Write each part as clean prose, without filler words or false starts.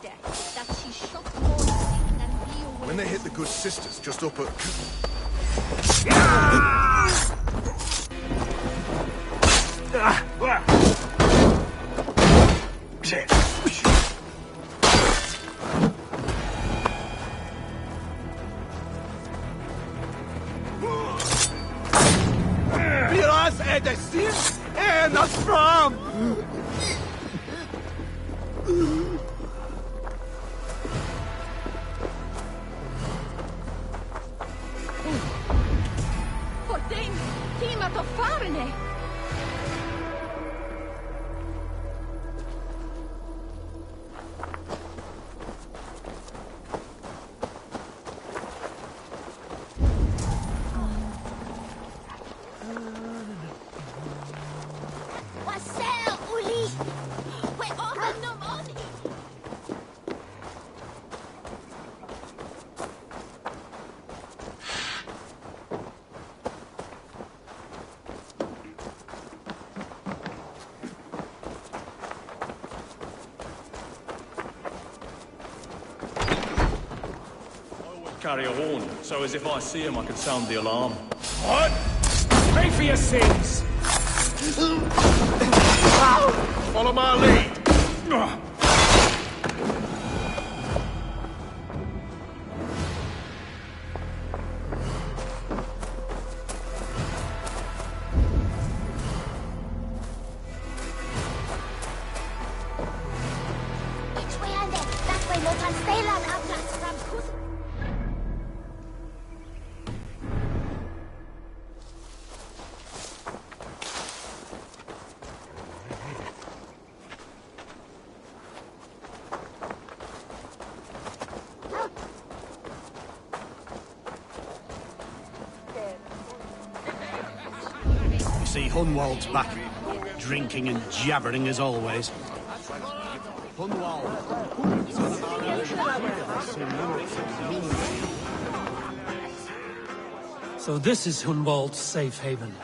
that she shot more sick than be away. When they hit the good sisters just up at... Piras edestis en as fram! For them, teamat of farene. Carry a horn, so as if I see him I can sound the alarm. What? Pay for your sins! Follow my lead! See Hunwald's back, drinking and jabbering as always. Hunwald. So this is Hunwald's safe haven.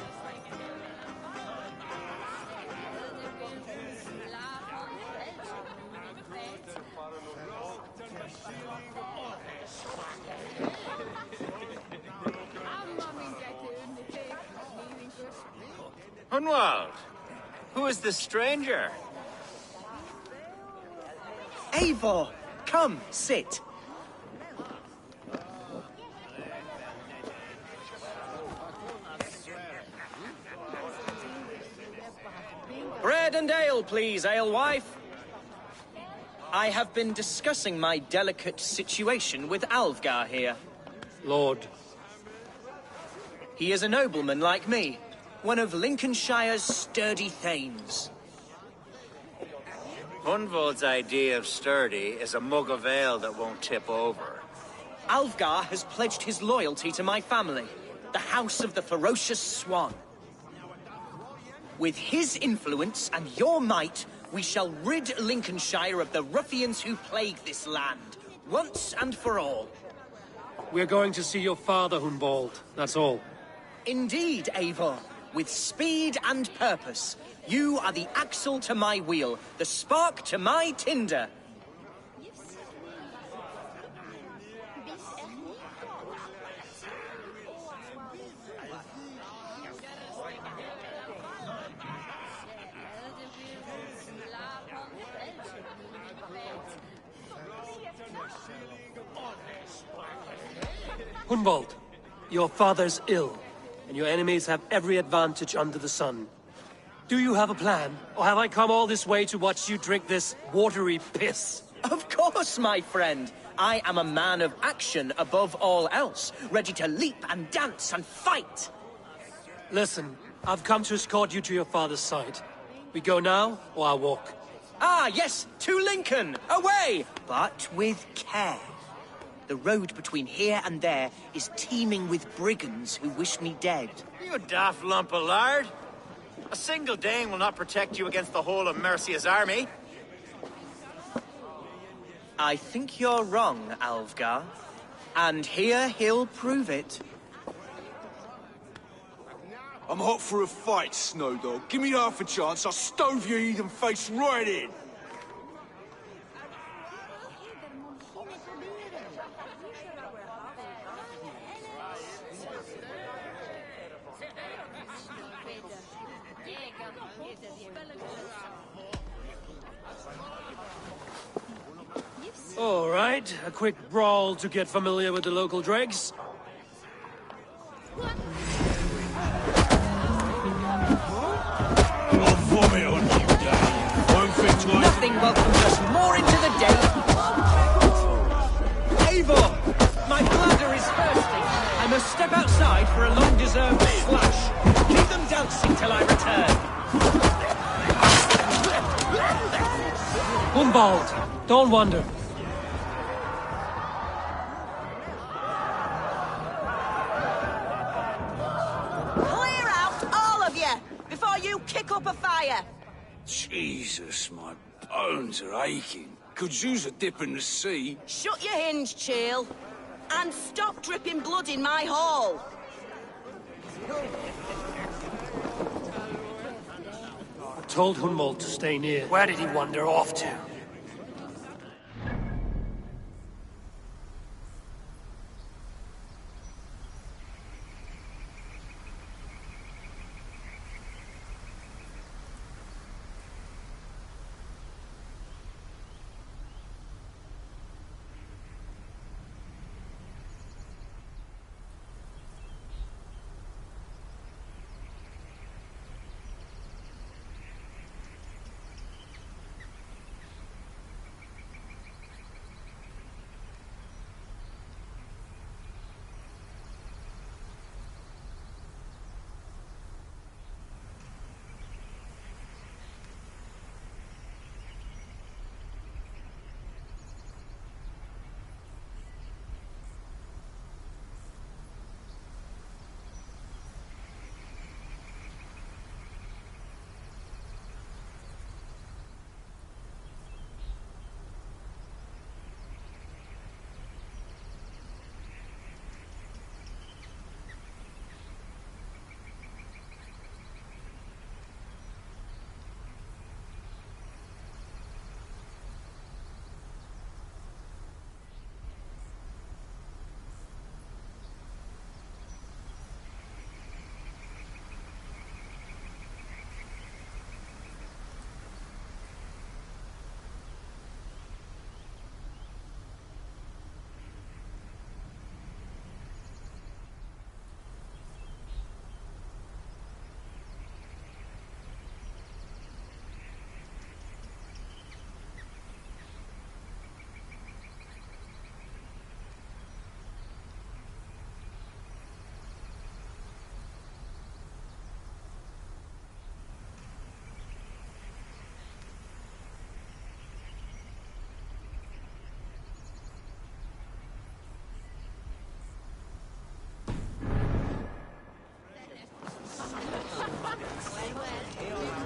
Hunwald, who is this stranger? Eivor, come, sit. Bread and ale, please, alewife. I have been discussing my delicate situation with Alfgar here. Lord. He is a nobleman like me. One of Lincolnshire's sturdy thanes. Hunwald's idea of sturdy is a mug of ale that won't tip over. Alfgar has pledged his loyalty to my family, the House of the Ferocious Swan. With his influence and your might, we shall rid Lincolnshire of the ruffians who plague this land, once and for all. We're going to see your father, Hunwald, that's all. Indeed, Eivor. With speed and purpose, you are the axle to my wheel, the spark to my tinder. Hunwald, your father's ill, and your enemies have every advantage under the sun. Do you have a plan, or have I come all this way to watch you drink this watery piss? Of course, my friend. I am a man of action above all else, ready to leap and dance and fight. Listen, I've come to escort you to your father's side. We go now, or I'll walk? Ah, yes, to Lincoln! Away! But with care. The road between here and there is teeming with brigands who wish me dead. You daft lump of lard! A single Dane will not protect you against the whole of Mercia's army. I think you're wrong, Alfgar. And here he'll prove it. I'm hot for a fight, Snowdog. Give me half a chance, I'll stove your heathen face right in. All right, a quick brawl to get familiar with the local dregs. I'll vomit on you, Dave. Won't fit twice. Nothing welcomes us more into the day. Eivor, my bladder is thirsty. I must step outside for a long-deserved splash. Keep them dancing till I return. Hunwald, don't wander. Clear out, all of you, before you kick up a fire. Jesus, my bones are aching. Could use a dip in the sea. Shut your hinge, Chill. And stop dripping blood in my hall. I told Hunwald to stay near. Where did he wander off to?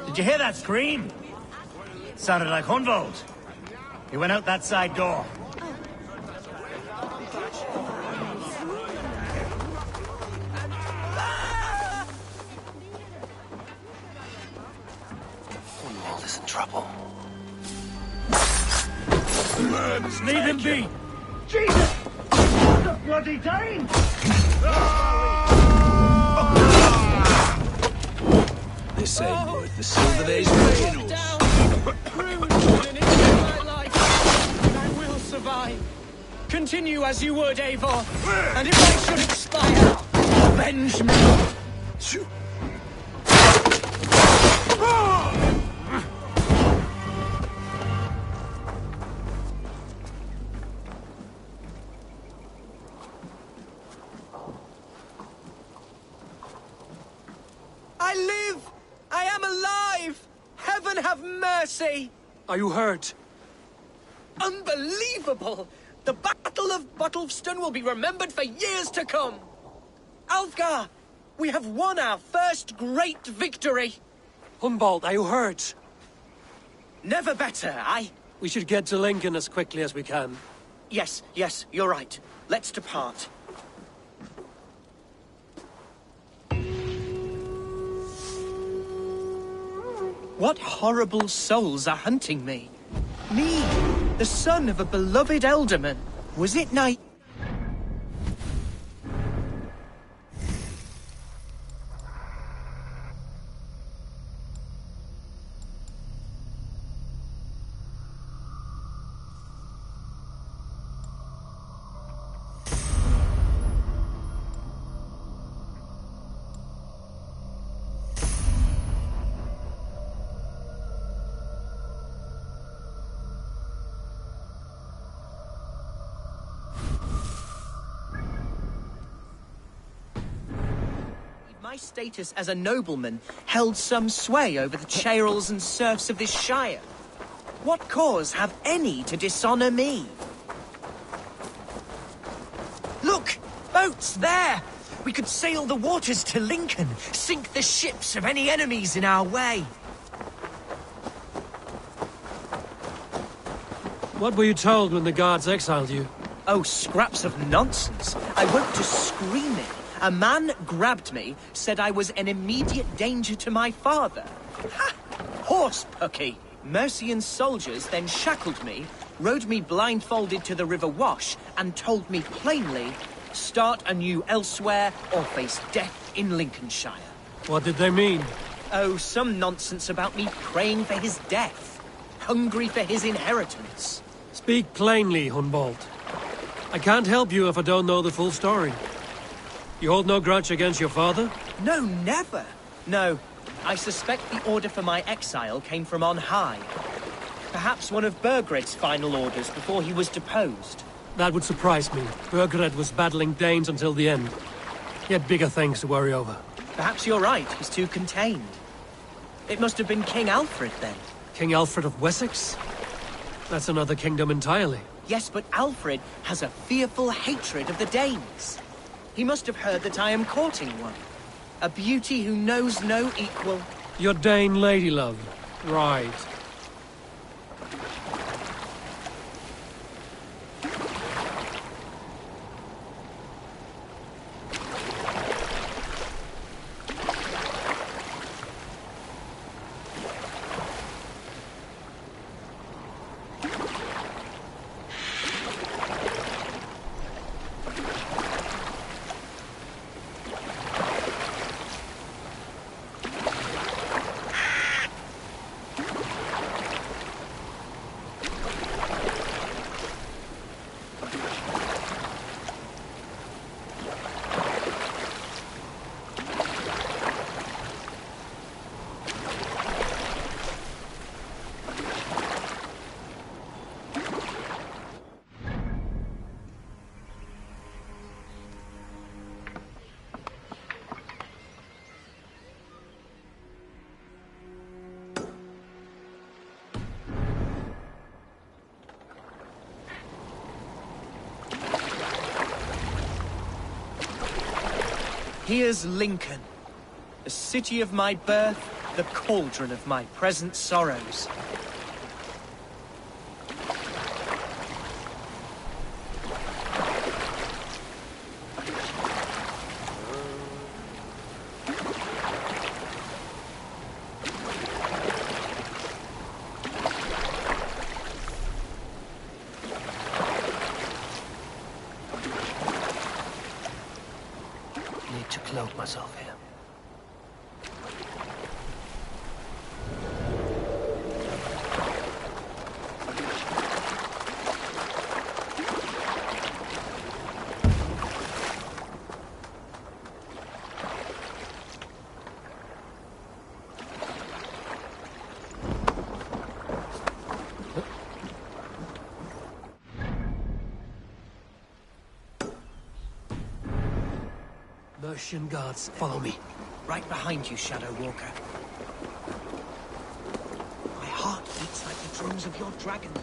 Did you hear that scream? Sounded like Hunwald. He went out that side door. Hunwald is in trouble. Leave him be! Jesus! The bloody Dane! This ain't worth the silver that he's paying us. I will survive. Continue as you would, Eivor. And if I should expire, avenge me. I live! I am alive! Heaven have mercy! Are you hurt? Unbelievable! The Battle of Bottlefston will be remembered for years to come! Alfgar, we have won our first great victory! Hunwald, are you hurt? Never better, We should get to Lincoln as quickly as we can. Yes, you're right. Let's depart. What horrible souls are hunting me? Me, the son of a beloved elderman. Was it night? my status as a nobleman held some sway over the chairels and serfs of this shire? What cause have any to dishonor me? Look! Boats there! We could sail the waters to Lincoln, sink the ships of any enemies in our way. What were you told when the guards exiled you? Oh, scraps of nonsense. I woke to screaming. A man grabbed me, said I was an immediate danger to my father. Ha! Horse pucky! Mercian soldiers then shackled me, rode me blindfolded to the River Wash, and told me plainly, start anew elsewhere or face death in Lincolnshire. What did they mean? Oh, some nonsense about me praying for his death, hungry for his inheritance. Speak plainly, Hunbolt. I can't help you if I don't know the full story. You hold no grudge against your father? No, never. No, I suspect the order for my exile came from on high. Perhaps one of Burgred's final orders before he was deposed. That would surprise me. Burgred was battling Danes until the end. He had bigger things to worry over. Perhaps you're right, he's too contained. It must have been King Alfred, then. King Alfred of Wessex? That's another kingdom entirely. Yes, but Alfred has a fearful hatred of the Danes. He must have heard that I am courting one. A beauty who knows no equal. Your Dane lady love. Right. Here's Lincoln, the city of my birth, the cauldron of my present sorrows. To cloak myself here. Mercian guards, follow me. Right behind you, Shadow Walker. My heart beats like the drums of your dragon boat.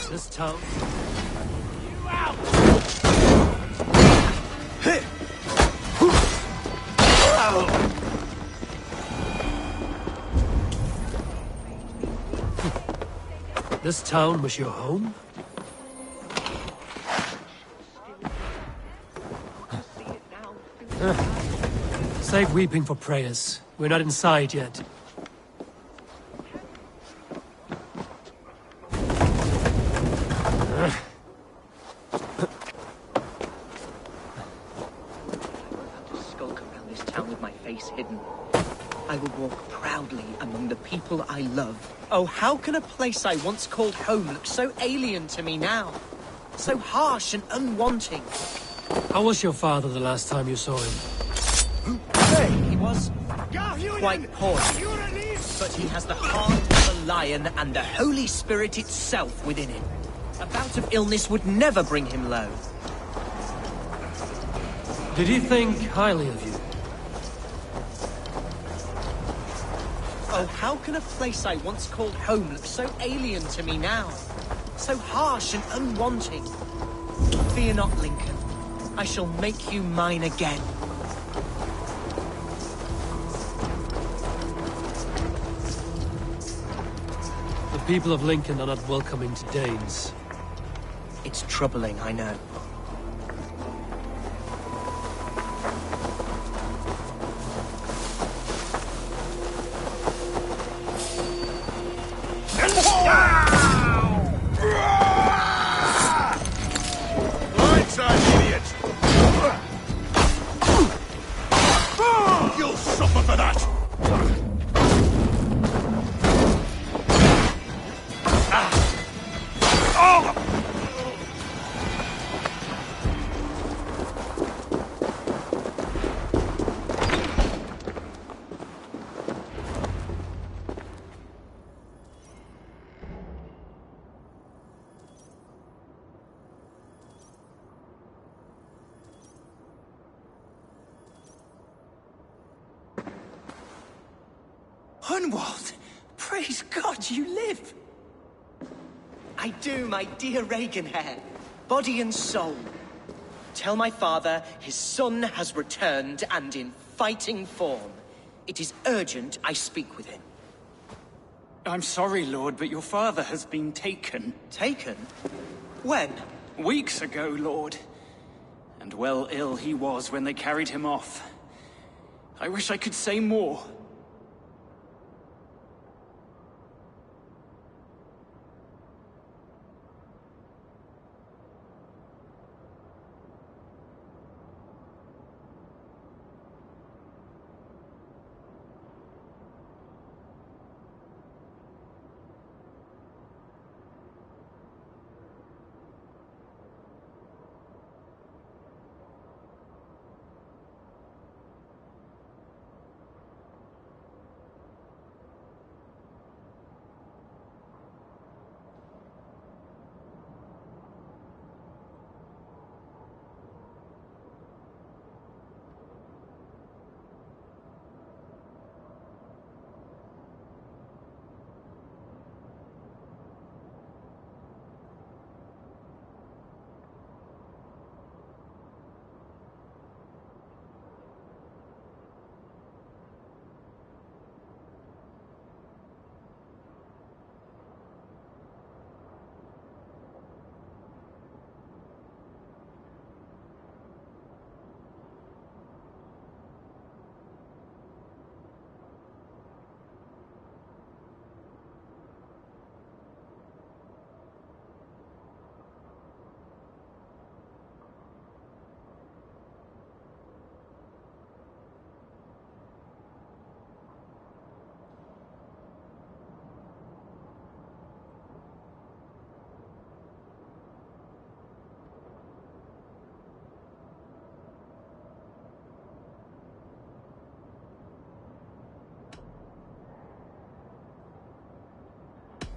This town. This town was your home? Save weeping for prayers. We're not inside yet. Skulk around this town with my face hidden. I will walk proudly among the people I love. Oh, how can a place I once called home look so alien to me now? So harsh and unwanting. How was your father the last time you saw him? He was quite poorly. But he has the heart of a lion and the Holy Spirit itself within him. A bout of illness would never bring him low. Did he think highly of you? Oh, how can a place I once called home look so alien to me now? So harsh and unwanting. Fear not, Lincoln. I shall make you mine again. The people of Lincoln are not welcoming to Danes. It's troubling, I know. Right side, idiot! You'll suffer for that! Hunwald! Praise God you live! I do, my dear Reaganhair. Body and soul. Tell my father his son has returned and in fighting form. It is urgent I speak with him. I'm sorry, Lord, but your father has been taken. Taken? When? Weeks ago, Lord. And well ill he was when they carried him off. I wish I could say more.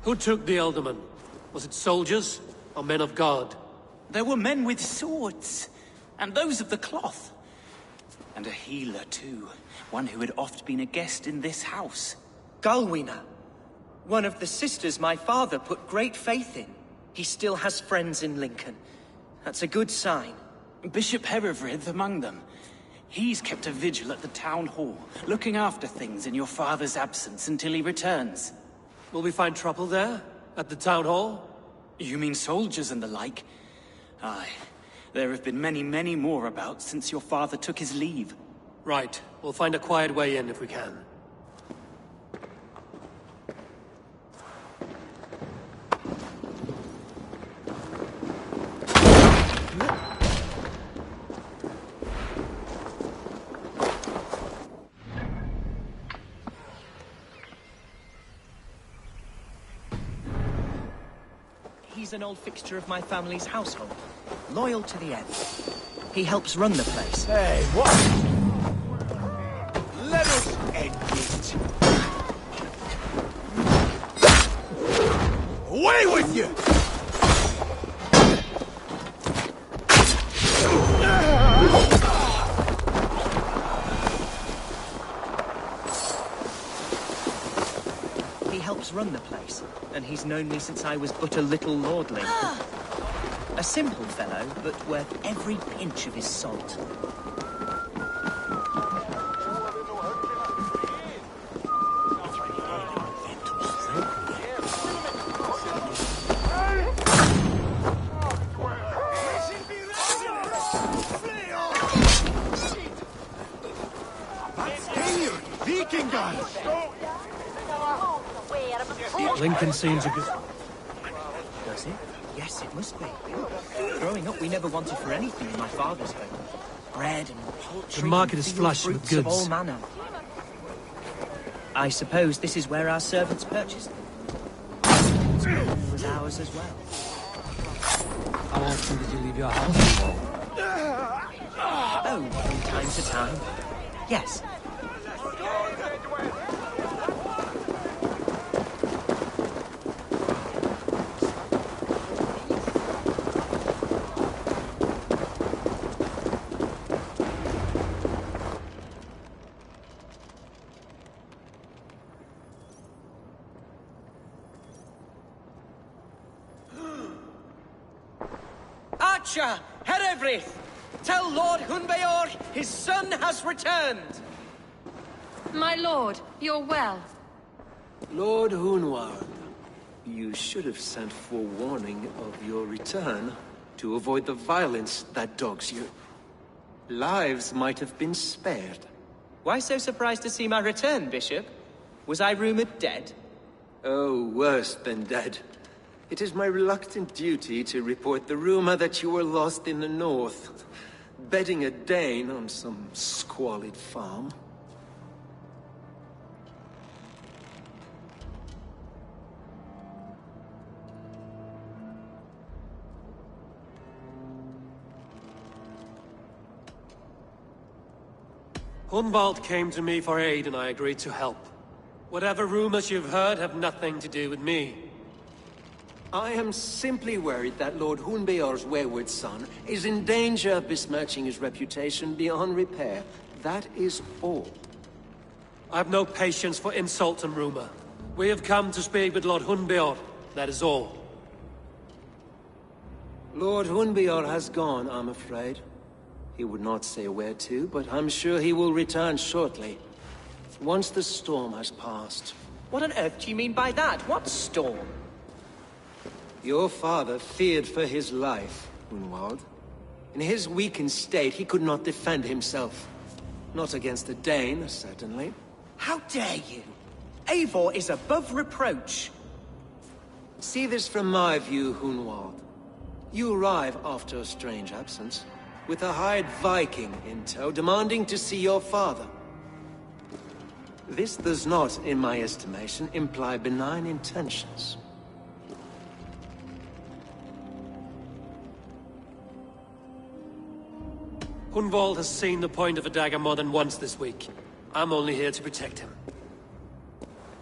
Who took the Alderman? Was it soldiers or men of God? There were men with swords, and those of the cloth. And a healer, too. One who had oft been a guest in this house. Galwina. One of the sisters my father put great faith in. He still has friends in Lincoln. That's a good sign. Bishop Herefrith among them. He's kept a vigil at the town hall, looking after things in your father's absence until he returns. Will we find trouble there? At the town hall? You mean soldiers and the like? Aye. There have been many, many more about since your father took his leave. Right. We'll find a quiet way in if we can. He's is an old fixture of my family's household. Loyal to the end. He helps run the place. Hey, what? Let us end it. Away with you! He helps run the place, and he's known me since I was but a little lordling. A simple fellow, but worth every pinch of his salt. Lincoln seems a good... Does it? Yes, it must be. Growing up, we never wanted for anything in my father's home. Bread and poultry. The market and is field flush with fruits of goods. all manner. I suppose this is where our servants purchased them. It was ours as well. How often did you leave your house? Oh, from time to time. Yes. Archer, Herewrith, tell Lord Hunbeor his son has returned. My lord, you're well. Lord Hunwald, you should have sent forewarning of your return to avoid the violence that dogs you. Lives might have been spared. Why so surprised to see my return, Bishop? Was I rumored dead? Oh, worse than dead. It is my reluctant duty to report the rumor that you were lost in the north, bedding a Dane on some squalid farm. Hunwald came to me for aid and I agreed to help. Whatever rumors you've heard have nothing to do with me. I am simply worried that Lord Hunbeor's wayward son is in danger of besmirching his reputation beyond repair. That is all. I have no patience for insult and rumor. We have come to speak with Lord Hunbeor, that is all. Lord Hunbeor has gone, I'm afraid. He would not say where to, but I'm sure he will return shortly. Once the storm has passed. What on earth do you mean by that? What storm? Your father feared for his life, Hunwald. In his weakened state, he could not defend himself. Not against a Dane, certainly. How dare you? Eivor is above reproach. See this from my view, Hunwald. You arrive after a strange absence, with a hired Viking in tow, demanding to see your father. This does not, in my estimation, imply benign intentions. Hunwald has seen the point of a dagger more than once this week. I'm only here to protect him.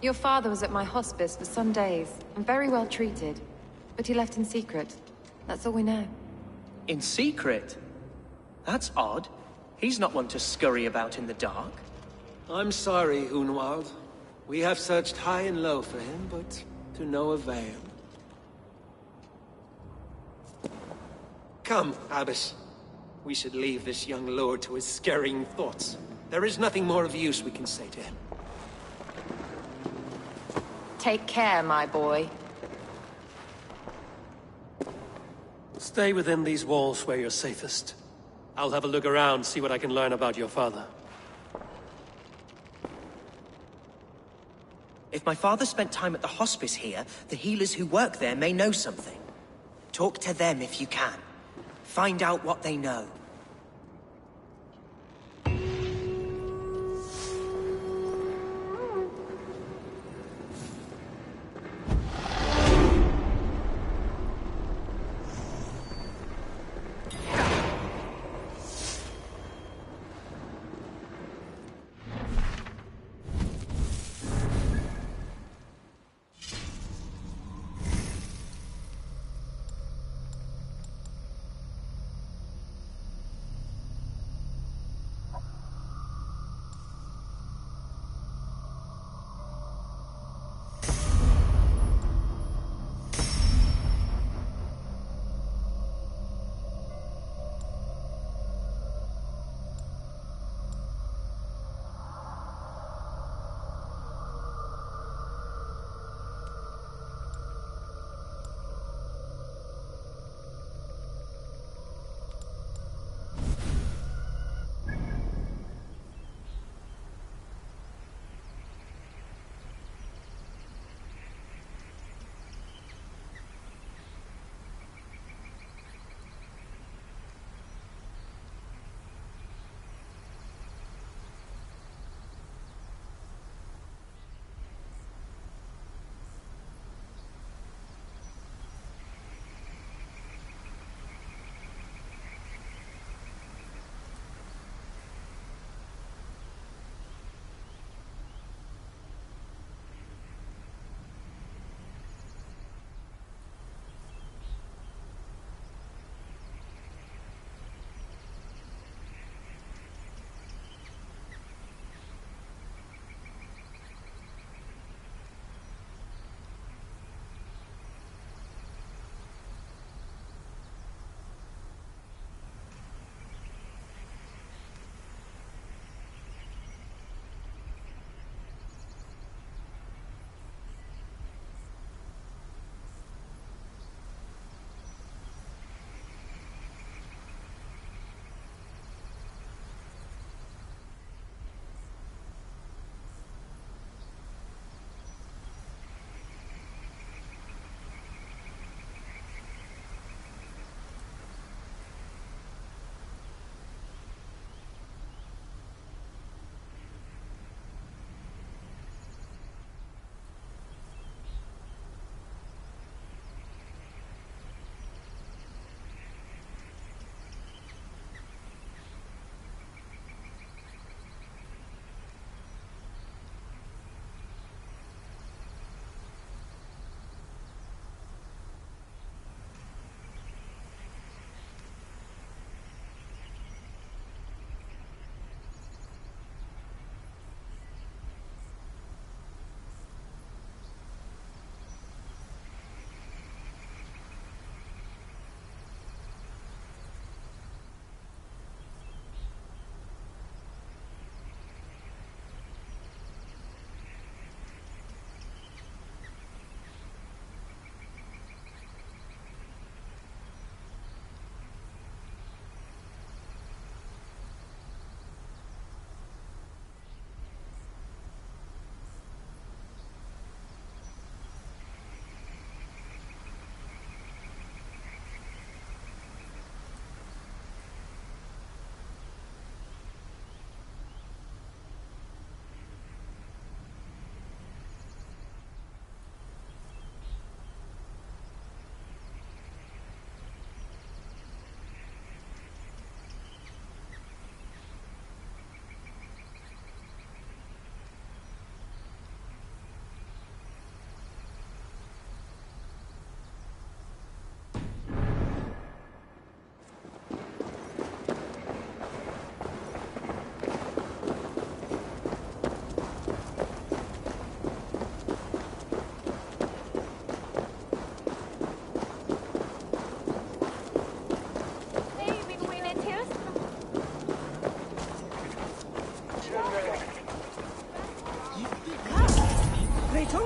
Your father was at my hospice for some days, and very well treated. But he left in secret. That's all we know. In secret? That's odd. He's not one to scurry about in the dark. I'm sorry, Hunwald. We have searched high and low for him, but to no avail. Come, Abbess. We should leave this young lord to his scurrying thoughts. There is nothing more of use we can say to him. Take care, my boy. Stay within these walls where you're safest. I'll have a look around, see what I can learn about your father. If my father spent time at the hospice here, the healers who work there may know something. Talk to them if you can. Find out what they know.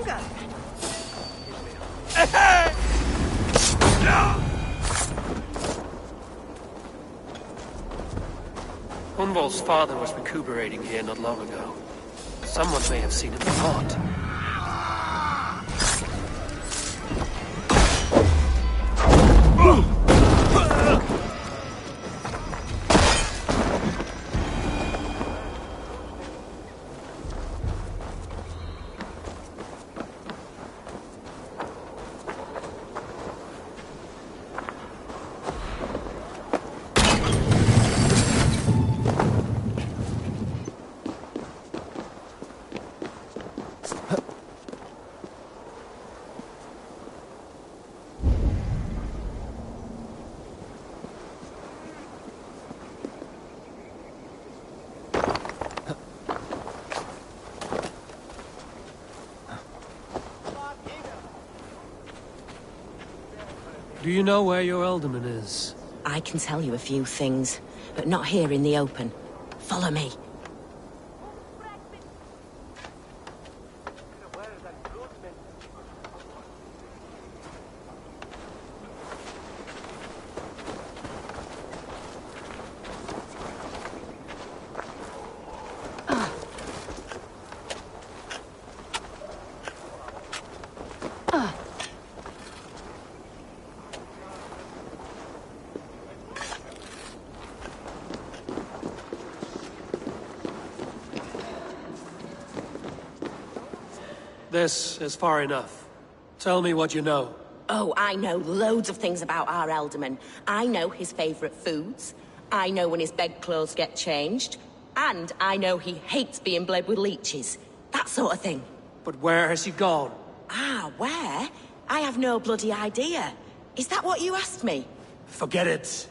longer. Hunwald's father was recuperating here not long ago. Someone may have seen him caught. Do you know where your alderman is? I can tell you a few things, but not here in the open. Follow me. This is far enough. Tell me what you know. Oh, I know loads of things about our alderman. I know his favourite foods. I know when his bedclothes get changed. And I know he hates being bled with leeches. That sort of thing. But where has he gone? Ah, where? I have no bloody idea. Is that what you asked me? Forget it.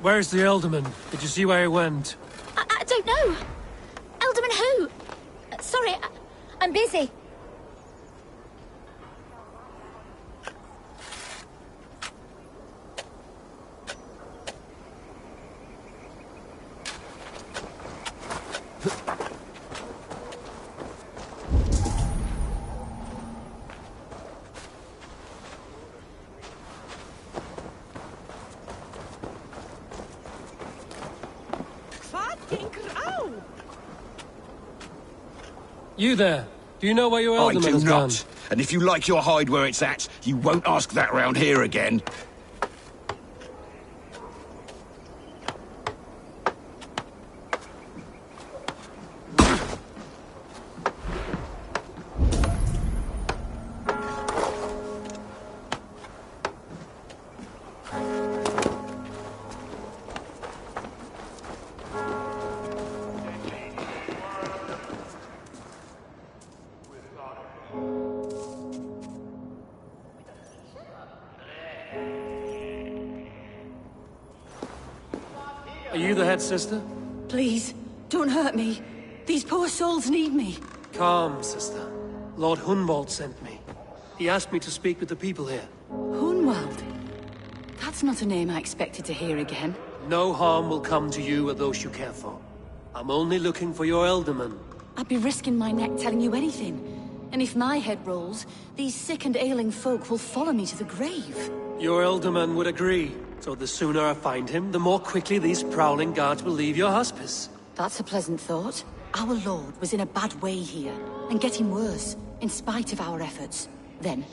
Where's the alderman? Did you see where he went? I don't know. Alderman who? Sorry, I'm busy. You there. Do you know where your alderman has gone? I do not. And if you like your hide where it's at, you won't ask that round here again. Are you the head sister? Please, don't hurt me. These poor souls need me. Calm, sister. Lord Hunwald sent me. He asked me to speak with the people here. Hunwald? That's not a name I expected to hear again. No harm will come to you or those you care for. I'm only looking for your alderman. I'd be risking my neck telling you anything. And if my head rolls, these sick and ailing folk will follow me to the grave. Your alderman would agree. So the sooner I find him, the more quickly these prowling guards will leave your hospice. That's a pleasant thought. Our lord was in a bad way here, and getting worse, in spite of our efforts. Then,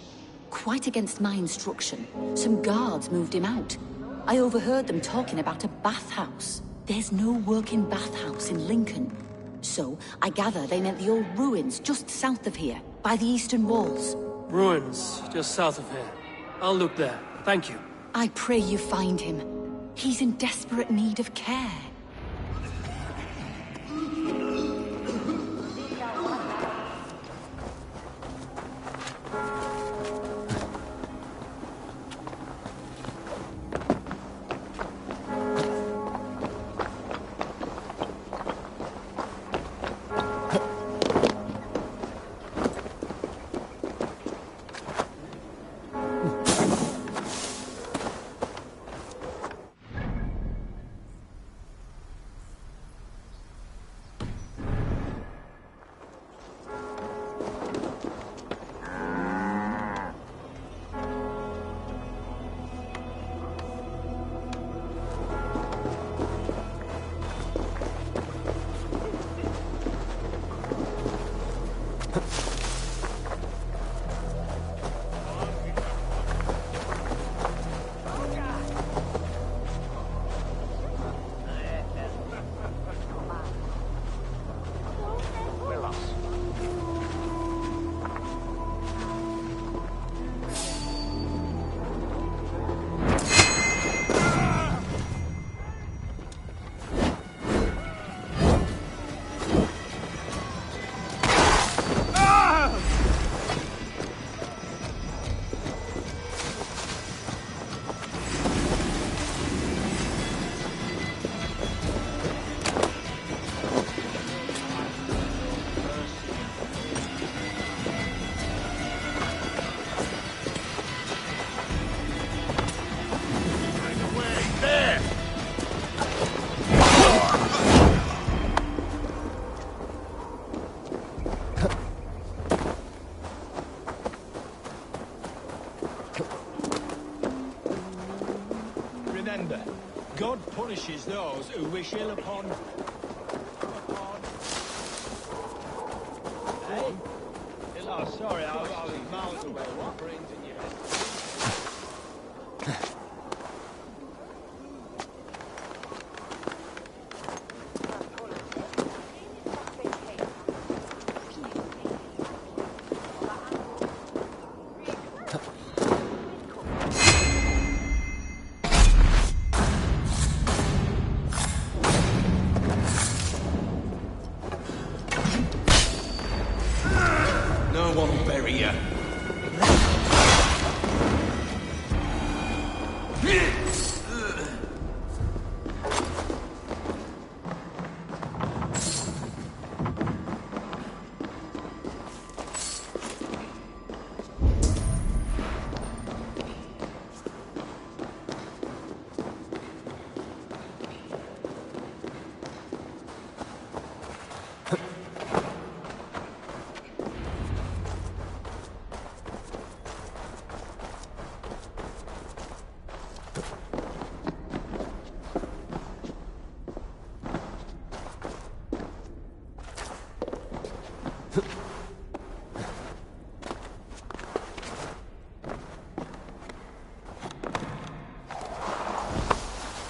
quite against my instruction, some guards moved him out. I overheard them talking about a bathhouse. There's no working bathhouse in Lincoln. So, I gather they meant the old ruins just south of here, by the eastern walls. Ruins, just south of here. I'll look there. Thank you. I pray you find him. He's in desperate need of care. punishes those who wish ill upon... Hey? Oh, sorry, I was miles away. What brains in your head? No one will bury you.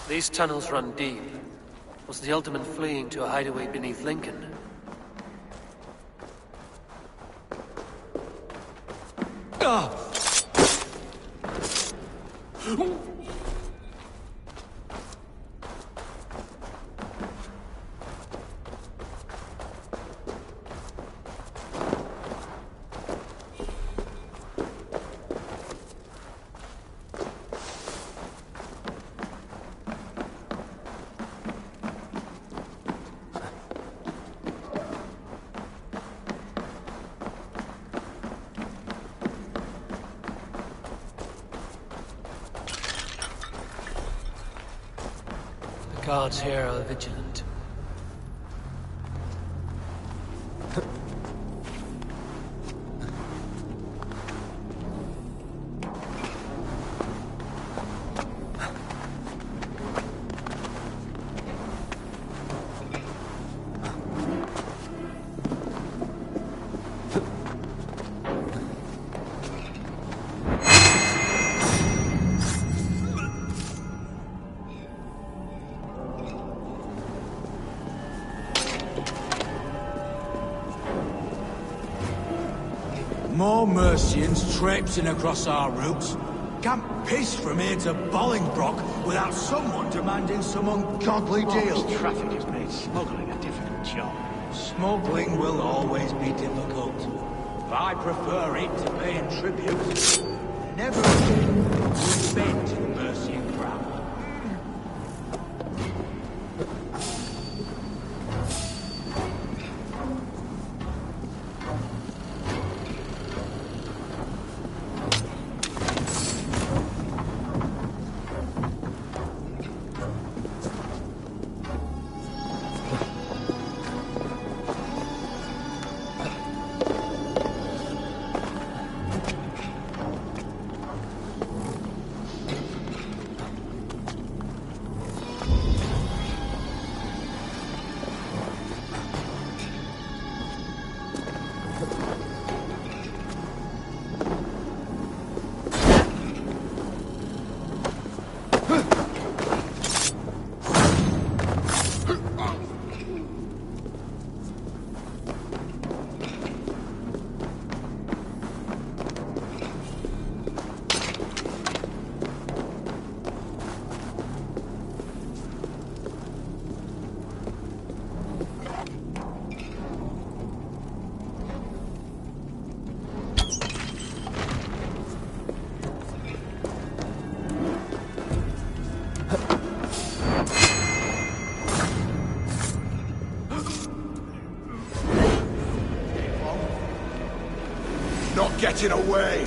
These tunnels run deep. Was the Alderman fleeing to a hideaway beneath Lincoln? The guards here are vigilant. More Mercians traipsing across our routes. Can't piss from here to Bolingbroke without someone demanding some ungodly deal. Traffic has made smuggling a difficult job. Smuggling will always be difficult. But I prefer it to paying tribute. Never again respect the Mercian crown. Not getting away!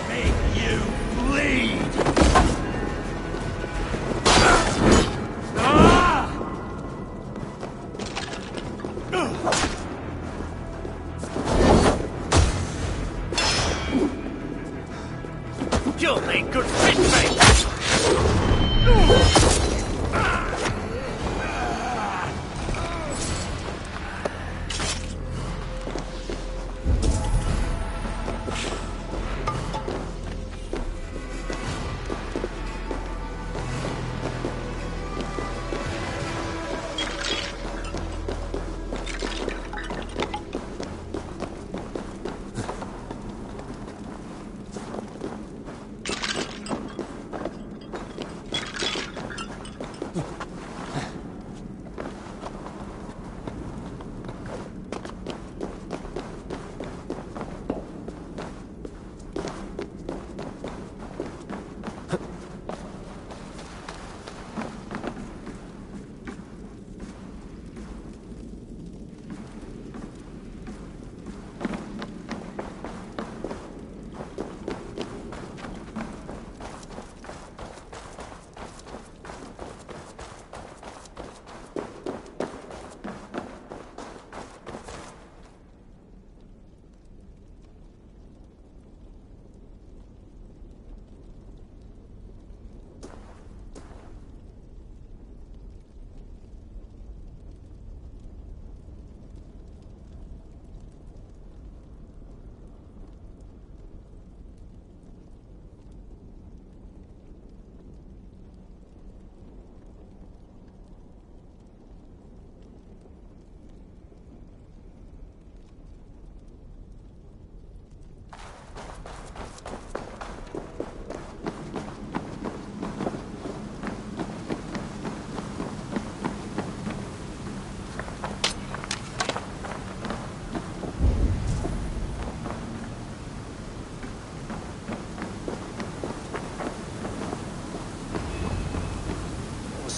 Make you bleed! good fit, mate!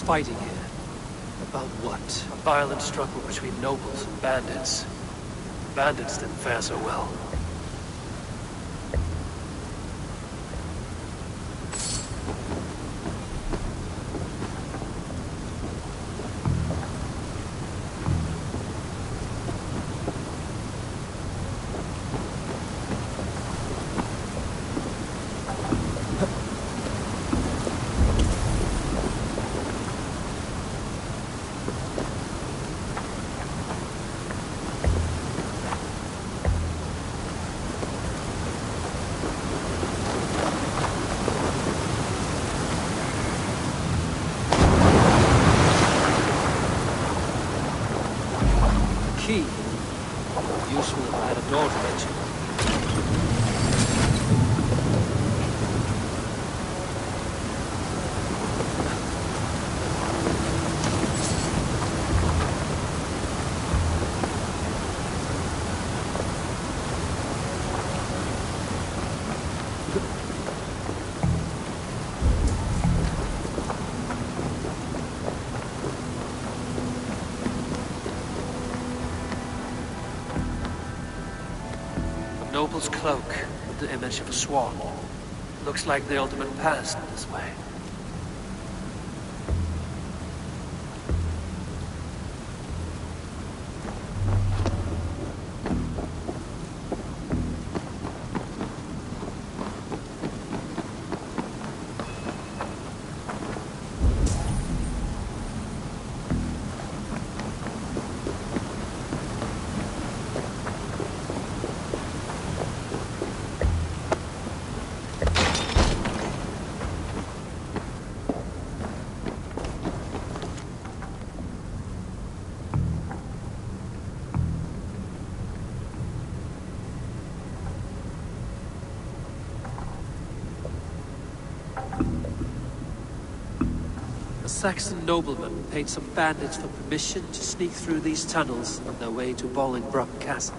Fighting here. About what? A violent struggle between nobles and bandits. Bandits didn't fare so well. Key. Useful if I had a door to mention. Noble's cloak with the image of a swan. Looks like the ultimate passed this way. A Saxon nobleman paid some bandits for permission to sneak through these tunnels on their way to Bolingbroke Castle.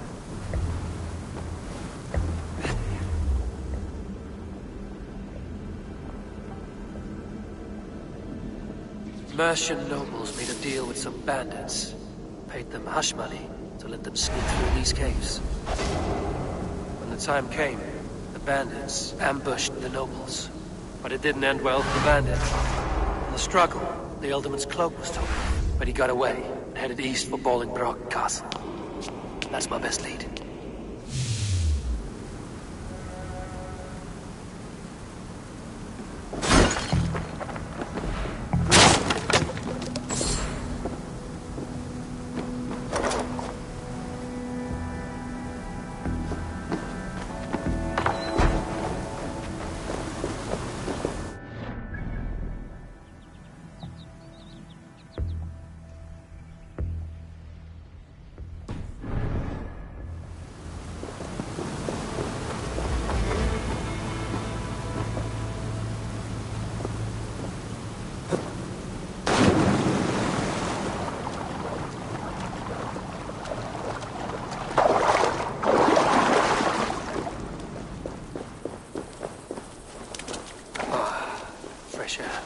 Mercian nobles made a deal with some bandits, paid them hush money to let them sneak through these caves. When the time came, the bandits ambushed the nobles, but it didn't end well for the bandit. In the struggle, the Ealdorman's cloak was taken, but he got away and headed east for Bolingbroke Castle. That's my best lead. fresh air.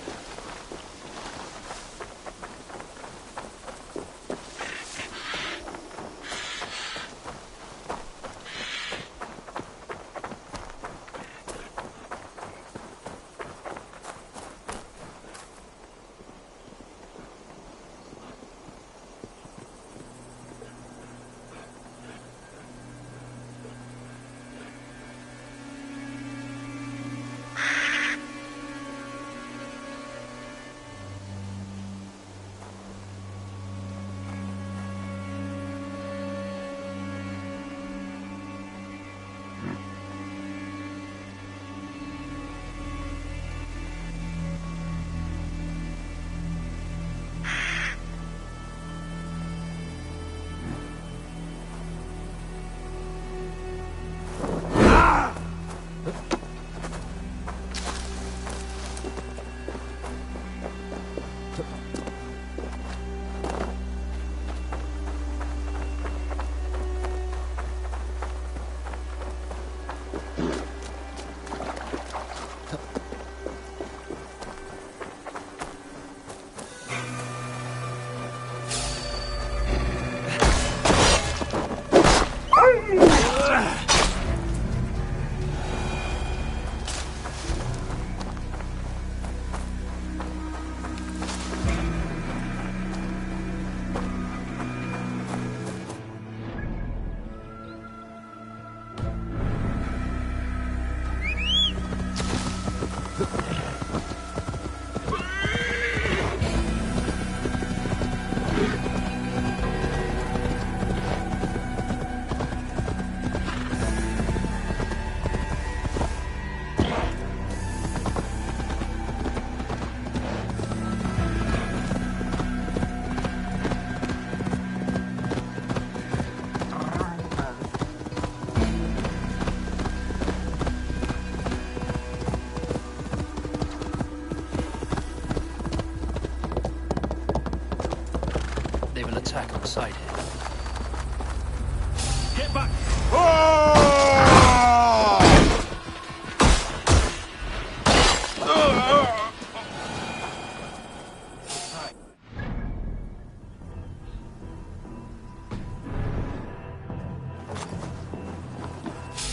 They will attack on sight here. Get back!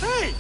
Hey!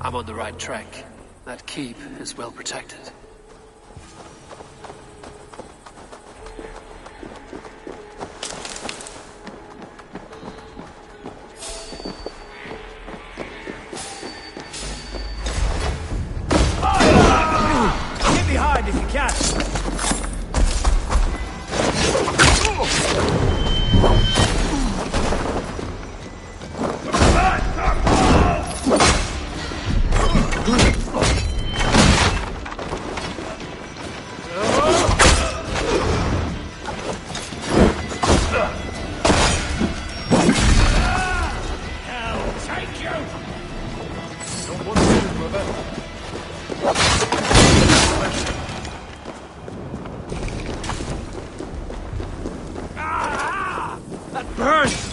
I'm on the right track. That keep is well protected. Get behind if you can! That burns!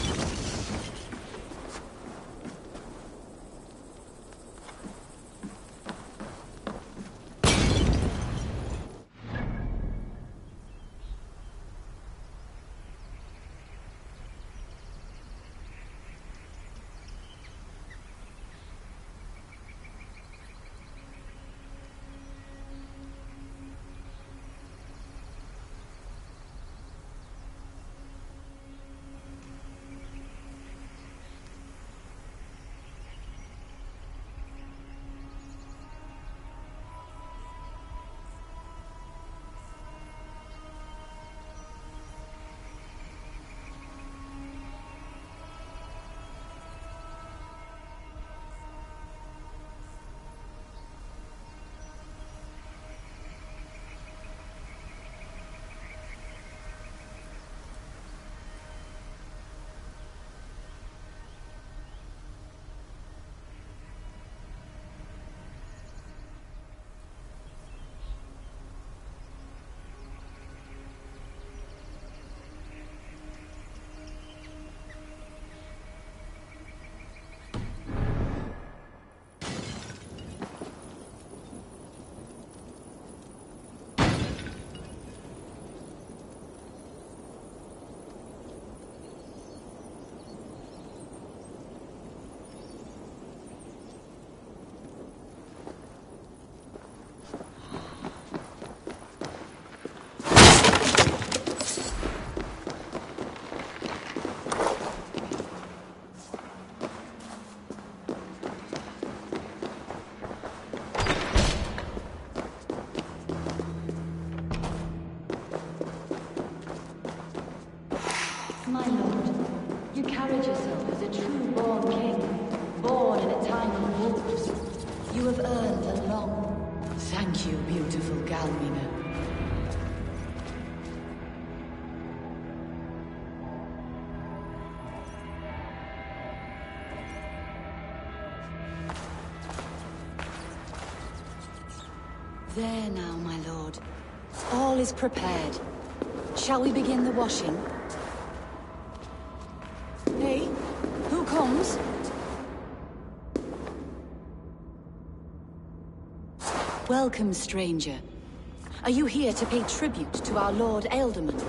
My lord, you carried yourself as a true-born king, born in a time of wolves. You have earned a long... Thank you, beautiful Galmina. There now, my lord. All is prepared. Shall we begin the washing? Hey, who comes? Welcome, stranger. Are you here to pay tribute to our Lord Ealdorman?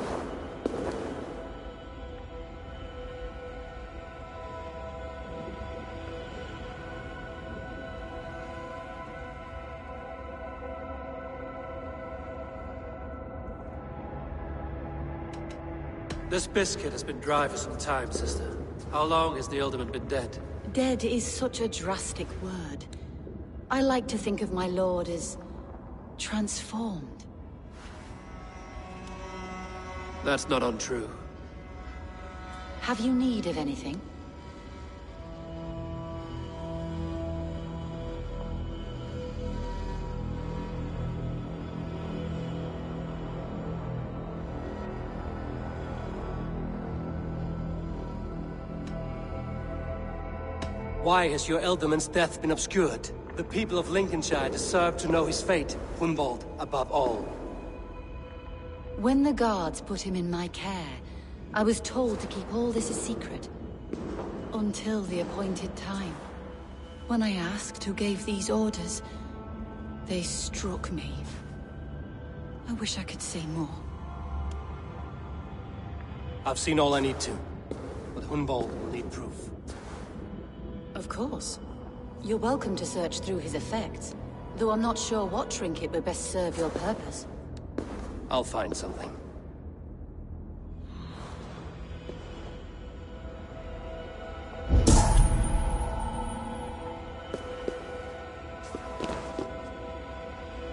This biscuit has been dry for some time, sister. How long has the Ealdorman been dead? Dead is such a drastic word. I like to think of my lord as... transformed. That's not untrue. Have you need of anything? Why has your Ealdorman's death been obscured? The people of Lincolnshire deserve to know his fate, Hunwald above all. When the guards put him in my care, I was told to keep all this a secret. Until the appointed time. When I asked who gave these orders, they struck me. I wish I could say more. I've seen all I need to, but Hunwald will need proof. Of course. You're welcome to search through his effects, though I'm not sure what trinket would best serve your purpose. I'll find something.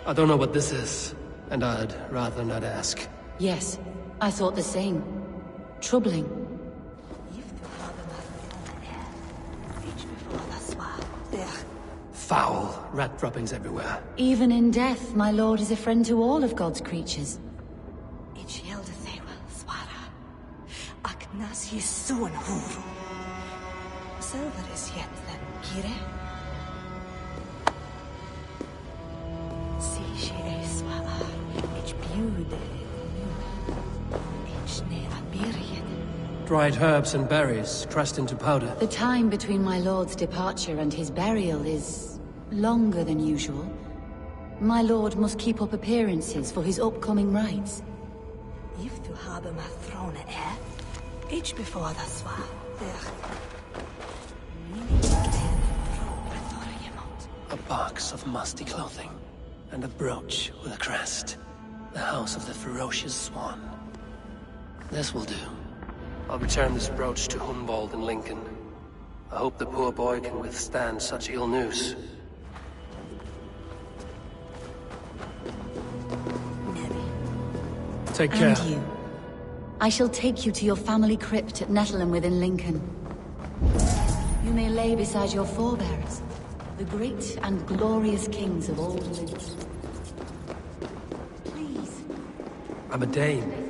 I don't know what this is, and I'd rather not ask. Yes, I thought the same. Troubling. Foul rat droppings everywhere. Even in death, my lord is a friend to all of God's creatures. Dried herbs and berries, pressed into powder. The time between my lord's departure and his burial is longer than usual. My lord must keep up appearances for his upcoming rites. If du haben a throne heir, each before the swa. A box of musty clothing, and a brooch with a crest. The house of the ferocious swan. This will do. I'll return this brooch to Hunwald in Lincoln. I hope the poor boy can withstand such ill news. Take care. And you. I shall take you to your family crypt at Nettleton within Lincoln. You may lay beside your forebears, the great and glorious kings of old Lincoln. Please. I'm a Dane.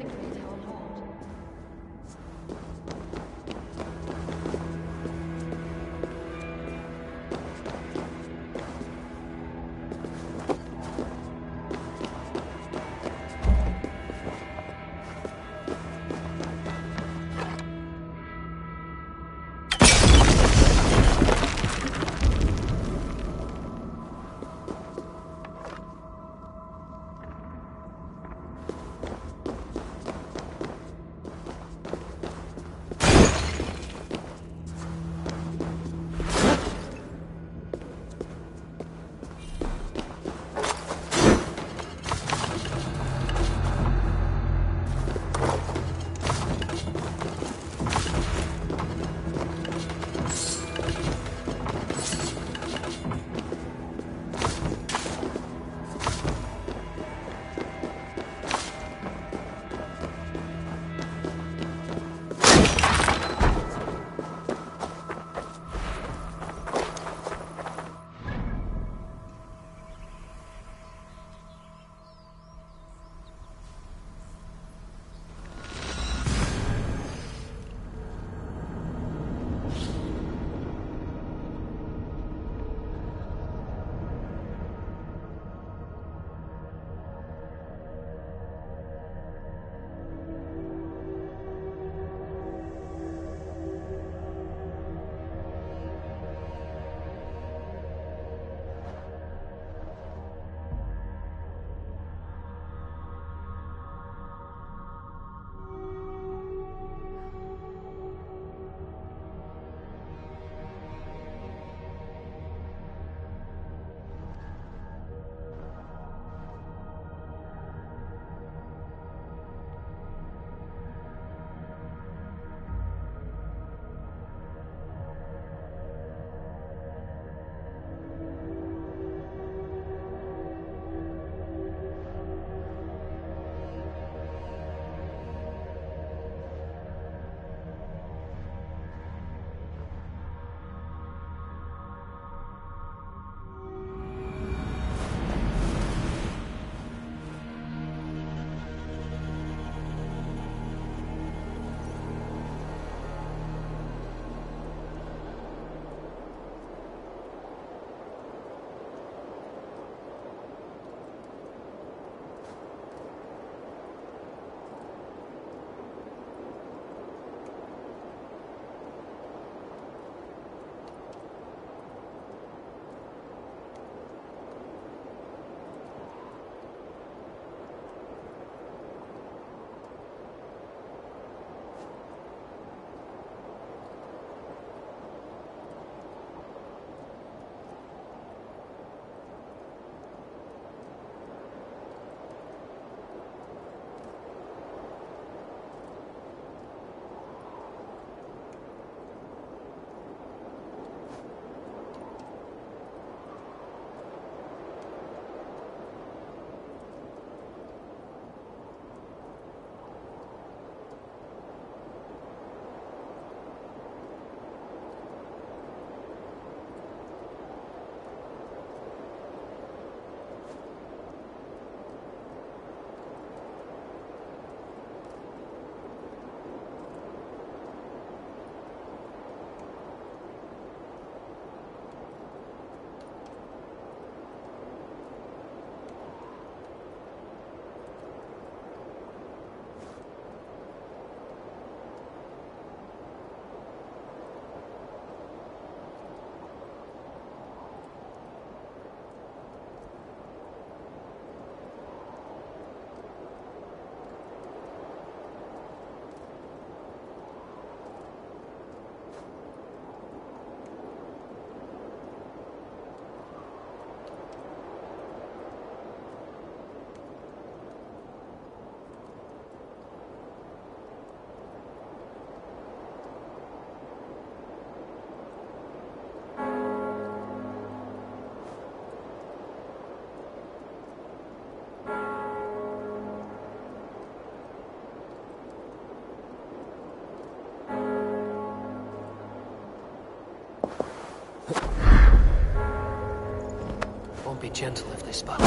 won't be gentle if they spot.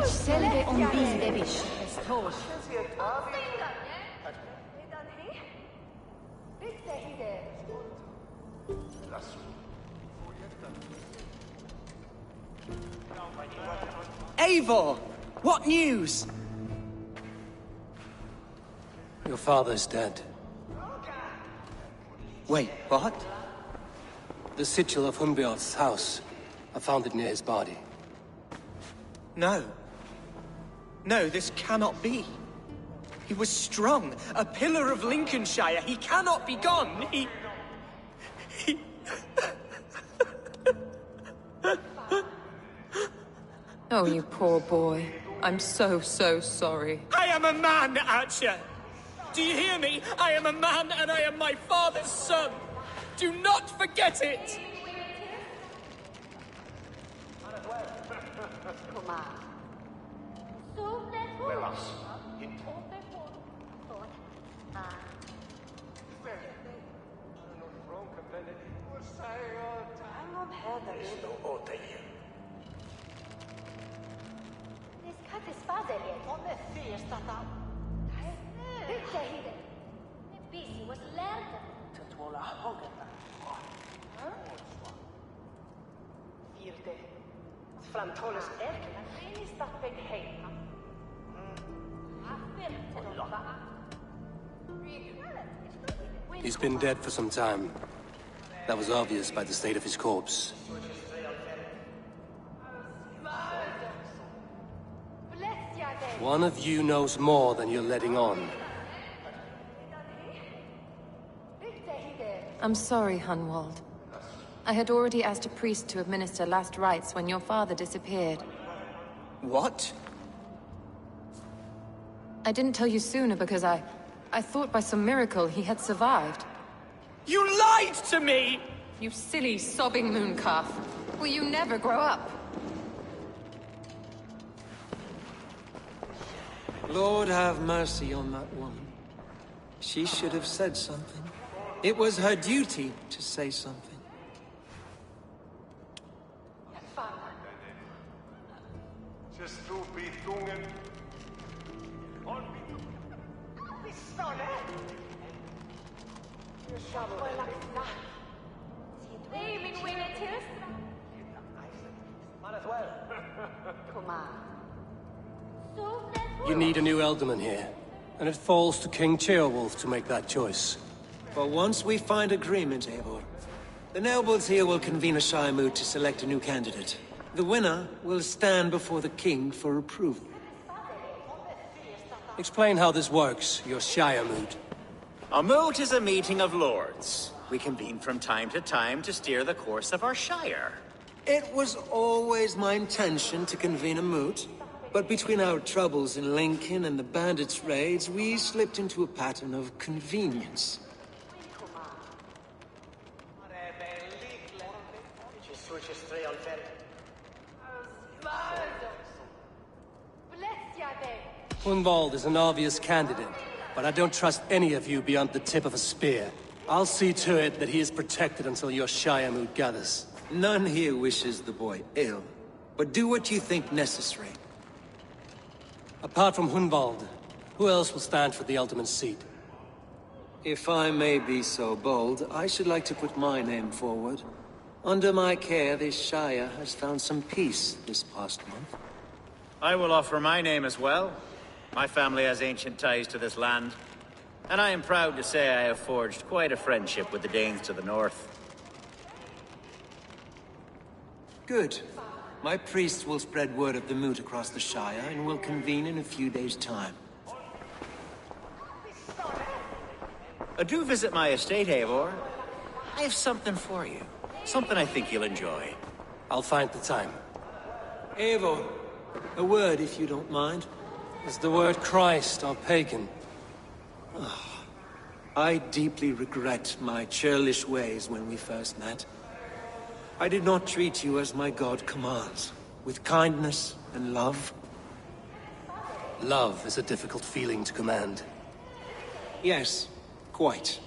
Selbe on bin devish. Eivor! What news? Your father's dead. Wait, what? The sigil of Hunbjorn's house. I found it near his body. No. No, this cannot be. He was strong, a pillar of Lincolnshire. He cannot be gone. He... Oh, you poor boy. I'm so sorry. I am a man, Archer! Do you hear me? I am a man and I am my father's son! Do not forget it! He's been dead for some time. That was obvious by the state of his corpse. One of you knows more than you're letting on. I'm sorry, Hunwald. I had already asked a priest to administer last rites when your father disappeared. What? I didn't tell you sooner because I thought by some miracle he had survived. You lied to me! You silly, sobbing mooncalf. Will you never grow up? Lord have mercy on that woman. She should have said something. It was her duty to say something. You need a new Elderman here, and it falls to King Ceolwulf to make that choice. But once we find agreement, Eivor, the nobles here will convene a Shire moot to select a new candidate. The winner will stand before the king for approval. Explain how this works, your Shire moot. A moot is a meeting of lords. We convene from time to time to steer the course of our Shire. It was always my intention to convene a moot, but between our troubles in Lincoln and the bandits' raids, we slipped into a pattern of convenience. Hunwald is an obvious candidate, but I don't trust any of you beyond the tip of a spear. I'll see to it that he is protected until your Shire moot gathers. None here wishes the boy ill, but do what you think necessary. Apart from Hunwald, who else will stand for the ultimate seat? If I may be so bold, I should like to put my name forward. Under my care, this Shire has found some peace this past month. I will offer my name as well. My family has ancient ties to this land, and I am proud to say I have forged quite a friendship with the Danes to the north. Good. My priests will spread word of the moot across the Shire, and will convene in a few days' time. Do visit my estate, Eivor. I have something for you. Something I think you'll enjoy. I'll find the time. Eivor, a word if you don't mind. Is the word Christ or pagan? I deeply regret my churlish ways when we first met. I did not treat you as my god commands, with kindness and love. Love is a difficult feeling to command. Yes, quite.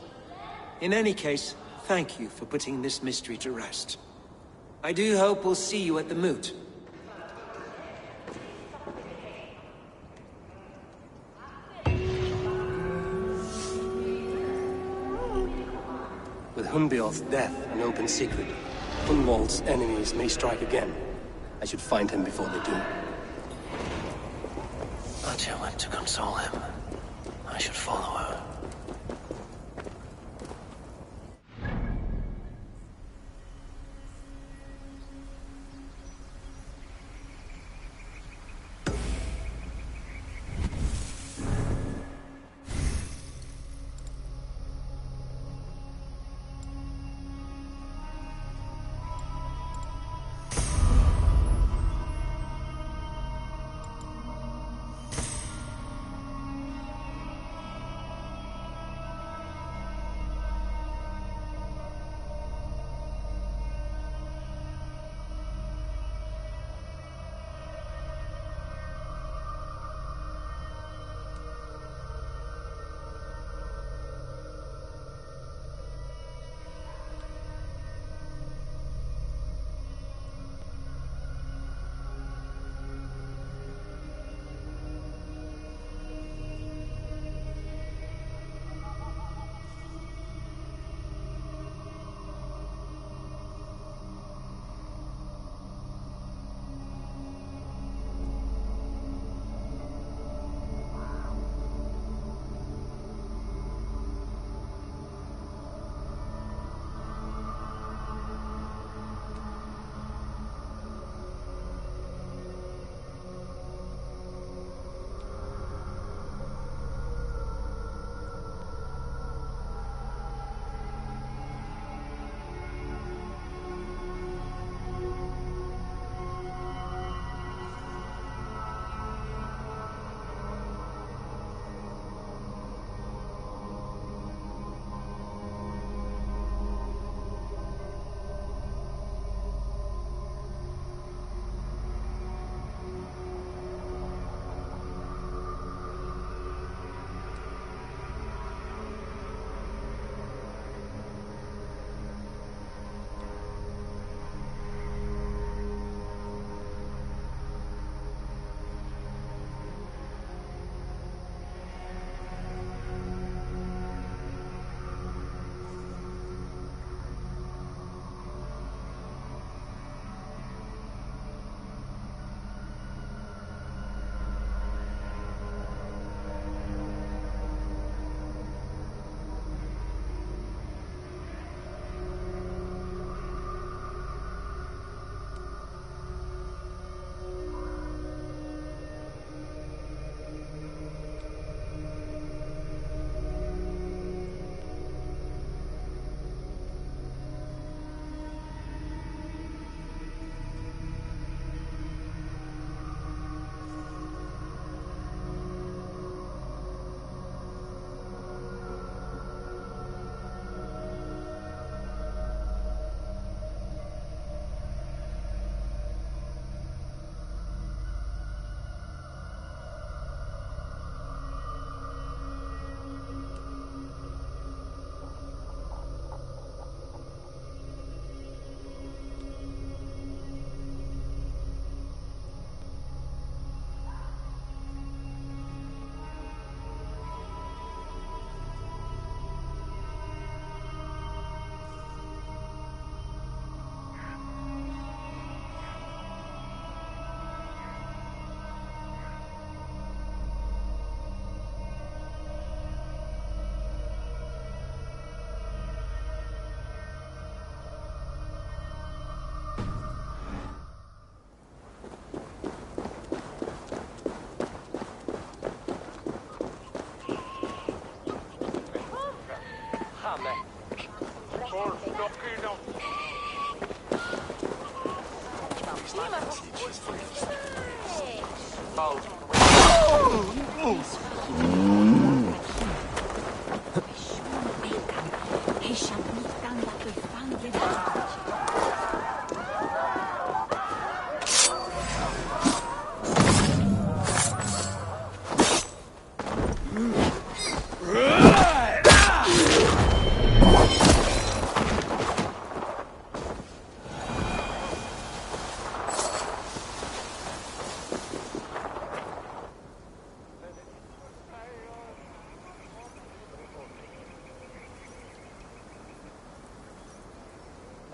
In any case, thank you for putting this mystery to rest. I do hope we'll see you at the moot. With Hunbeor's death an open secret, Hunwald's enemies may strike again. I should find him before they do. Atya went to console him. I should follow her.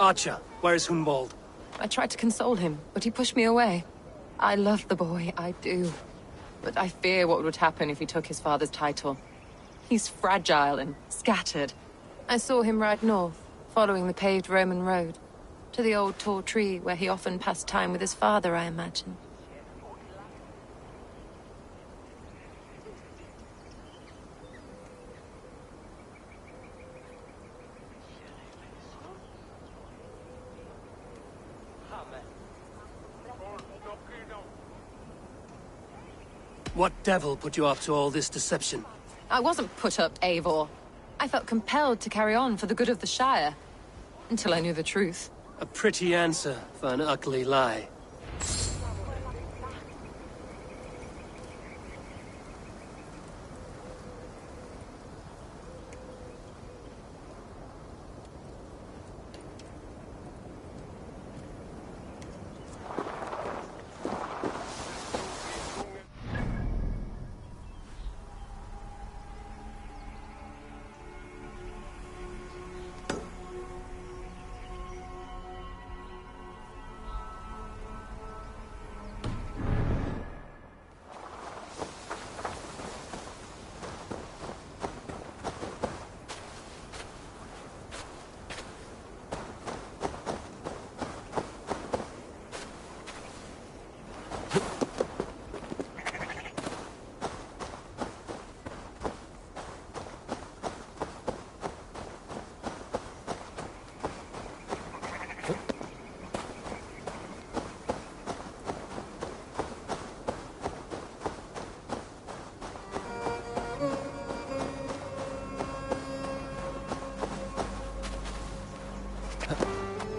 Archer, where's Hunwald? I tried to console him, but he pushed me away. I love the boy, I do. But I fear what would happen if he took his father's title. He's fragile and scattered. I saw him ride north, following the paved Roman road. To the old tall tree where he often passed time with his father, I imagine. What devil put you up to all this deception? I wasn't put up, Eivor. I felt compelled to carry on for the good of the Shire. Until I knew the truth. A pretty answer for an ugly lie.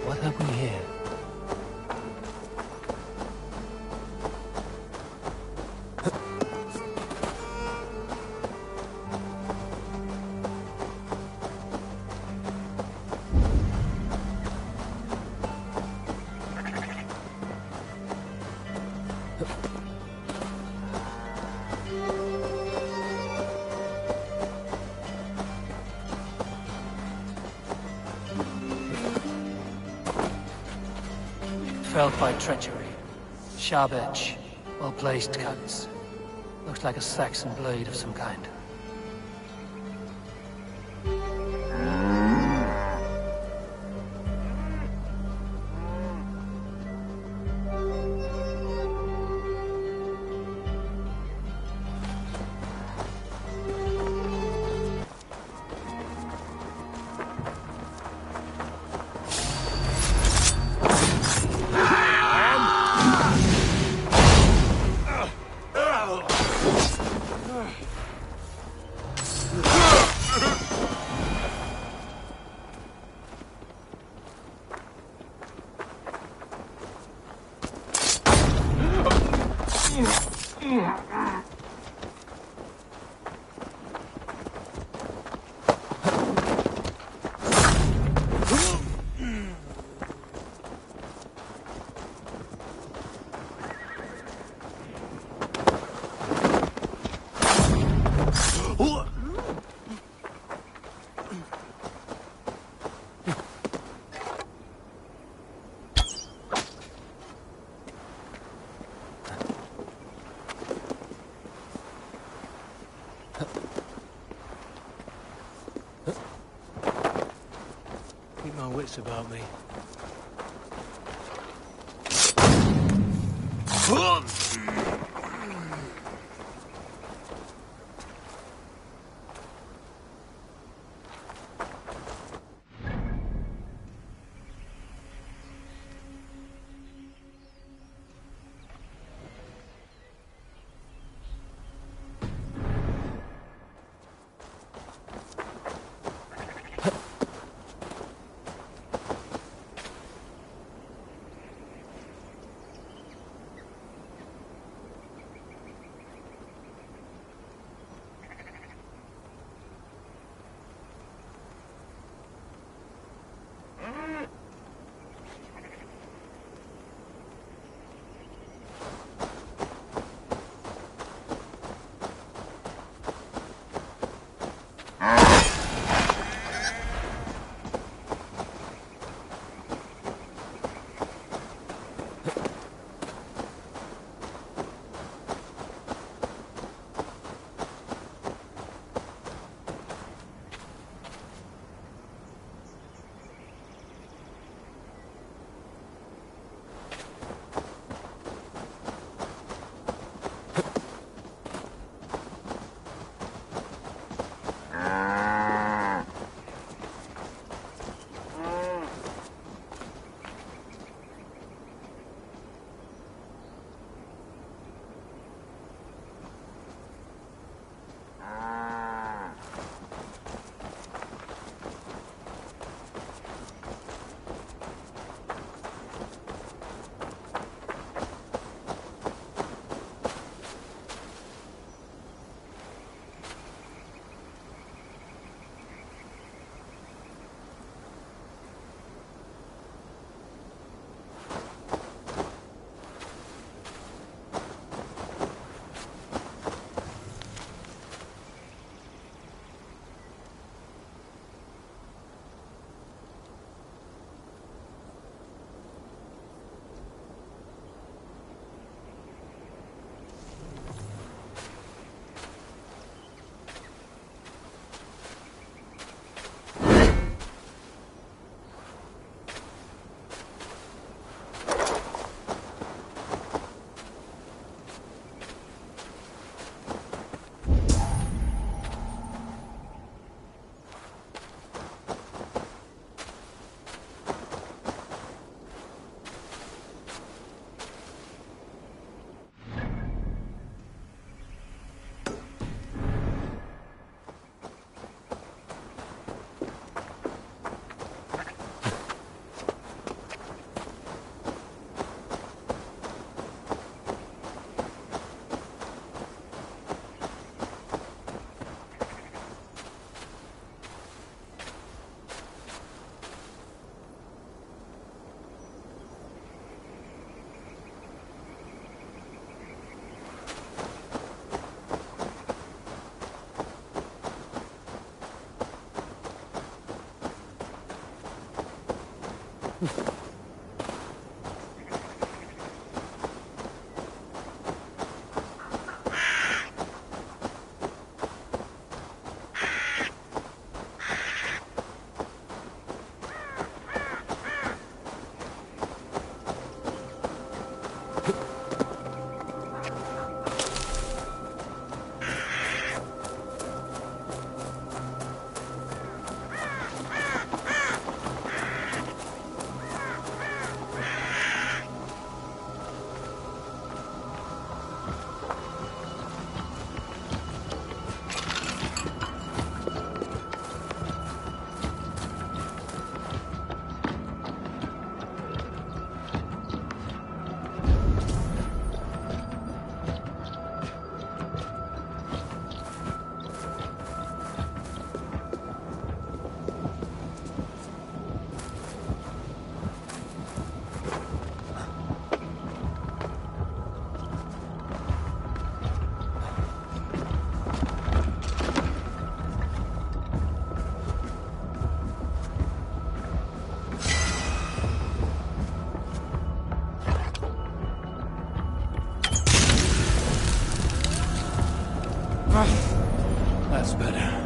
What have we here? Felled by treachery. Sharp edge. Well-placed cuts. Looks like a Saxon blade of some kind. Keep my wits about me. That's better.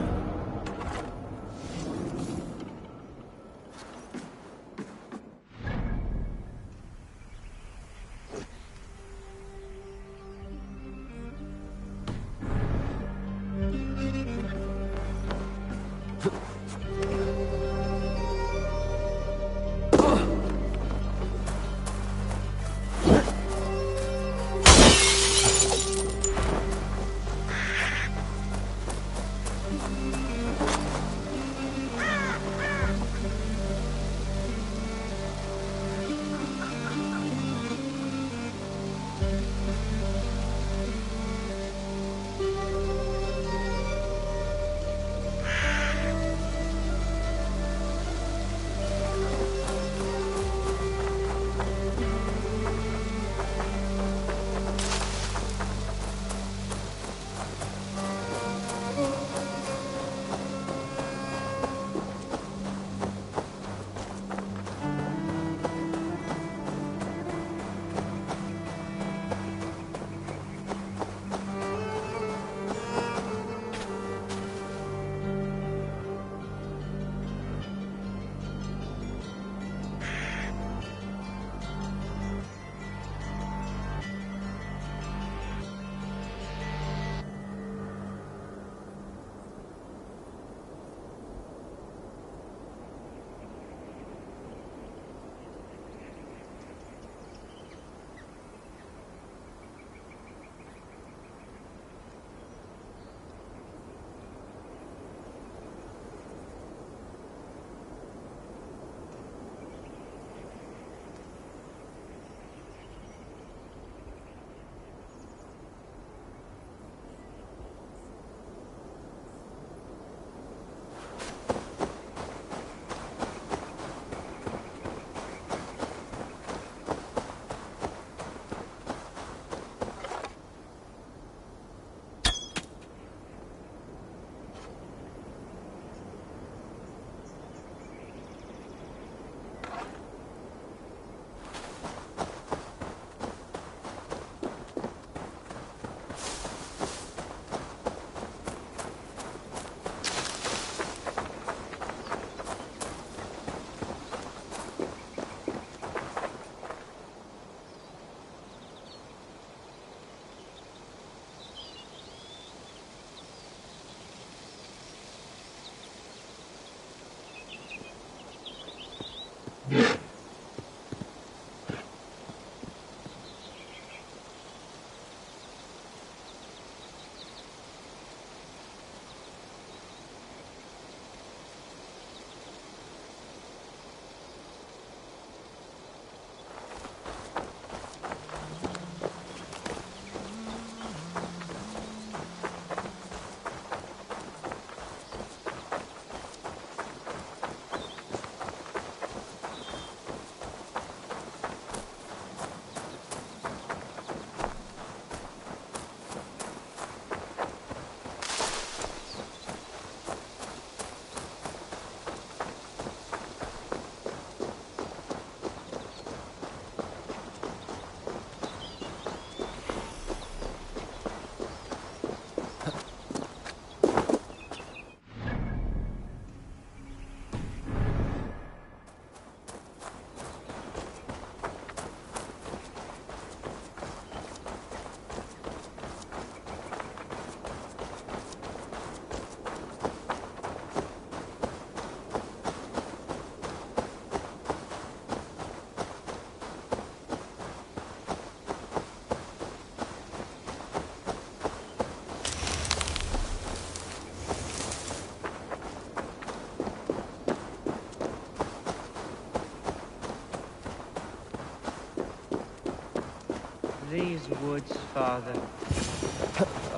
these woods, Father.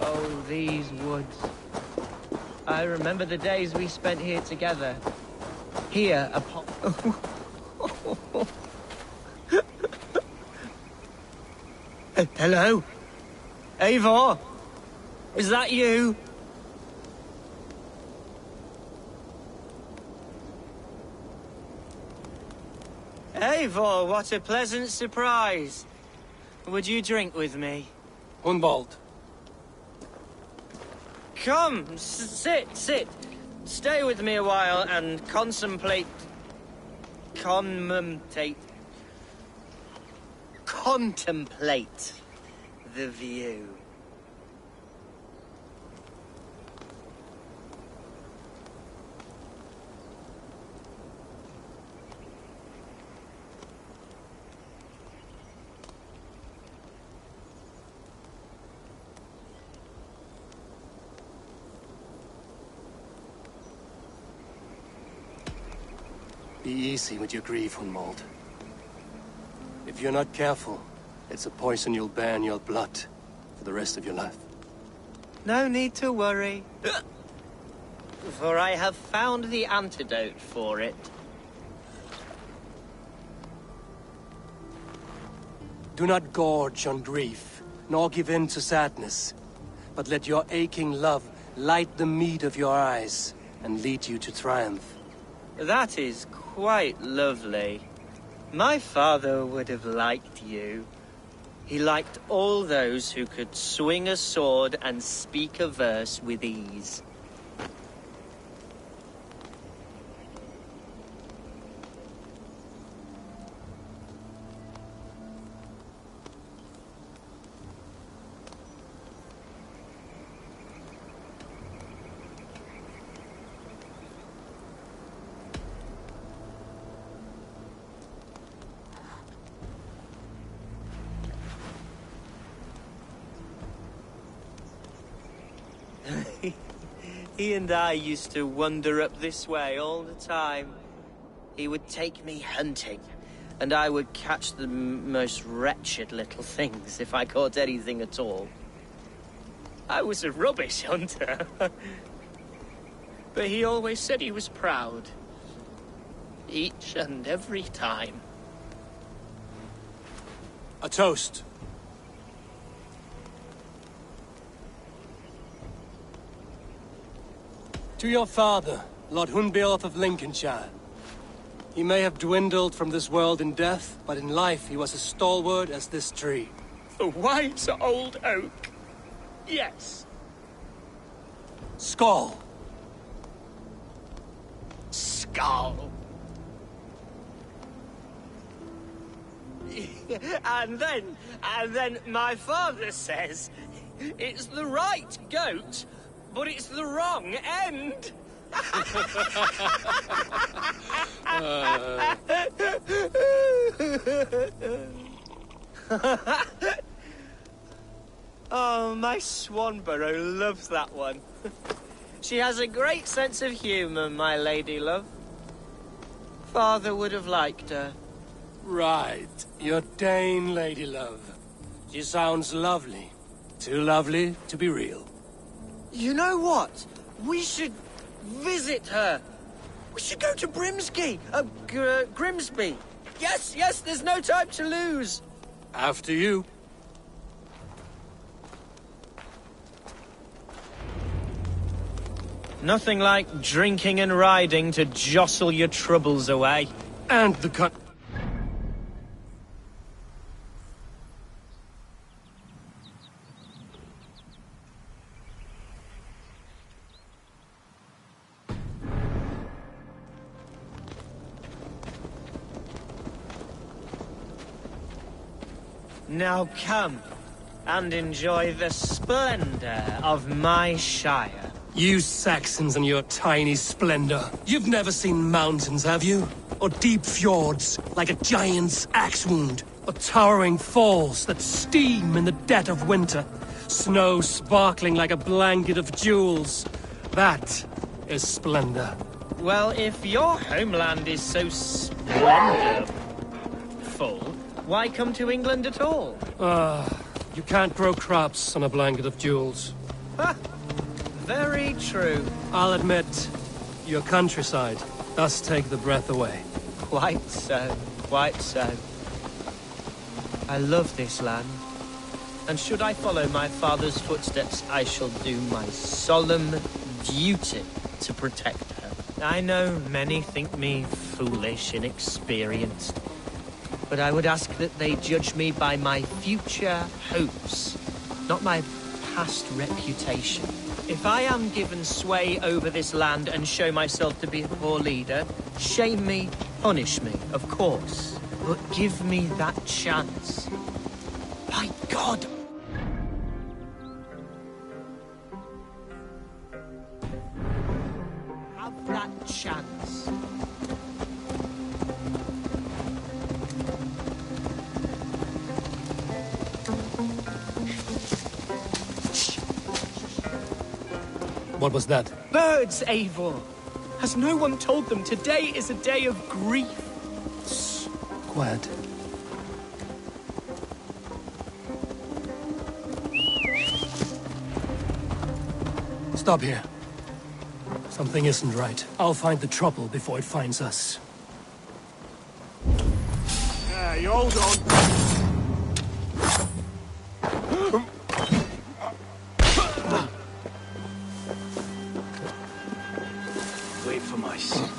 Oh, these woods. I remember the days we spent here together. Here upon... Hello? Eivor? Is that you? Eivor, what a pleasant surprise. Would you drink with me? Hunwald. Come, sit. Stay with me a while and contemplate the view. Be easy with your grief, Hunwald. If you're not careful, it's a poison you'll bear in your blood for the rest of your life. No need to worry. For I have found the antidote for it. Do not gorge on grief, nor give in to sadness, but let your aching love light the mead of your eyes and lead you to triumph. That is quite lovely. My father would have liked you. He liked all those who could swing a sword and speak a verse with ease. He and I used to wander up this way all the time. He would take me hunting, and I would catch the most wretched little things if I caught anything at all. I was a rubbish hunter. But he always said he was proud. Each and every time. A toast. To your father, Lord Hunbeorth of Lincolnshire. He may have dwindled from this world in death, but in life he was as stalwart as this tree. The white old oak. Yes. Skull. Skull. And then my father says, it's the right goat, but it's the wrong end. Oh, my Swanborough loves that one. She has a great sense of humour, my lady love. Father would have liked her. Right. Your Dane lady love. She sounds lovely. Too lovely to be real. You know what? We should visit her. We should go to Grimsby. Yes, there's no time to lose. After you. Nothing like drinking and riding to jostle your troubles away. And the cut. Now come and enjoy the splendor of my shire. You Saxons and your tiny splendor. You've never seen mountains, have you? Or deep fjords, like a giant's axe wound? Or towering falls that steam in the dead of winter? Snow sparkling like a blanket of jewels? That is splendor. Well, if your homeland is so splendorful, why come to England at all? You can't grow crops on a blanket of jewels. Very true. I'll admit, your countryside does take the breath away. Quite so, quite so. I love this land. And should I follow my father's footsteps, I shall do my solemn duty to protect her. I know many think me foolish, inexperienced, but I would ask that they judge me by my future hopes, not my past reputation. If I am given sway over this land and show myself to be a poor leader, shame me, punish me, of course, but give me that chance. My God! Have that chance. What was that? Birds, Eivor! Has no one told them today is a day of grief? Quiet. Stop here. Something isn't right. I'll find the trouble before it finds us. Yeah, you hold on. Wait for my son.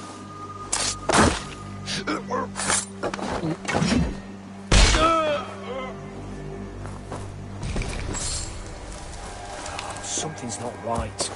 Something's not right.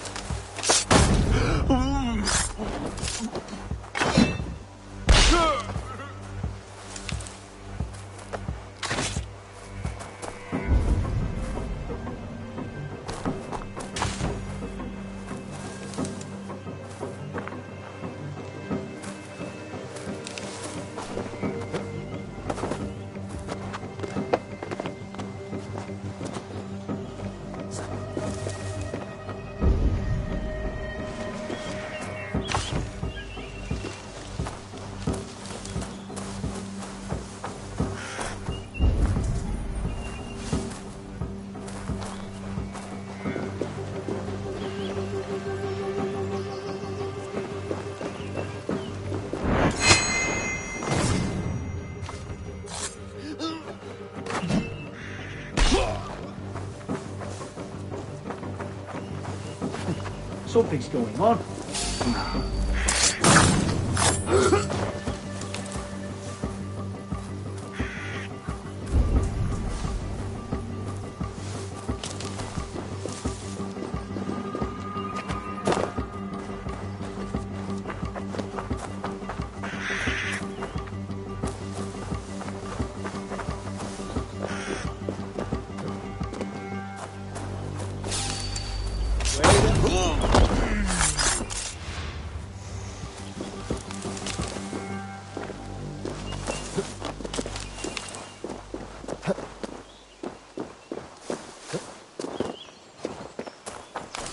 Something's going on.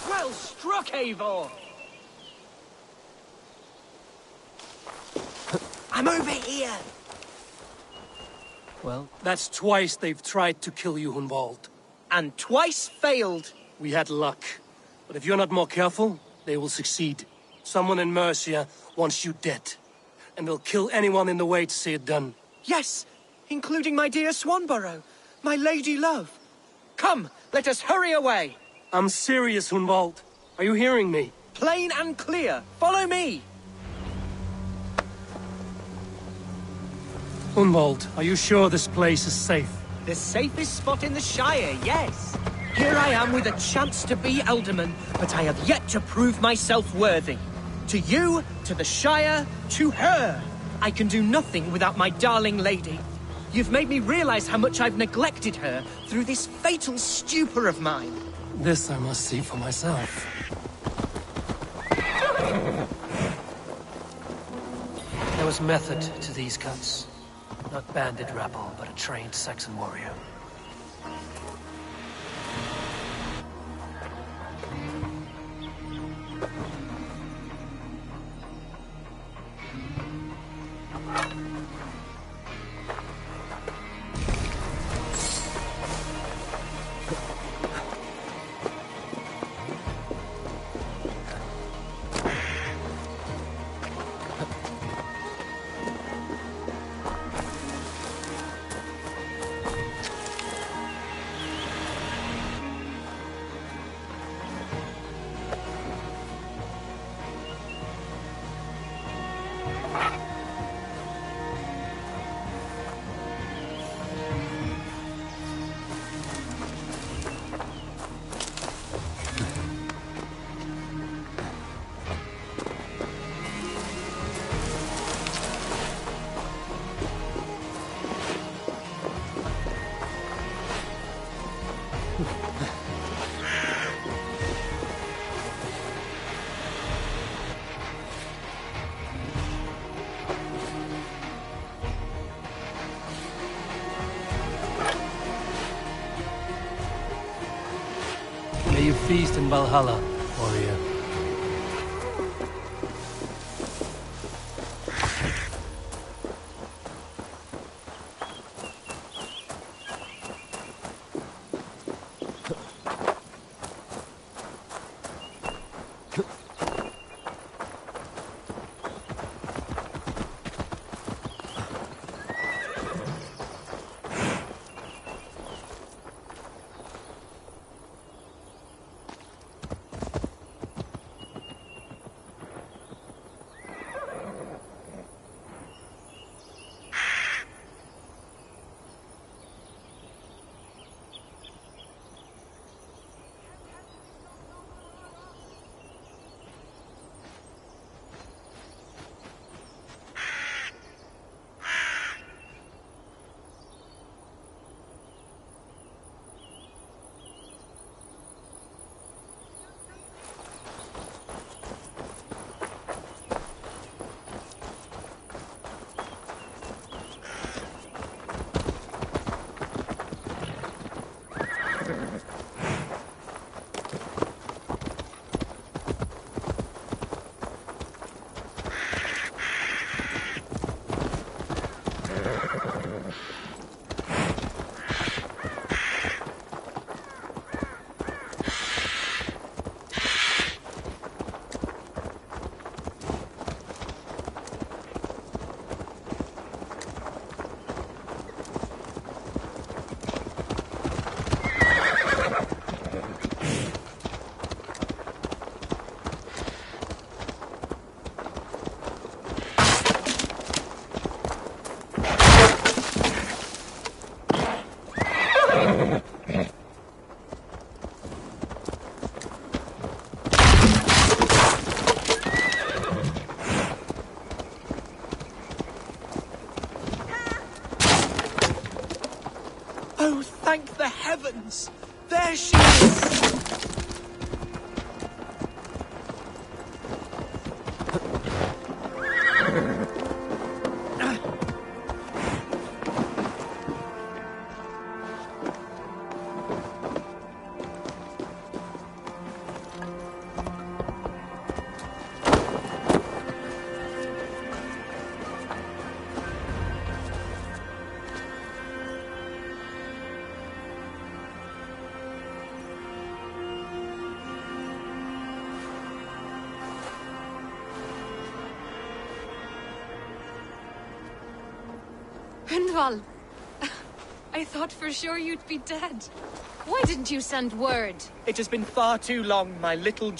Well struck, Eivor! I'm over here! Well, that's twice they've tried to kill you, Hunwald. And twice failed. We had luck. But if you're not more careful, they will succeed. Someone in Mercia wants you dead. And they'll kill anyone in the way to see it done. Yes, including my dear Swanborough, my lady love. Come, let us hurry away. I'm serious, Hunwald. Are you hearing me? Plain and clear. Follow me. Hunwald, are you sure this place is safe? The safest spot in the Shire, yes. Here I am with a chance to be Alderman, but I have yet to prove myself worthy. To you, to the Shire, to her. I can do nothing without my darling lady. You've made me realize how much I've neglected her through this fatal stupor of mine. This I must see for myself. There was method to these cuts. Not bandit rabble, but a trained Saxon warrior. you feast in Valhalla, warrior. Oh, thank the heavens! There she is! Hunval! I thought for sure you'd be dead. Why didn't you send word? It has been far too long, my little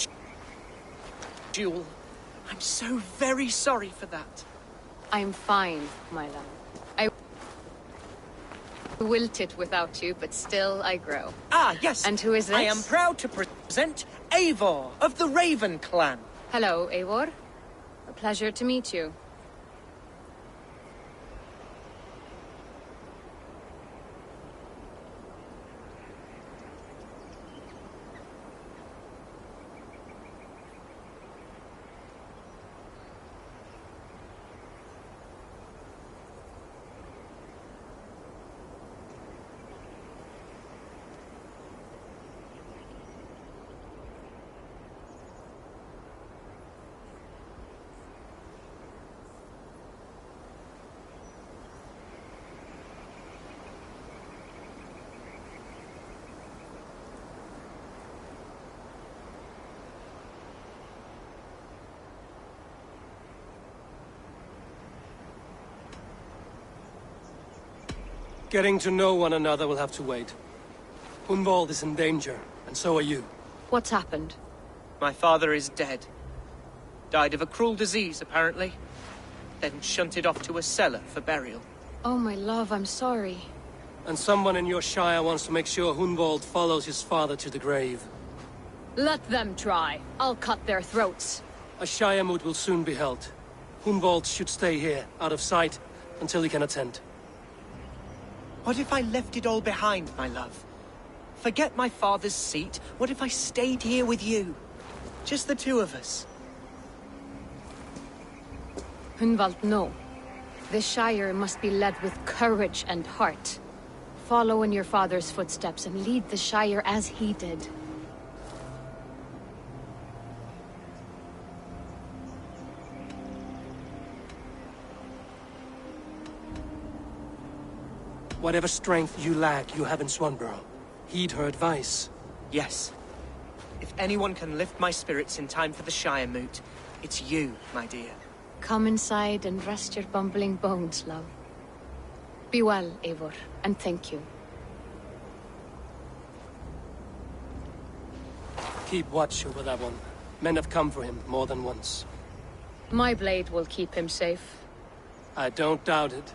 jewel. I'm so very sorry for that. I'm fine, my love. I wilted without you, but still I grow. Ah, yes. And who is this? I am proud to present Eivor of the Raven clan. Hello, Eivor. A pleasure to meet you. Getting to know one another will have to wait. Hunvald is in danger, and so are you. What's happened? My father is dead. Died of a cruel disease, apparently. Then shunted off to a cellar for burial. Oh, my love, I'm sorry. And someone in your shire wants to make sure Hunvald follows his father to the grave. Let them try. I'll cut their throats. A shire moot will soon be held. Hunvald should stay here, out of sight, until he can attend. What if I left it all behind, my love? Forget my father's seat. What if I stayed here with you? Just the two of us. Hunvald, no. This Shire must be led with courage and heart. Follow in your father's footsteps and lead the Shire as he did. Whatever strength you lack, you have in Swanborough. Heed her advice. Yes. If anyone can lift my spirits in time for the Shire moot, it's you, my dear. Come inside and rest your bumbling bones, love. Be well, Eivor, and thank you. Keep watch over that one. Men have come for him more than once. My blade will keep him safe. I don't doubt it.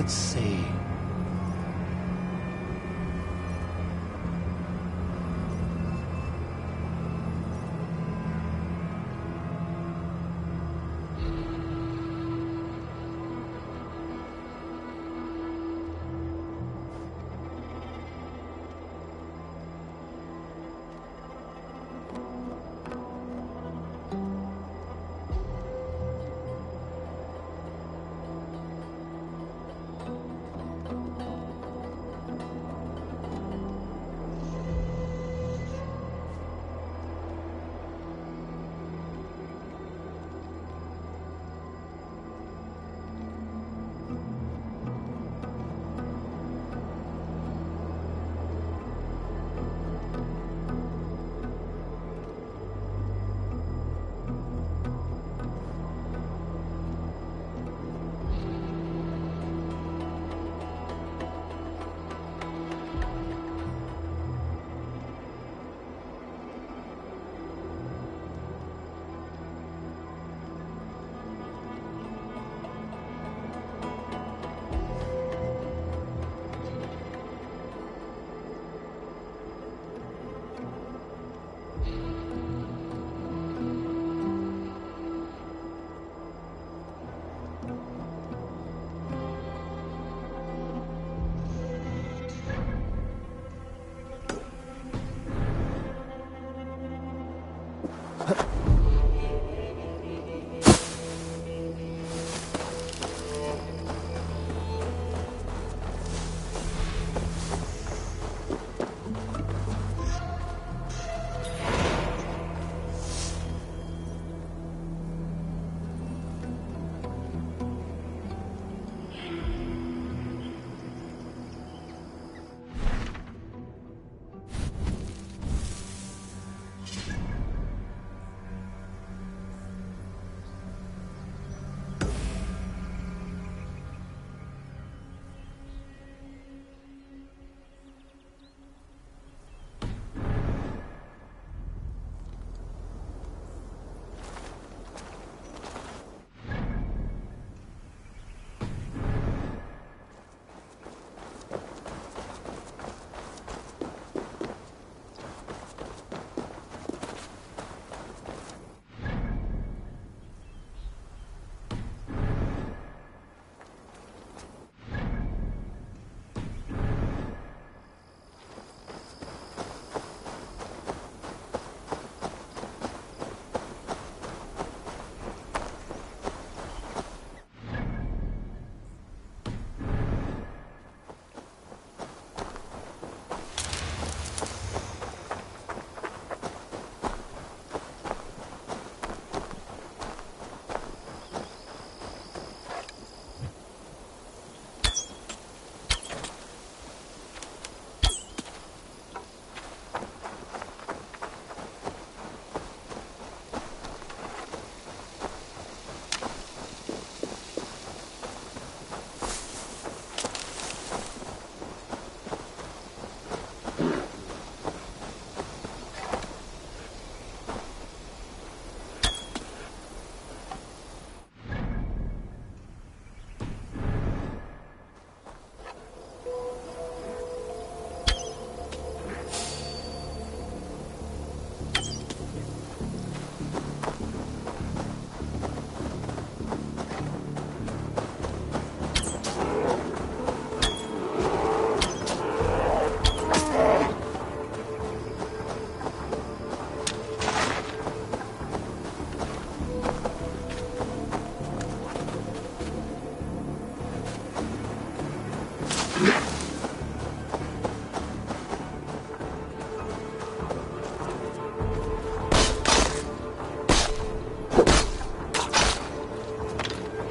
Let's see.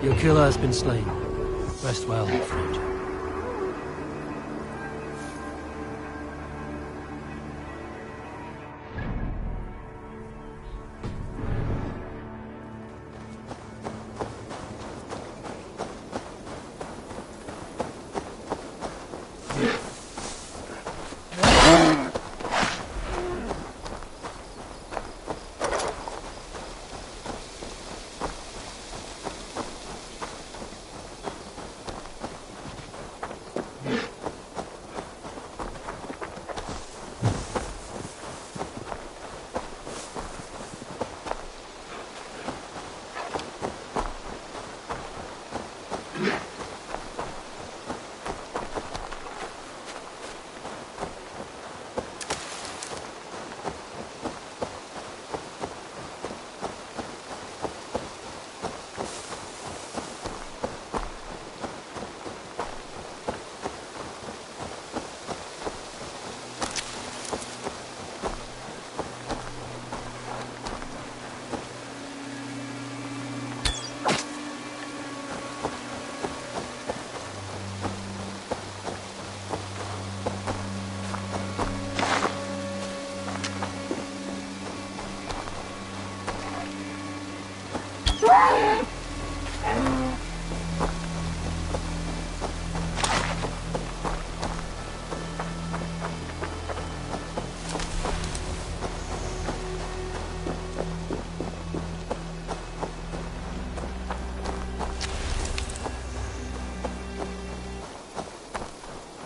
Your killer has been slain. Rest well, friend.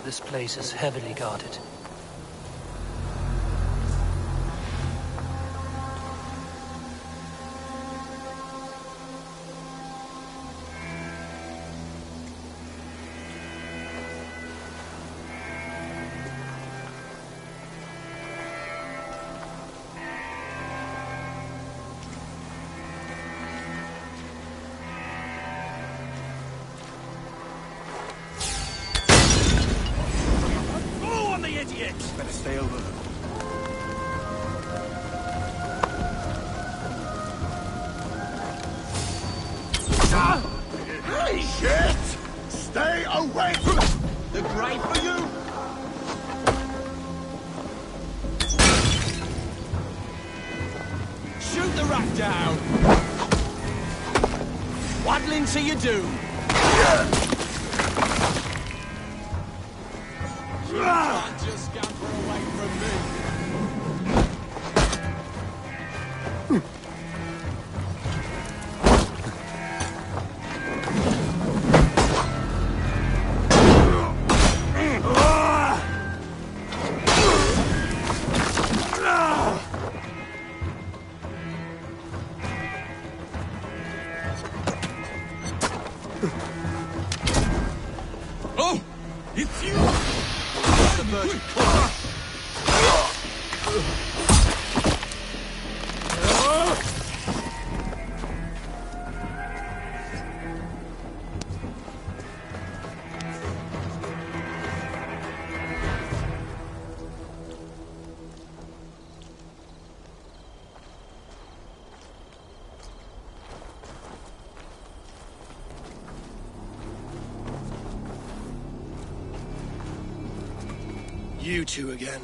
This place is heavily guarded. Better stay over. Hey, shit! Stay away from the grave for you! Shoot the rat down! Waddling to your doom! Just scamper away from me! Oh! It's you! You two again.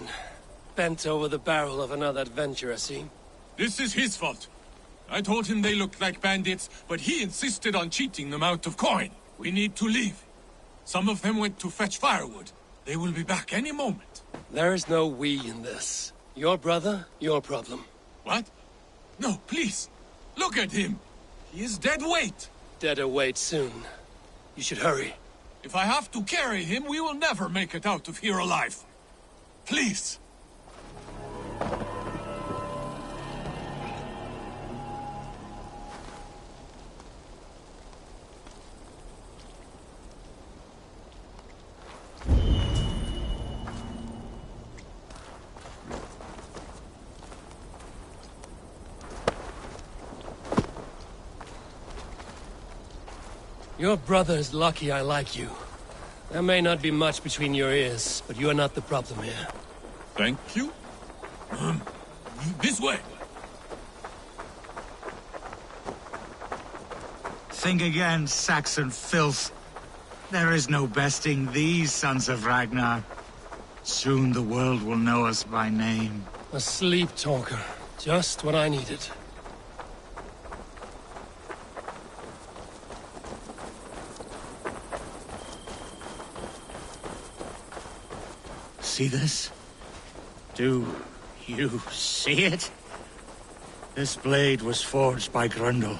Bent over the barrel of another adventure, I see. This is his fault. I told him they looked like bandits, but he insisted on cheating them out of coin. We need to leave. Some of them went to fetch firewood. They will be back any moment. There is no we in this. Your brother, your problem. What? No, please. Look at him. He is dead weight. Deader weight soon. You should hurry. If I have to carry him, we will never make it out of here alive. Please. Your brother is lucky I like you. There may not be much between your ears, but you are not the problem here. Thank you. This way. Think again, Saxon filth. There is no besting these sons of Ragnar. Soon the world will know us by name. A sleep talker. Just what I needed. See this? Do you see it? This blade was forged by Grundle.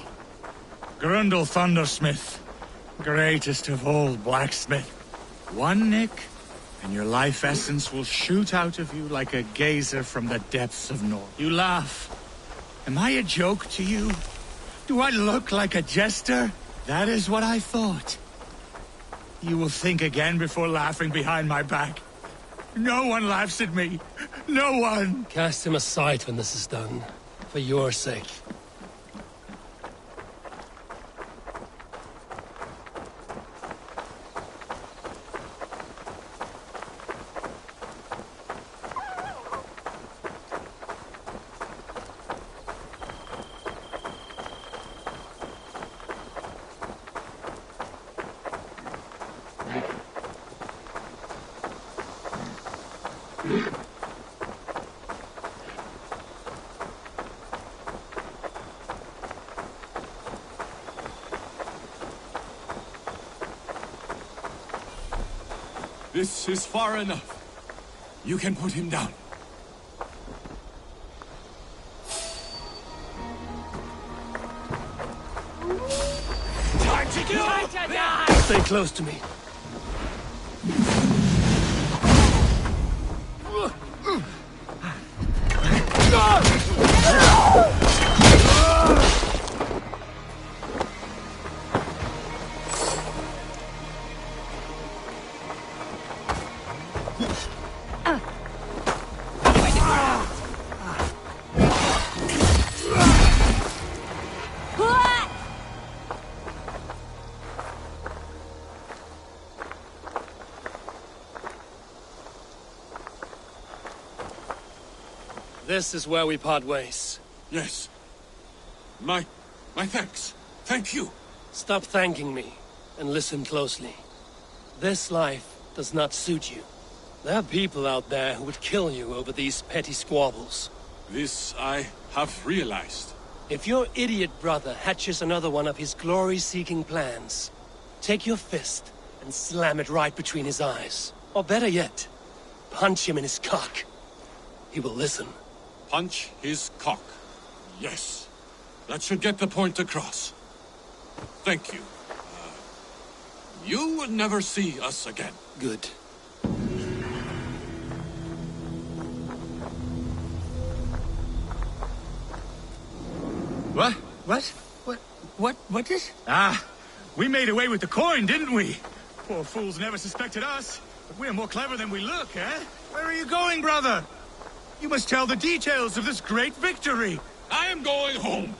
Grundle Thundersmith, greatest of all blacksmith. One nick, and your life essence will shoot out of you like a geyser from the depths of North. You laugh. Am I a joke to you? Do I look like a jester? That is what I thought. You will think again before laughing behind my back. No one laughs at me. No one. Cast him aside when this is done. For your sake. This is far enough. You can put him down. Time to kill! Time to die! Stay close to me. This is where we part ways. Yes. My thanks. Thank you. Stop thanking me, and listen closely. This life does not suit you. There are people out there who would kill you over these petty squabbles. This I have realized. If your idiot brother hatches another one of his glory-seeking plans, take your fist and slam it right between his eyes. Or better yet, punch him in his cock. He will listen. Punch his cock. Yes. That should get the point across. Thank you. You will never see us again. Good. What? What is? Ah, we made away with the coin, didn't we? Poor fools never suspected us. But we're more clever than we look, eh? Where are you going, brother? You must tell the details of this great victory. I am going home.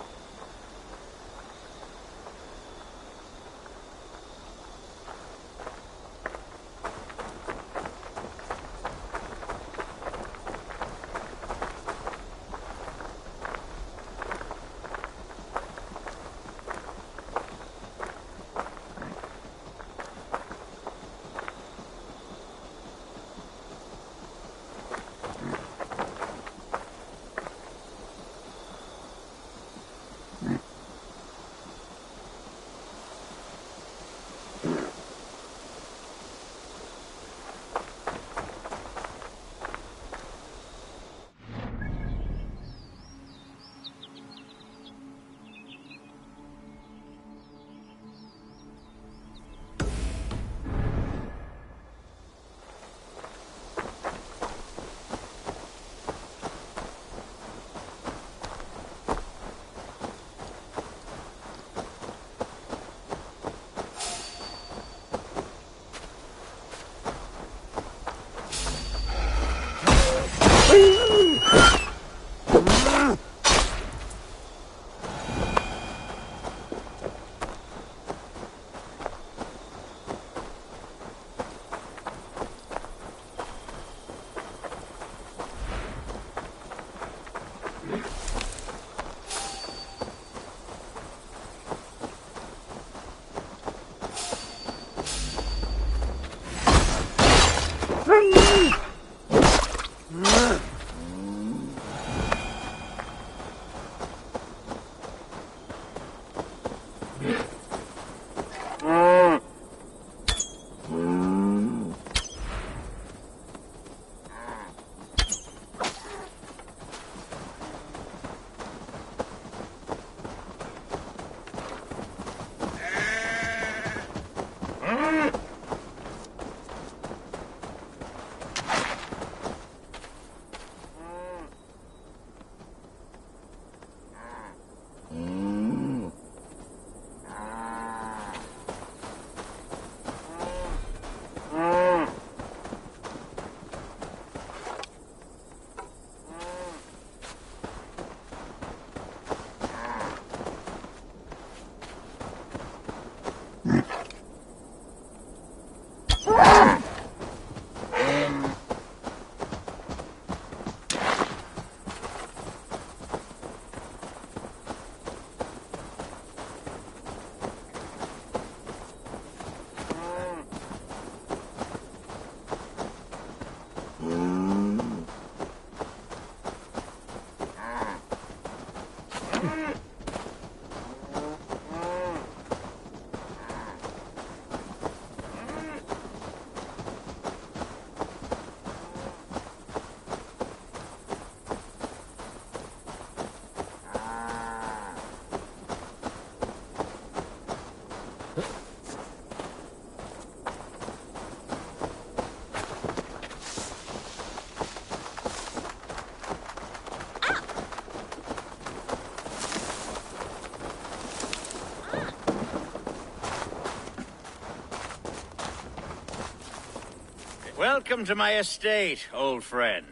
Welcome to my estate, old friend.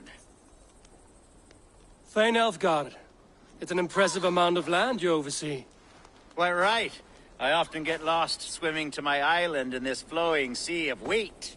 Thane Elfgard. It's an impressive amount of land you oversee. Quite right. I often get lost swimming to my island in this flowing sea of wheat.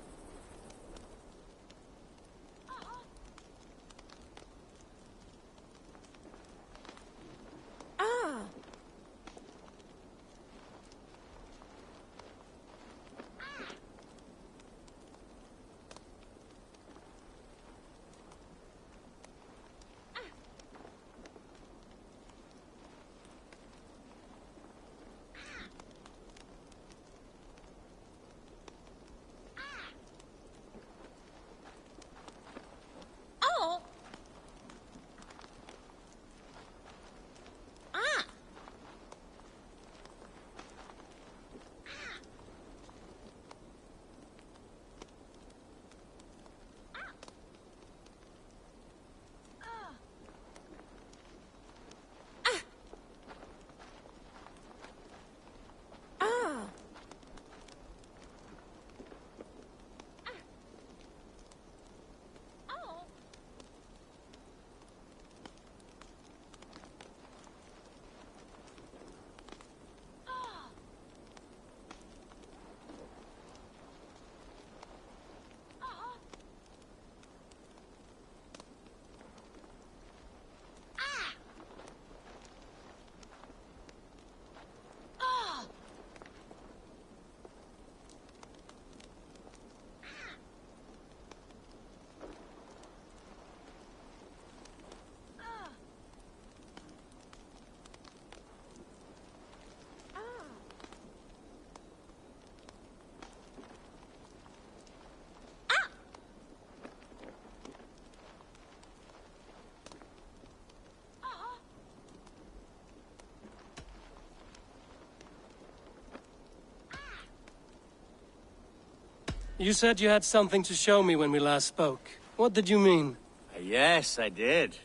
You said you had something to show me when we last spoke. What did you mean? Yes, I did.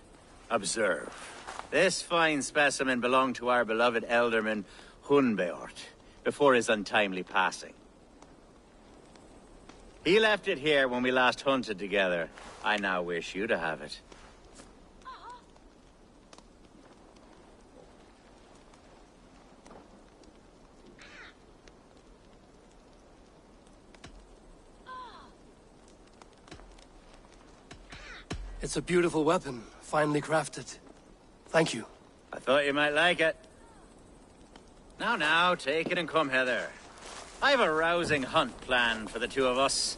Observe. This fine specimen belonged to our beloved Elderman Hunbeort, before his untimely passing. He left it here when we last hunted together. I now wish you to have it. It's a beautiful weapon, finely crafted. Thank you. I thought you might like it. Now, take it and come hither. I've a rousing hunt planned for the two of us.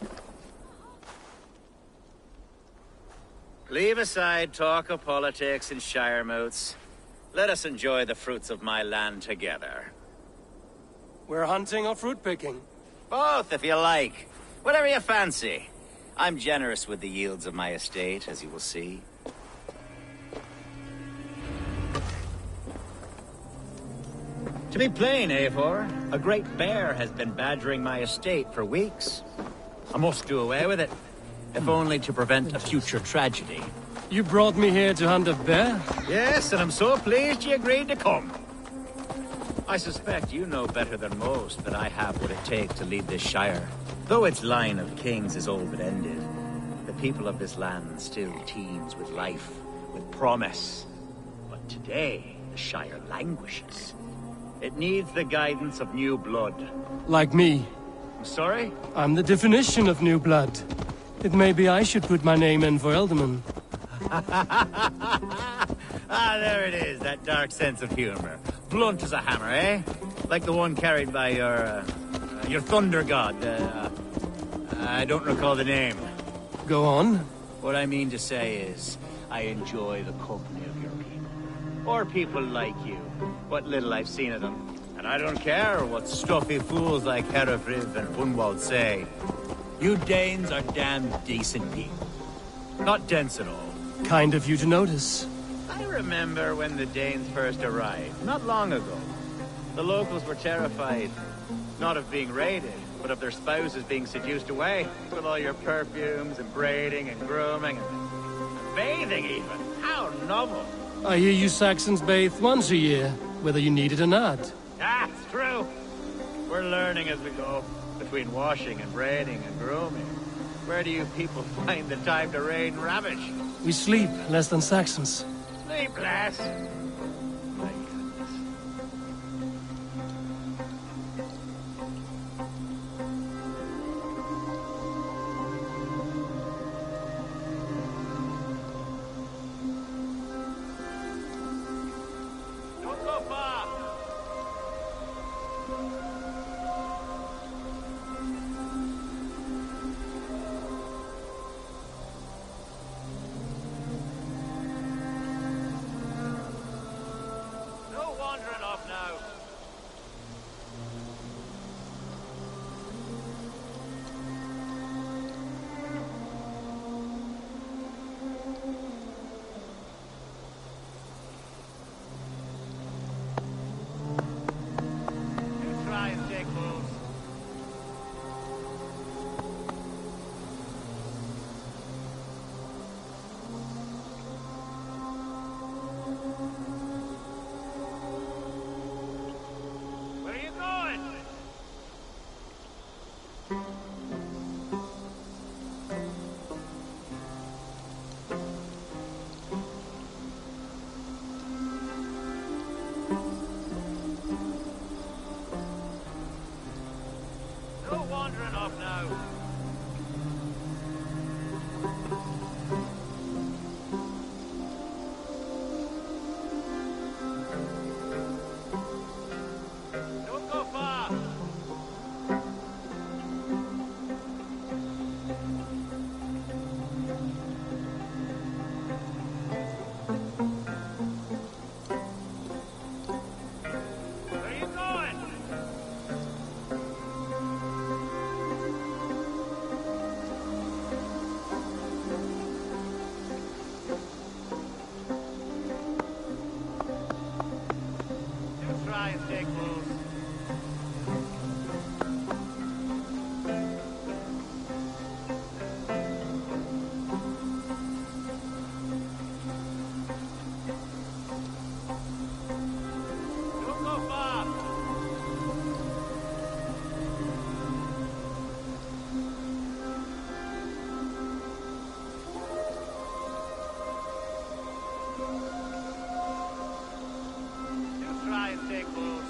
Leave aside talk of politics and shire moats. Let us enjoy the fruits of my land together. We're hunting or fruit picking? Both, if you like. Whatever you fancy. I'm generous with the yields of my estate, as you will see. To be plain, Eivor, a great bear has been badgering my estate for weeks. I must do away with it, if only to prevent a future tragedy. You brought me here to hunt a bear? Yes, and I'm so pleased you agreed to come. I suspect you know better than most that I have what it takes to lead this shire. Though its line of kings is all but ended, the people of this land still teems with life, with promise. But today, the shire languishes. It needs the guidance of new blood. Like me. I'm sorry? I'm the definition of new blood. It may be I should put my name in for Elderman. There it is, that dark sense of humor. Blunt as a hammer, eh? Like the one carried by your thunder god. I don't recall the name. Go on. What I mean to say is, I enjoy the company of your people. Or people like you. What little I've seen of them. And I don't care what stuffy fools like Herefriv and Hunwald say. You Danes are damn decent people. Not dense at all. Kind of you to notice. I remember when the Danes first arrived, not long ago. The locals were terrified, not of being raided, but of their spouses being seduced away, with all your perfumes and braiding and grooming and bathing even. How novel. I hear you Saxons bathe once a year, whether you need it or not. That's true. We're learning as we go, between washing and braiding and grooming. Where do you people find the time to rain rubbish? We sleep less than Saxons. Sleep less? Don't go far! No wandering off now. You try and take moves. Where are you going? No wandering off now. Don't go far. Where are you going? You try and take moves. Don't go far. You try and take moves.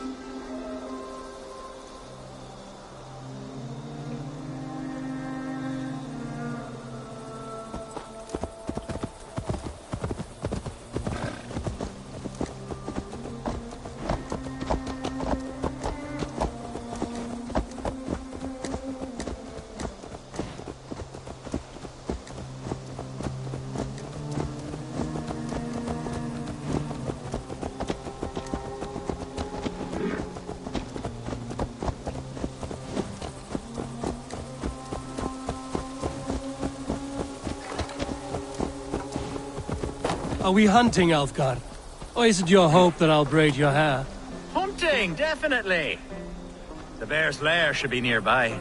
Are we hunting, Alfgar? Or is it your hope that I'll braid your hair? Hunting, definitely. The bear's lair should be nearby.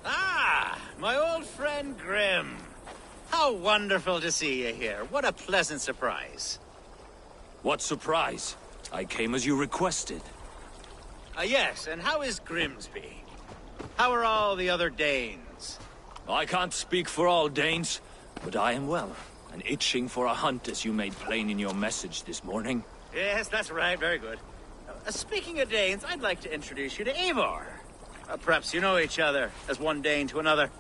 Ah, my old friend Grim. How wonderful to see you here. What a pleasant surprise. What surprise? I came as you requested. Yes, and how is Grimsby? How are all the other Danes? I can't speak for all Danes, but I am well, and itching for a hunt as you made plain in your message this morning. Yes, that's right. Very good. Speaking of Danes, I'd like to introduce you to Eivor. Perhaps you know each other, as one Dane to another.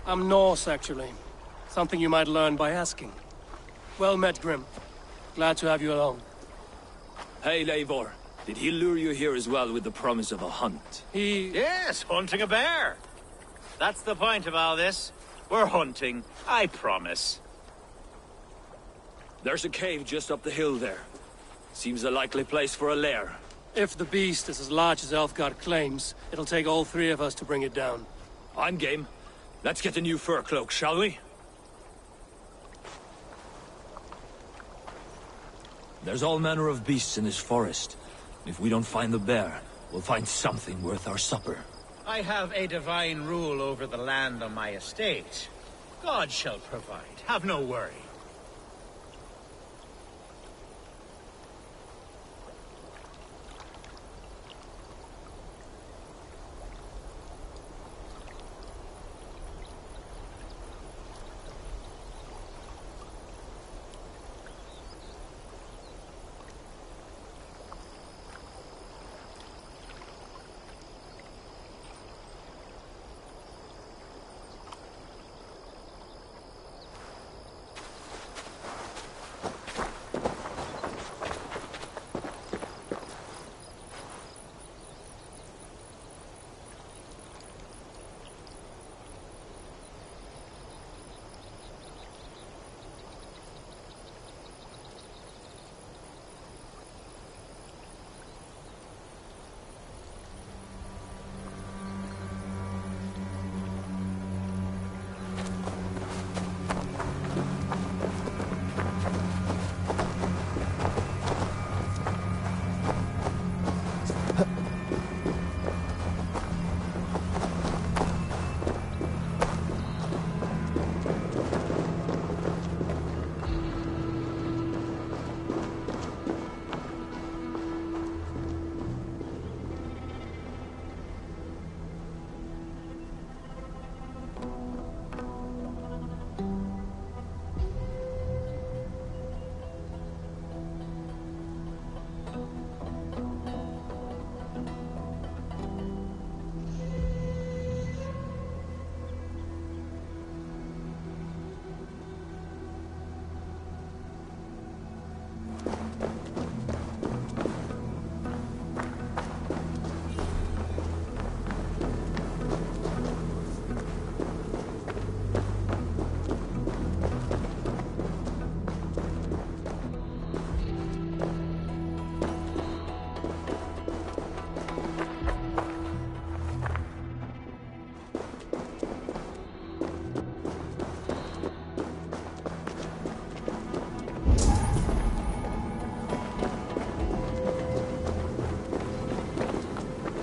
I'm Norse, actually. Something you might learn by asking. Well met, Grim. Glad to have you along. Hey, Eivor. Did he lure you here as well with the promise of a hunt? Yes, hunting a bear. That's the point of all this. We're hunting, I promise. There's a cave just up the hill there. Seems a likely place for a lair. If the beast is as large as Elfgard claims, it'll take all three of us to bring it down. I'm game. Let's get the new fur cloak, shall we? There's all manner of beasts in this forest. If we don't find the bear, we'll find something worth our supper. I have a divine rule over the land on my estate. God shall provide. Have no worry.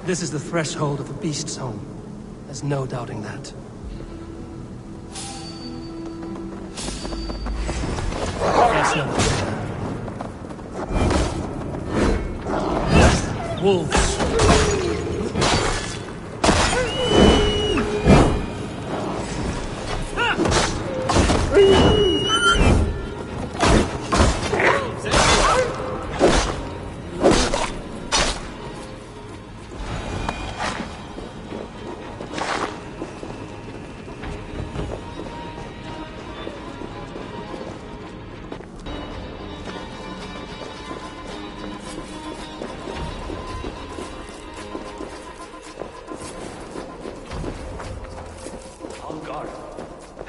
This is the threshold of the beast's home. There's no doubting that. That's not fair. Wolves.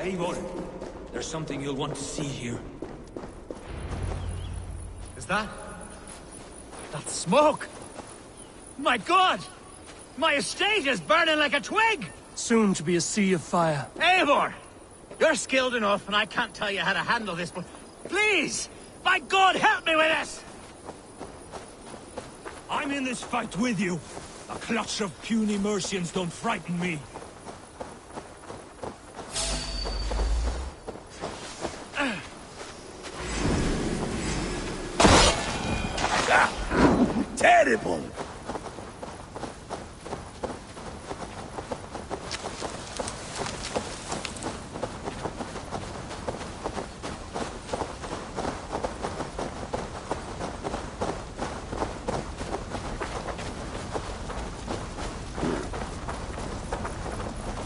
Eivor, there's something you'll want to see here. Is that... that's smoke? My God! My estate is burning like a twig! Soon to be a sea of fire. Eivor! You're skilled enough, and I can't tell you how to handle this, but... please! By God, help me with this! I'm in this fight with you. A clutch of puny Mercians don't frighten me. Terrible!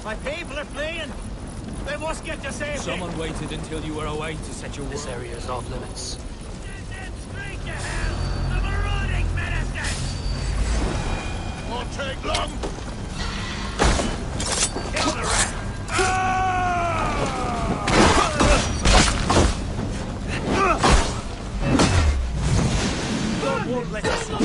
My people are fleeing! They must get to safety! Someone waited until you were away to set your This area is off limits. Won't take long! Kill the rat! God won't let us know.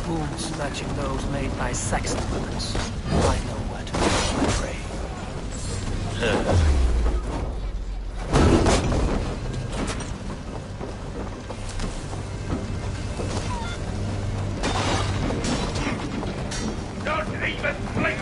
Wounds matching those made by Saxon weapons. Don't even blink!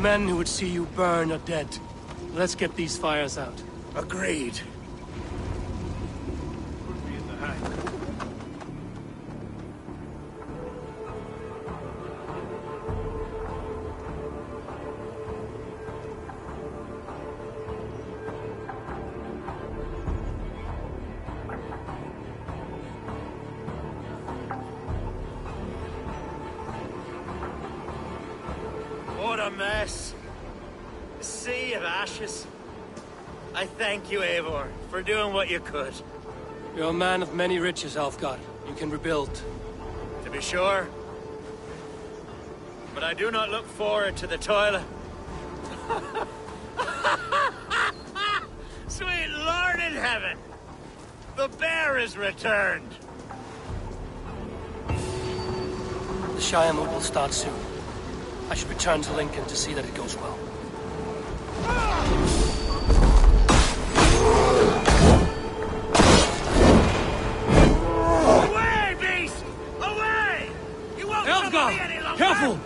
men who would see you burn are dead. Let's get these fires out. Agreed. What a mess. A sea of ashes. I thank you, Eivor, for doing what you could. You're a man of many riches, Alfgard. You can rebuild. To be sure. But I do not look forward to the toilet. Sweet Lord in heaven! The bear is returned! The Shire move will start soon. I should return to Lincoln to see that it goes well. Away, beast! Away! You won't trouble me any longer! Careful!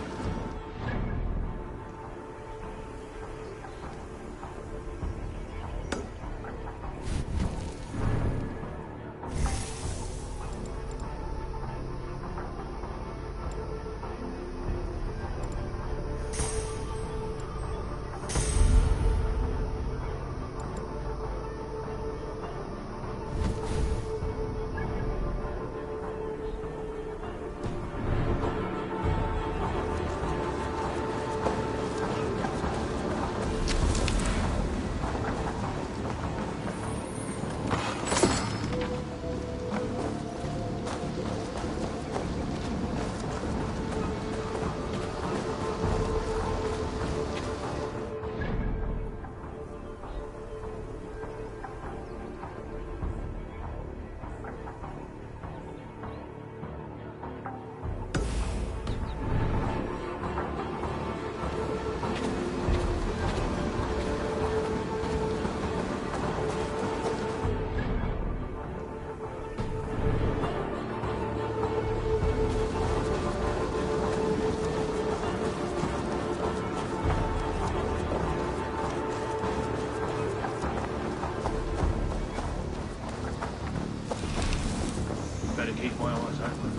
Better keep my eyes open.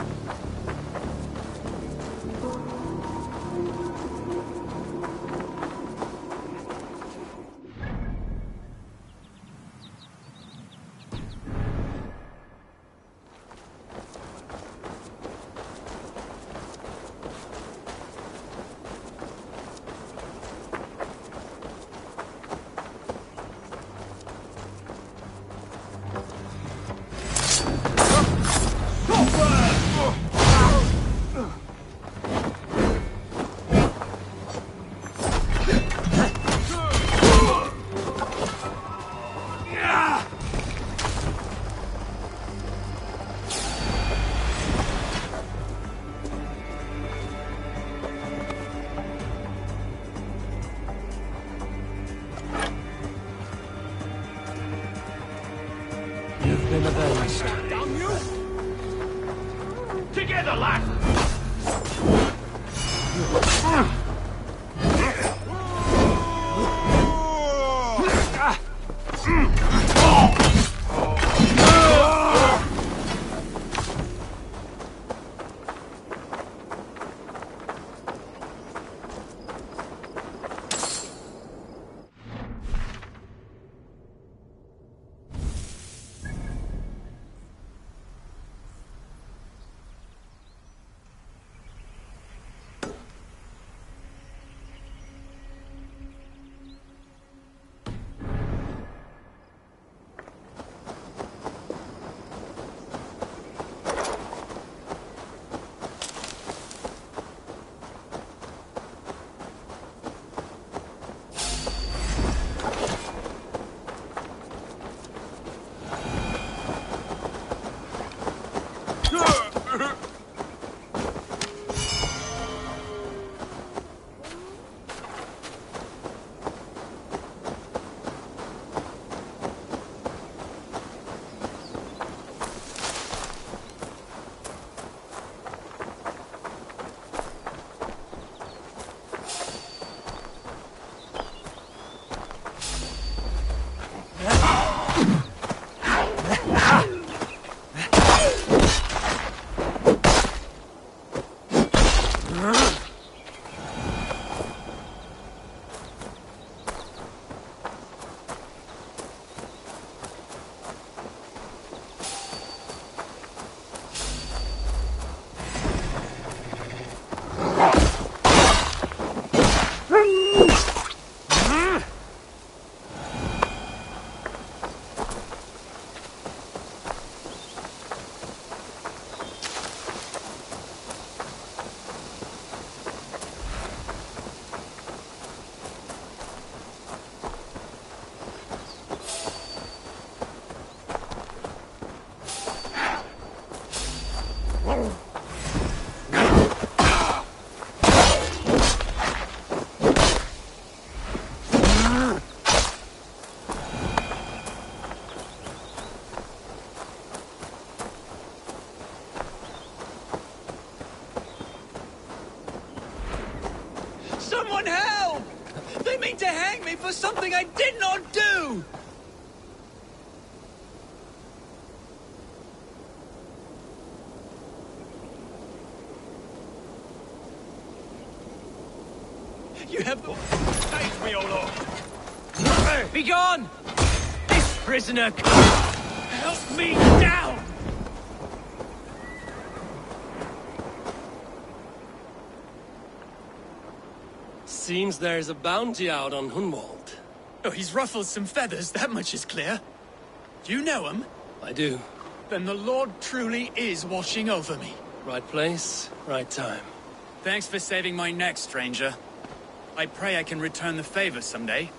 You've been avenged. Damn you! Together, lad! was something I did not do! You have the... Save me, O Lord! Be gone! This prisoner... Help me down! Seems there's a bounty out on Hunwald. Oh, he's ruffled some feathers, that much is clear. Do you know him? I do. Then the Lord truly is watching over me. Right place, right time. Thanks for saving my neck, stranger. I pray I can return the favor someday.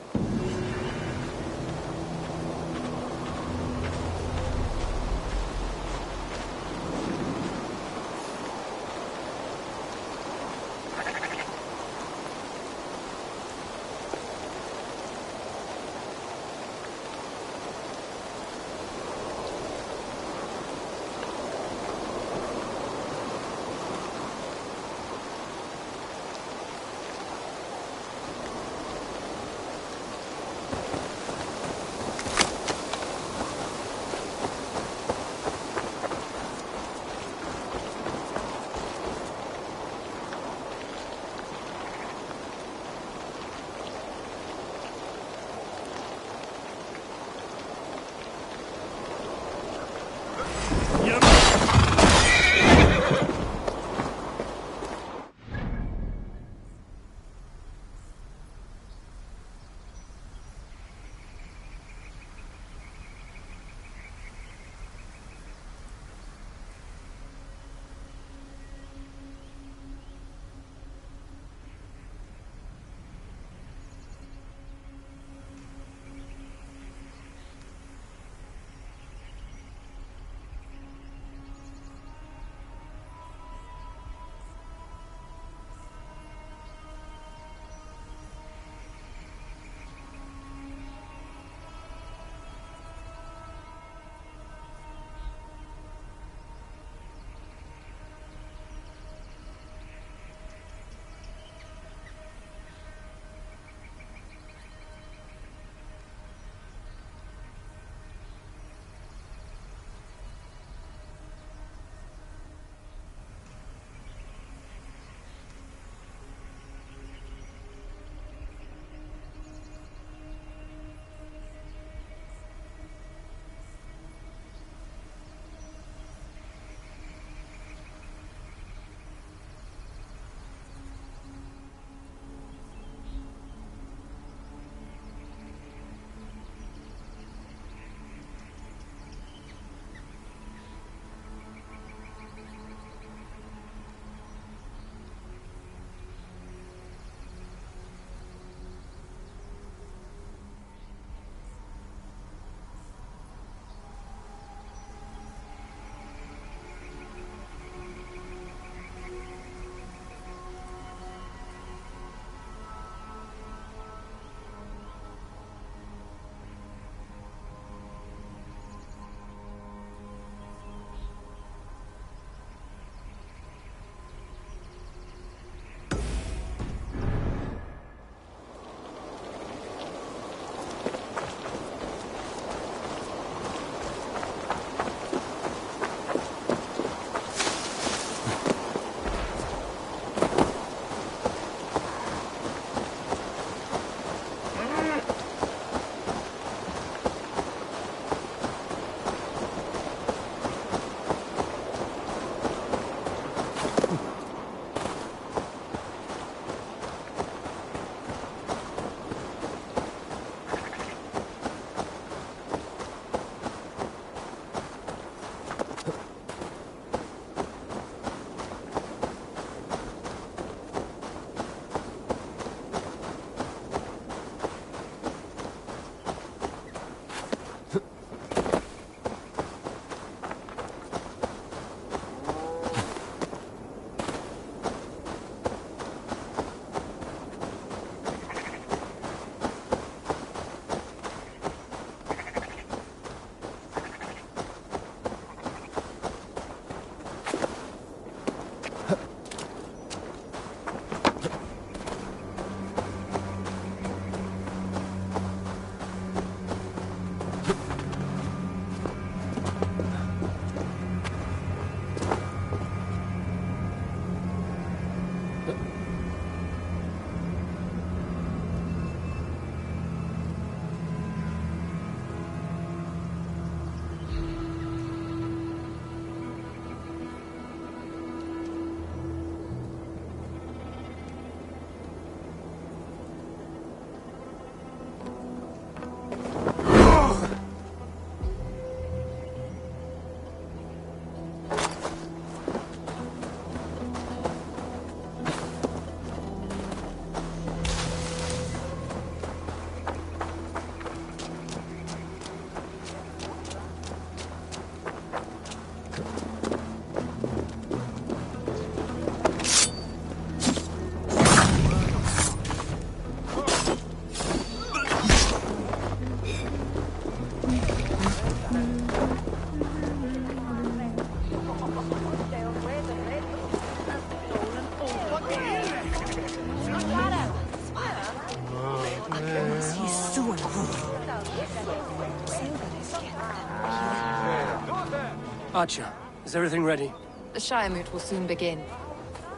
Archer, is everything ready? The Shire Moot will soon begin.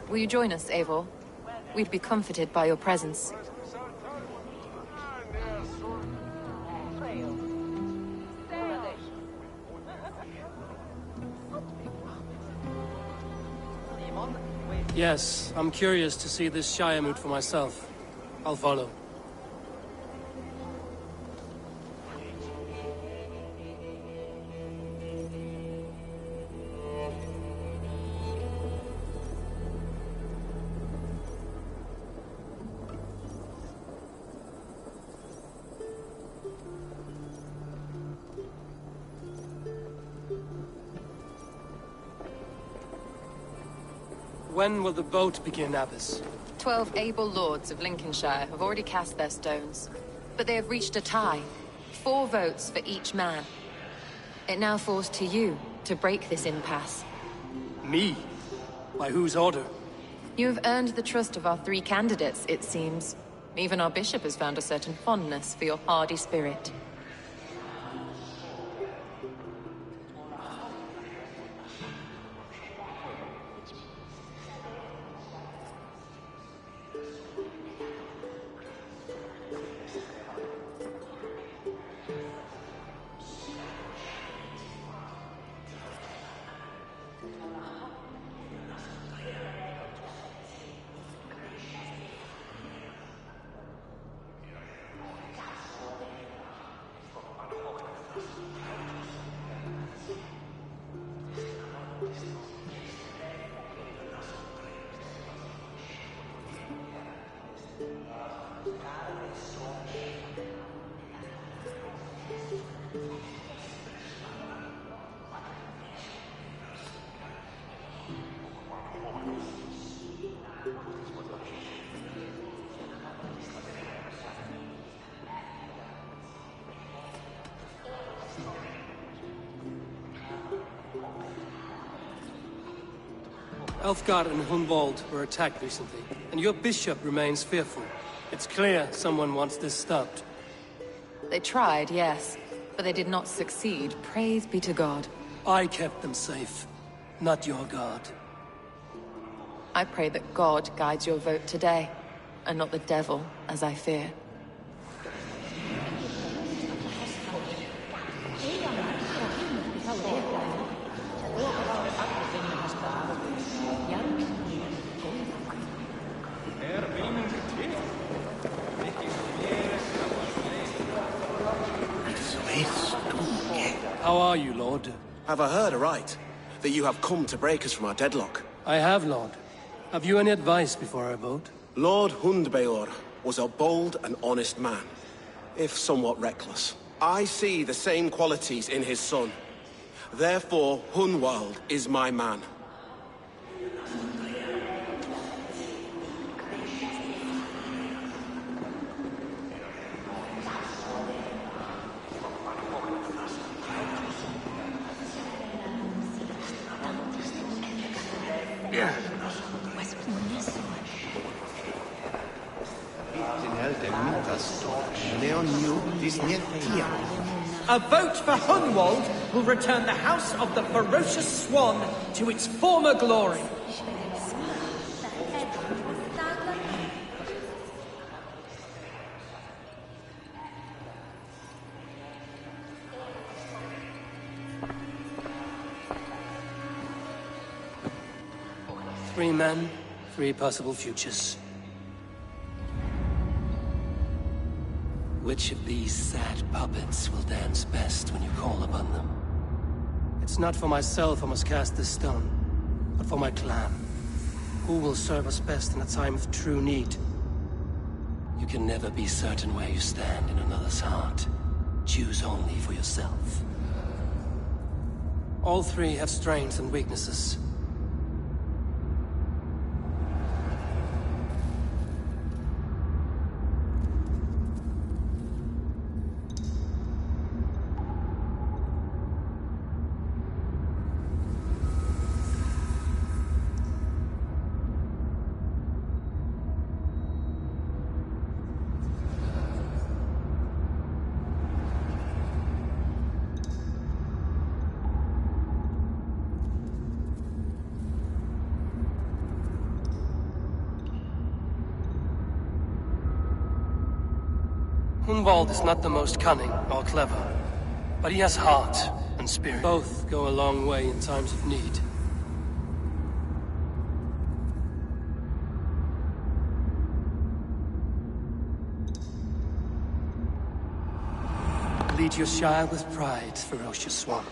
Will you join us, Eivor? We'd be comforted by your presence. Yes, I'm curious to see this Shire Moot for myself. I'll follow. When will the vote begin, Abbess? 12 able lords of Lincolnshire have already cast their stones, but they have reached a tie. 4 votes for each man. It now falls to you to break this impasse. Me? By whose order? You have earned the trust of our 3 candidates, it seems. Even our bishop has found a certain fondness for your hardy spirit. Elfgard and Hunwald were attacked recently, and your bishop remains fearful. It's clear someone wants this stopped. They tried, yes, but they did not succeed. Praise be to God. I kept them safe, not your God. I pray that God guides your vote today, and not the devil, as I fear. How are you, Lord? Have I heard aright? That you have come to break us from our deadlock? I have, Lord. Have you any advice before I vote? Lord Hundbeor was a bold and honest man, if somewhat reckless. I see the same qualities in his son. Therefore, Hunwald is my man. A vote for Hunwald will return the House of the Ferocious Swan to its former glory. Three men, 3 possible futures. Which of these sad puppets will dance best when you call upon them? It's not for myself I must cast this stone, but for my clan. Who will serve us best in a time of true need? You can never be certain where you stand in another's heart. Choose only for yourself. All 3 have strengths and weaknesses. Hunwald is not the most cunning or clever, but he has heart and spirit. Both go a long way in times of need. Lead your Shire with pride, ferocious Swan.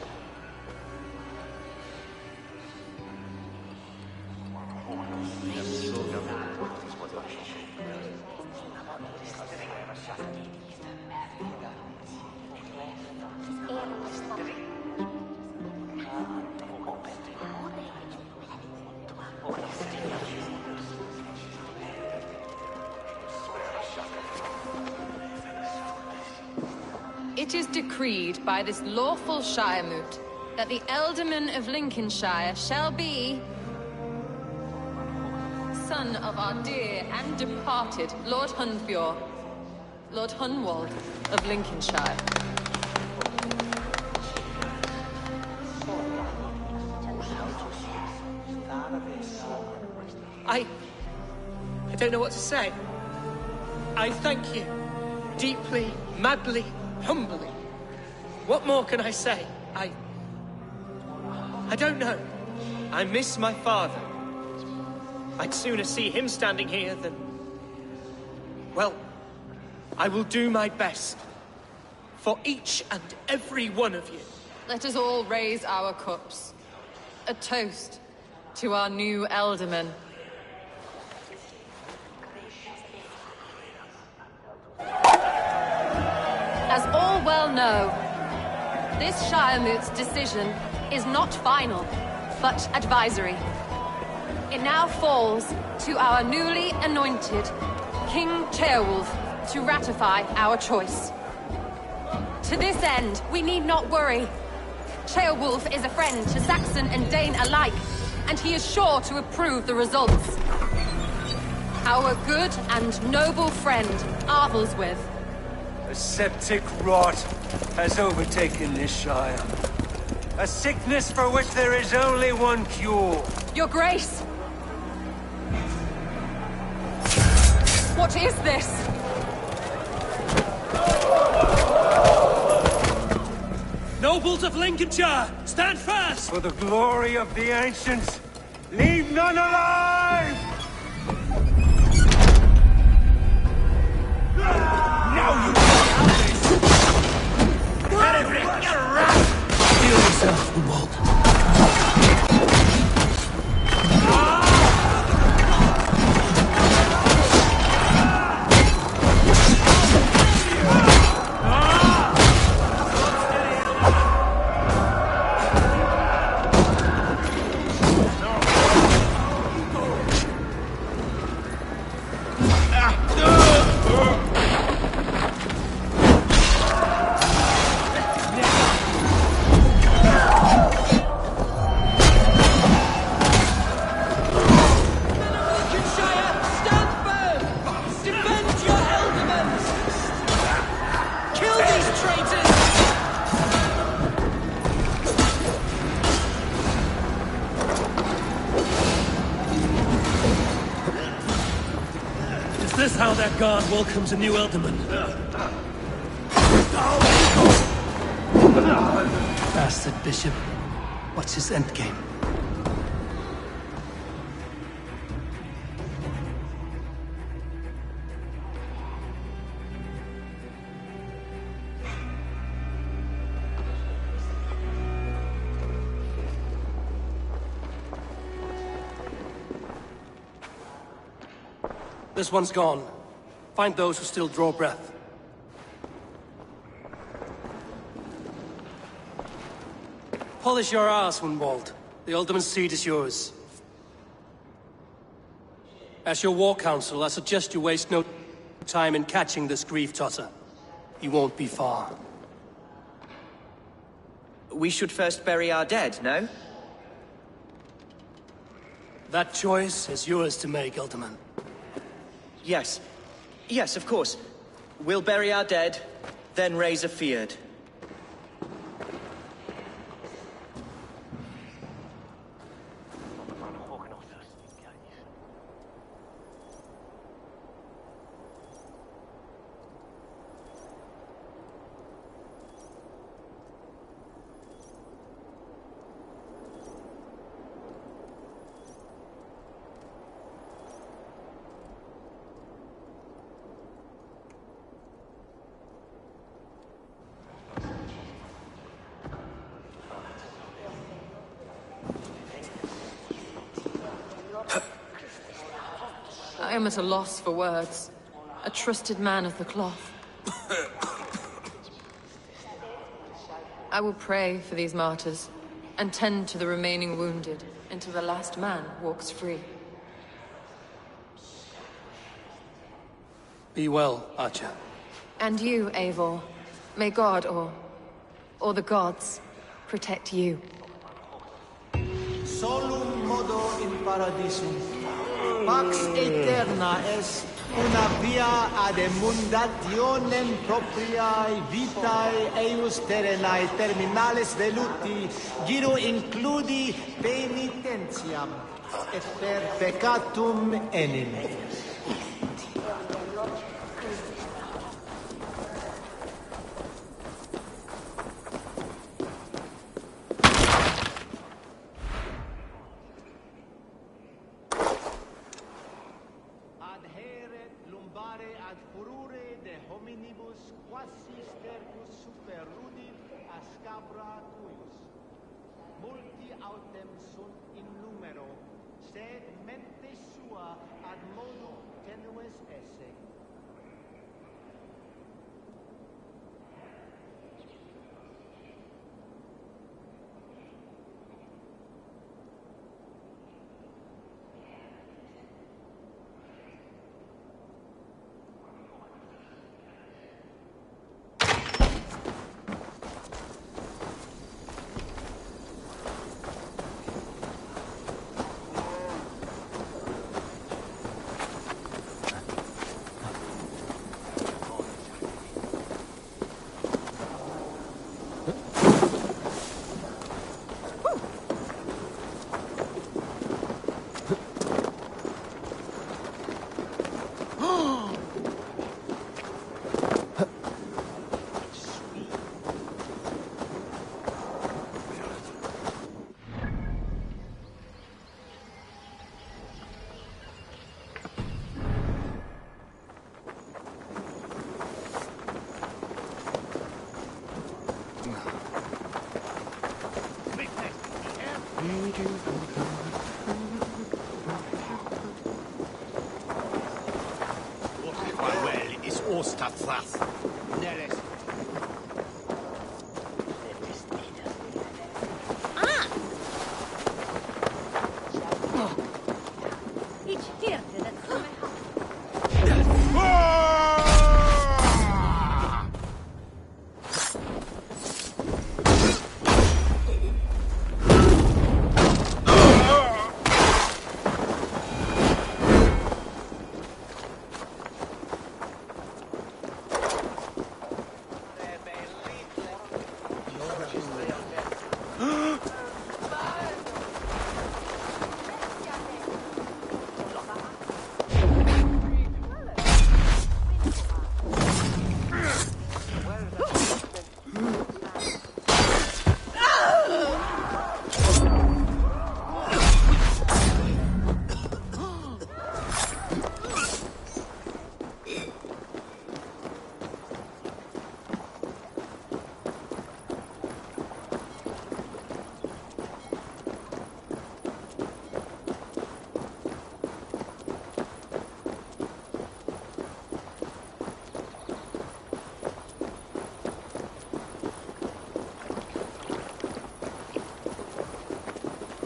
It is decreed by this lawful Shiremoot that the Ealdorman of Lincolnshire shall be son of our dear and departed Lord Hundbjorn, Lord Hunwald of Lincolnshire. I don't know what to say. I thank you. Deeply, madly, humbly. What more can I say? I don't know. I miss my father. I'd sooner see him standing here than... Well, I will do my best. For each and every one of you. Let us all raise our cups. A toast to our new Ealdorman. As all well know, this Shiremoot's decision is not final, but advisory. It now falls to our newly anointed King Ceolwulf to ratify our choice. To this end, we need not worry. Ceolwulf is a friend to Saxon and Dane alike, and he is sure to approve the results. Our good and noble friend, Arvelswith. A septic rot has overtaken this Shire. A sickness for which there is only one cure. Your Grace! What is this? Nobles of Lincolnshire, stand fast! For the glory of the ancients, leave none alive! Now you Feel yourself, Hunwald. Is this how that guard welcomes a new Ealdorman? Bastard Bishop. What's his endgame? This one's gone. Find those who still draw breath. Polish your ass, Hunwald. The Ealdorman's seat is yours. As your war council, I suggest you waste no time in catching this grief-totter. He won't be far. We should first bury our dead, no? That choice is yours to make, Ealdorman. Yes. Yes, of course. We'll bury our dead, then raise a feard. am at a loss for words. A trusted man of the cloth. I will pray for these martyrs, and tend to the remaining wounded, until the last man walks free. Be well, Archer. And you, Eivor. May God, or the gods, protect you. Solum modo in paradisum. Pax aeterna est una via ad emundationem propriae vitae eius terrenae terminales veluti, giro includi penitentiam, et per peccatum enime. Multi autem sunt in numero, sed mente sua ad modo tenues esse. Osterfraß.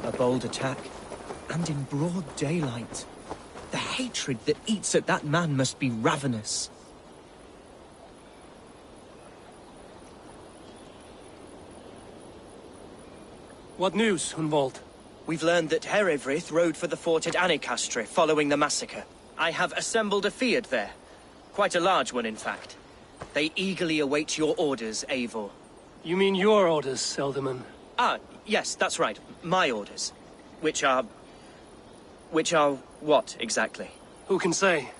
A bold attack, and in broad daylight. The hatred that eats at that man must be ravenous. What news, Hunwald? We've learned that Herewrith rode for the fort at Annikastre following the massacre. I have assembled a field there. Quite a large one, in fact. They eagerly await your orders, Eivor. You mean your orders, Elderman? Ah, yes, that's right. My orders. Which are what, exactly? Who can say?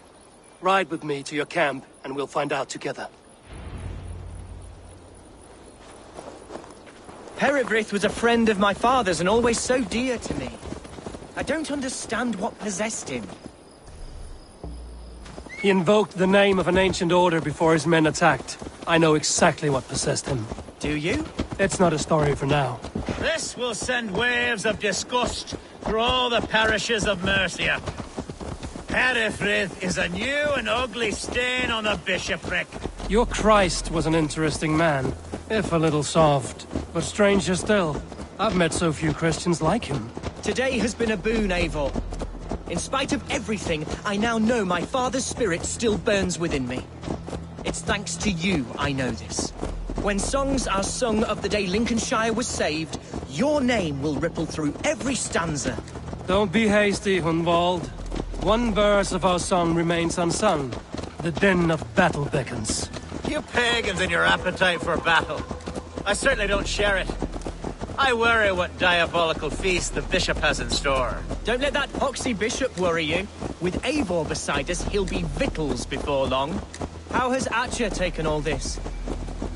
Ride with me to your camp, and we'll find out together. Herewrith was a friend of my father's and always so dear to me. I don't understand what possessed him. He invoked the name of an ancient order before his men attacked. I know exactly what possessed him. Do you? It's not a story for now. This will send waves of disgust through all the parishes of Mercia. Herefrith is a new and ugly stain on the bishopric. Your Christ was an interesting man, if a little soft. But stranger still, I've met so few Christians like him. Today has been a boon, Eivor. In spite of everything, I now know my father's spirit still burns within me. It's thanks to you I know this. When songs are sung of the day Lincolnshire was saved, your name will ripple through every stanza. Don't be hasty, Hunwald. One verse of our song remains unsung. The din of battle beckons. You pagans and your appetite for battle. I certainly don't share it. I worry what diabolical feast the bishop has in store. Don't let that poxy bishop worry you. With Eivor beside us, he'll be victuals before long. How has Atcha taken all this?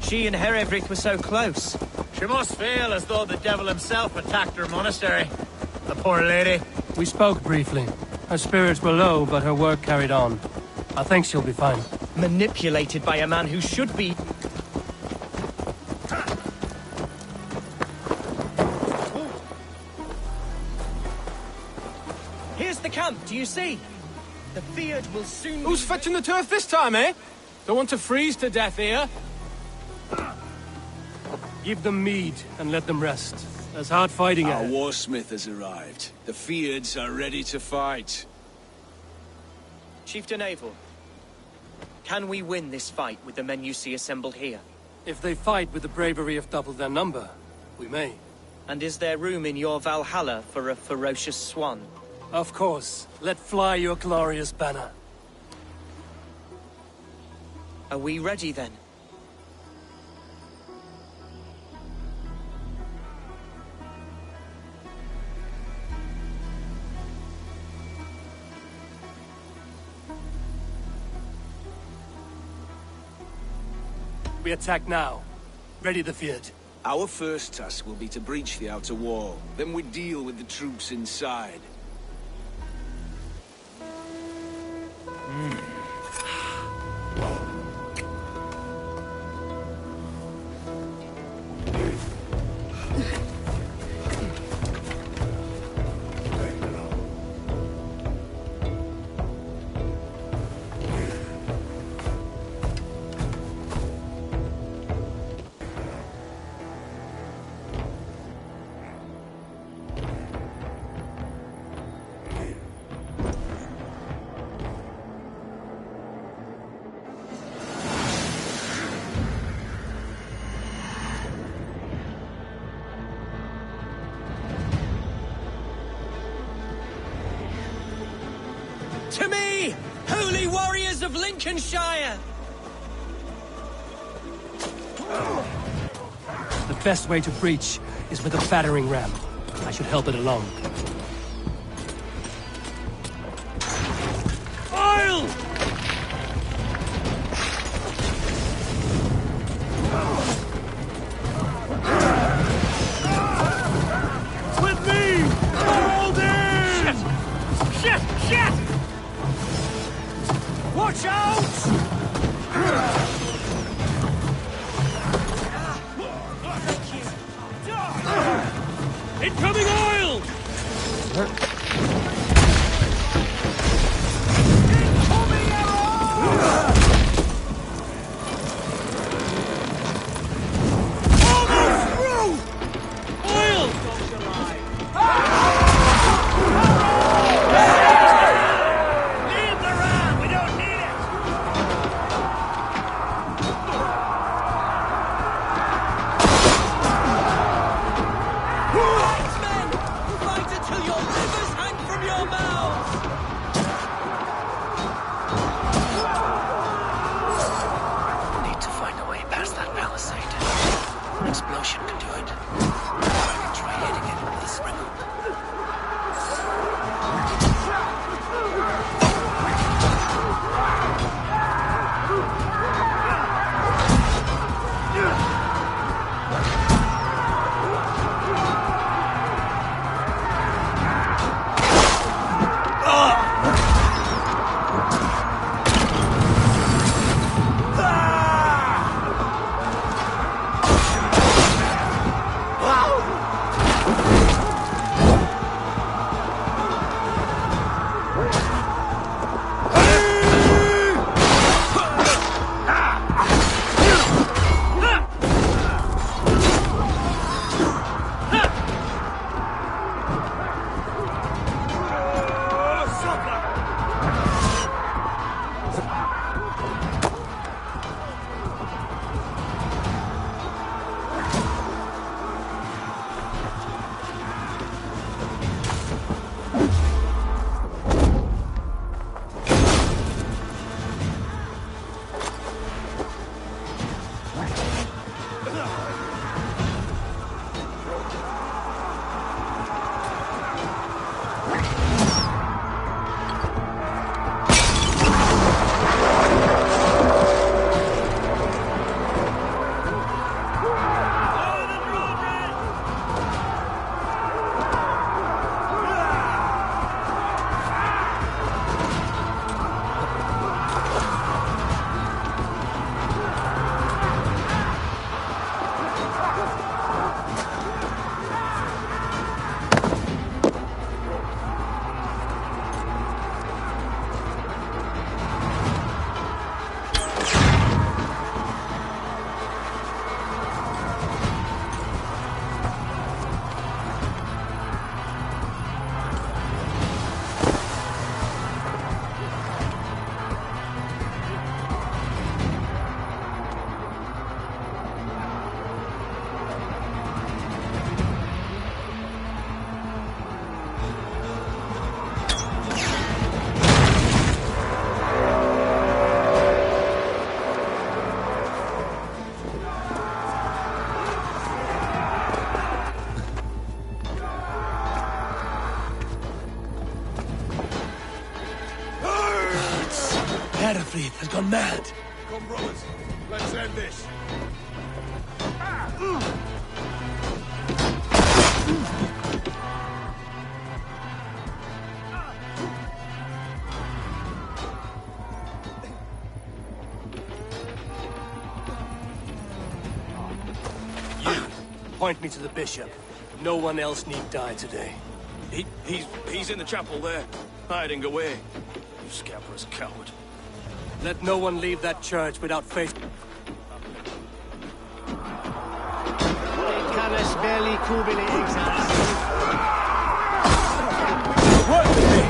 She and Herefrith were so close. She must feel as though the devil himself attacked her monastery. The poor lady. We spoke briefly. Her spirits were low, but her work carried on. I think she'll be fine. Manipulated by a man who should be... Here's the camp, do you see? The Field will soon Who's fetching the turf this time, eh? Don't want to freeze to death here. Give them mead and let them rest. There's hard fighting Our ahead. warsmith has arrived. The Fields are ready to fight. Chieftain Eivor, can we win this fight with the men you see assembled here? If they fight with the bravery of double their number, we may. And is there room in your Valhalla for a ferocious swan? Of course. Let fly your glorious banner. Are we ready then? We attack now. Ready the field. Our first task will be to breach the outer wall. Then we deal with the troops inside. To me, holy warriors of Lincolnshire! The best way to breach is with a battering ram. I should help it along. Oil! With me! Hold in! Shit! Shit! Shit! Watch out! Incoming oil! Herefleet has gone mad. Come, brothers. Let's end this. You, point me to the bishop. No one else need die today. He's in the chapel there, hiding away. You scabrous coward. Let no one leave that church without faith. Work with me!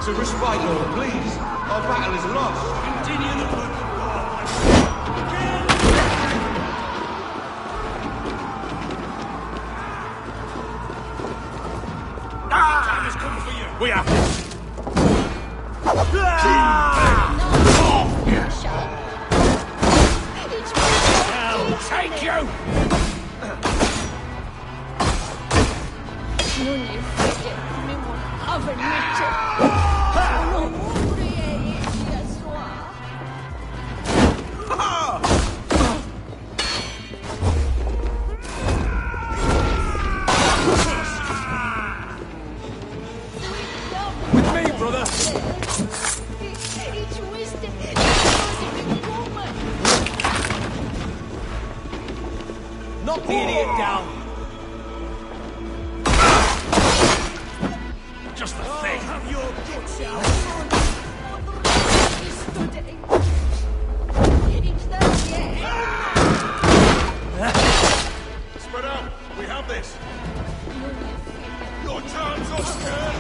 To respite, Lord, please. Our battle is lost. Continue the work of God. Time has come for you. We are. I'll take you. With me, brother. Knock the idiot down! Just the thing. Have your guts out. Spread out. We have this. Your time's up, sir.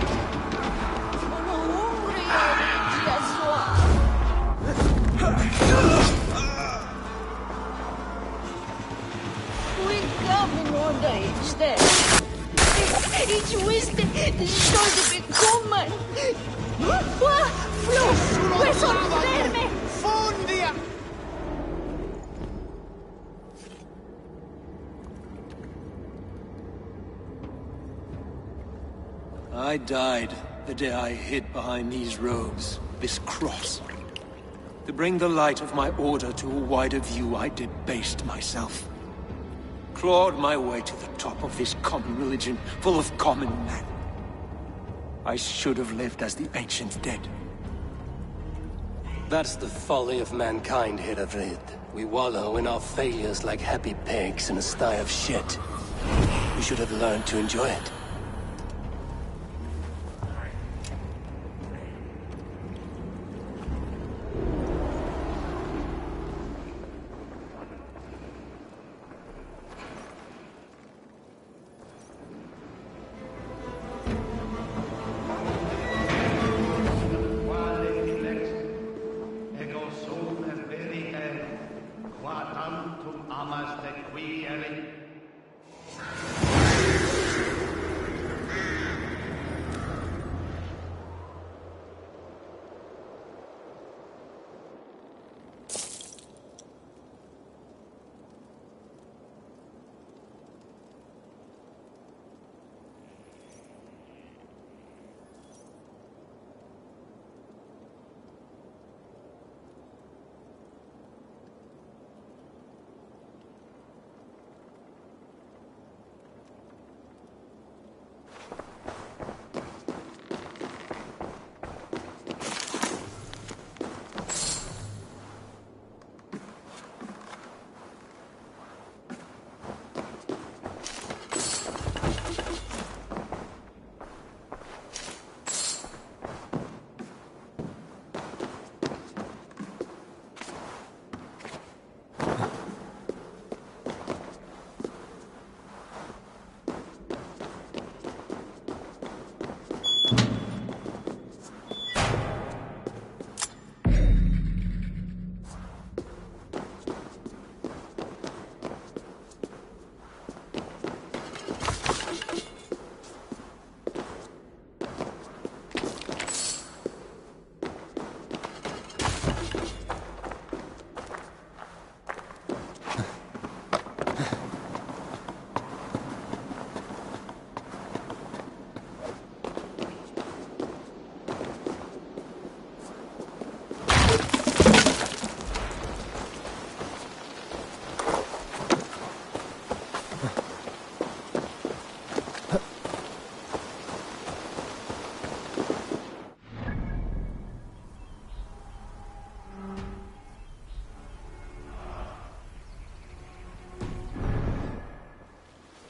I died the day I hid behind these robes, this cross. To bring the light of my order to a wider view, I debased myself. Clawed my way to the top of this common religion, full of common men. I should have lived as the ancient dead. That's the folly of mankind, Heravrid. We wallow in our failures like happy pigs in a sty of shit. We should have learned to enjoy it.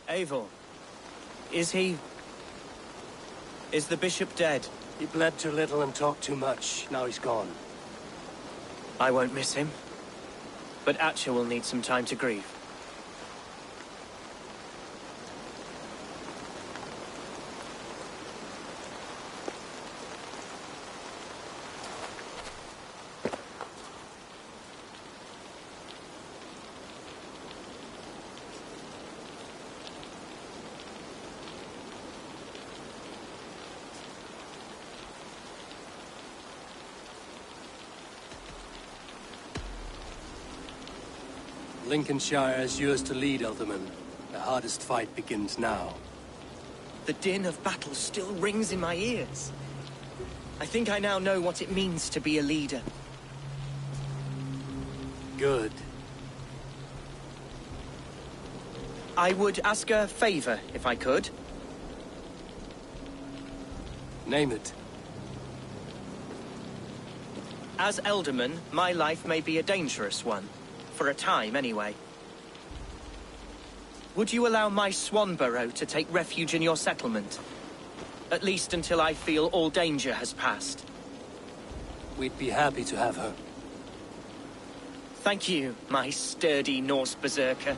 Eivor, is the bishop dead? He bled too little and talked too much. Now he's gone. I won't miss him. But Atcha will need some time to grieve. Lincolnshire is yours to lead, Elderman. The hardest fight begins now. The din of battle still rings in my ears. I think I now know what it means to be a leader. Good. I would ask a favor, if I could. Name it. As Elderman, my life may be a dangerous one. For a time, anyway. Would you allow my Swanborough to take refuge in your settlement? At least until I feel all danger has passed. We'd be happy to have her. Thank you, my sturdy Norse berserker.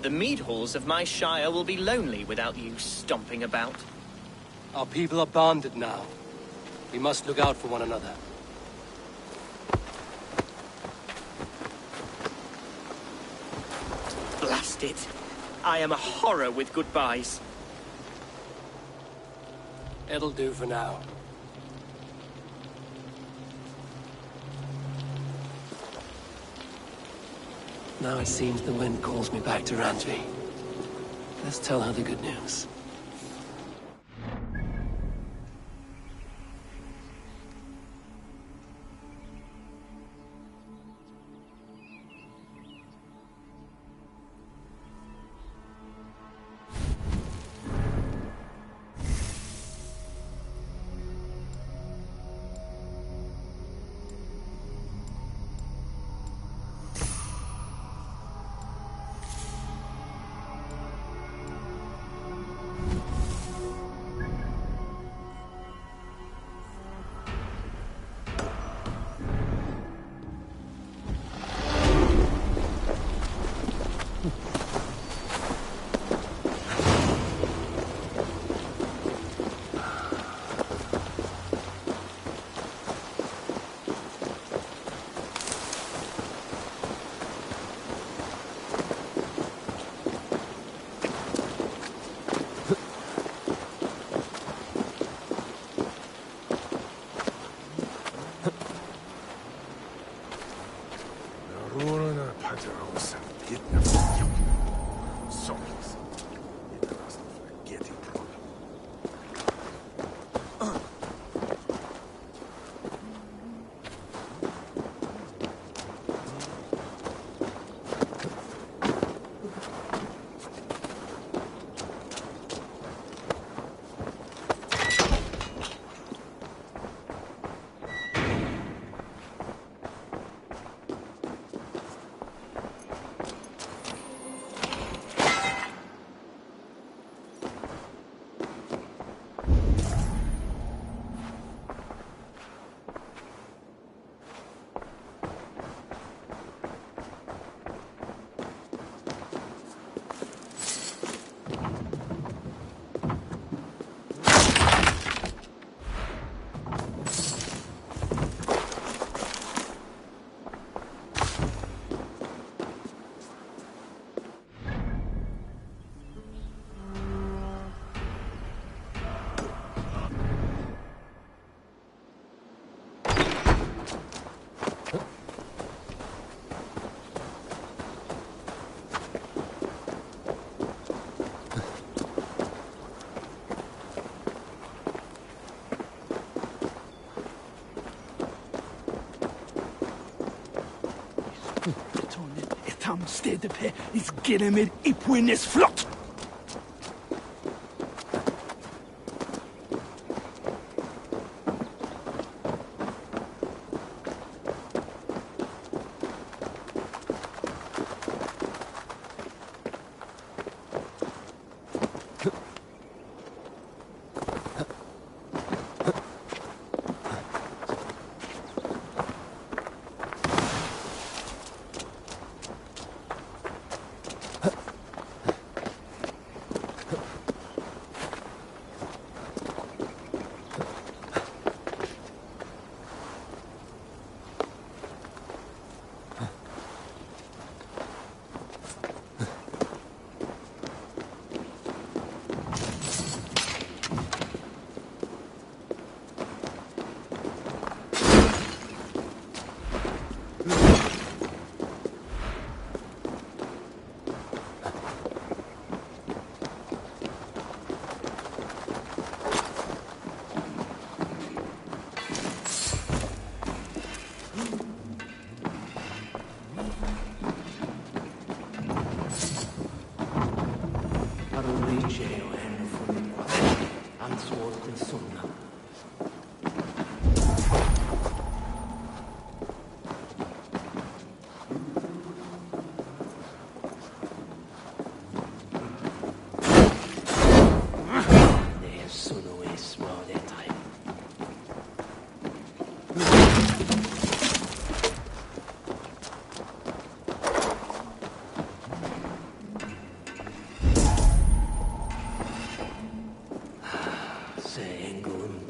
The mead halls of my shire will be lonely without you stomping about. Our people are bonded now. We must look out for one another. Blast it. I am a horror with goodbyes. It'll do for now. Now it seems the wind calls me back to Randvi. Let's tell her the good news. Stedet på, is gennem et ipuines flot. Säg en gund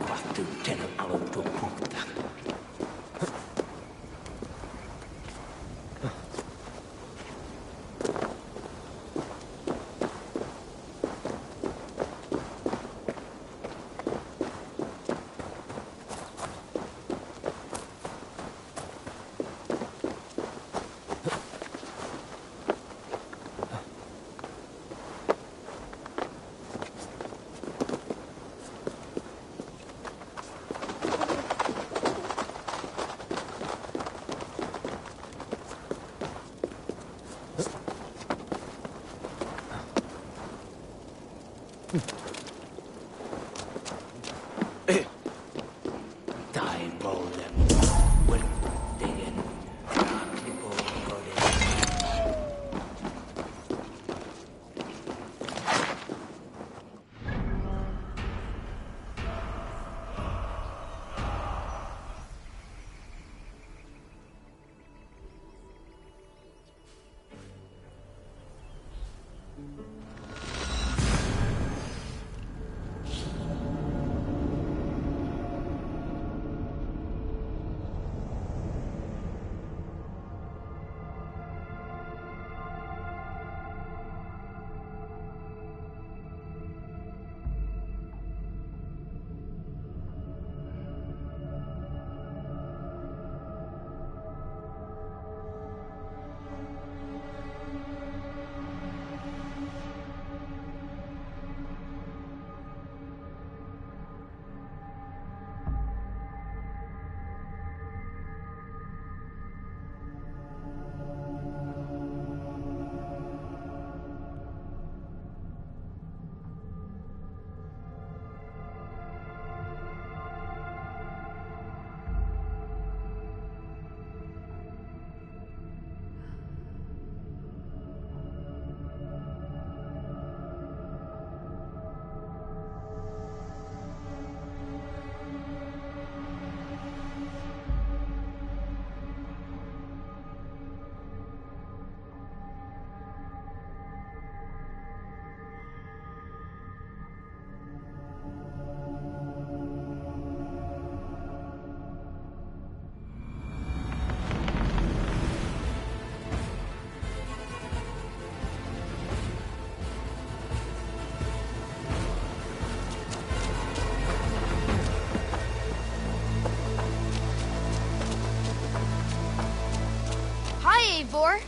Eivor.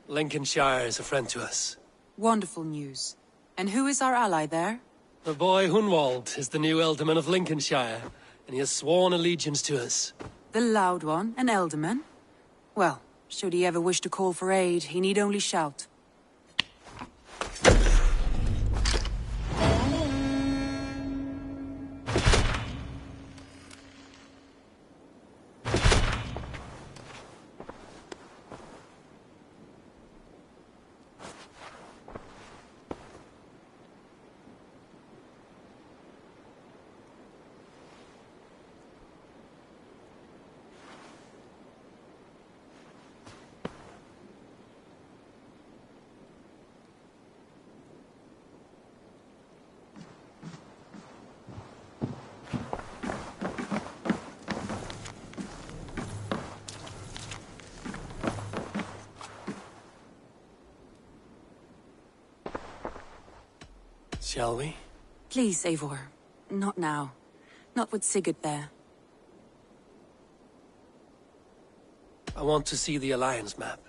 Lincolnshire is a friend to us. Wonderful news. And who is our ally there? The boy Hunwald is the new Ealdorman of Lincolnshire, and he has sworn allegiance to us. The Loud One, an Ealdorman? Well, should he ever wish to call for aid, he need only shout. Shall we? Please, Eivor. Not now. Not with Sigurd there. I want to see the Alliance map.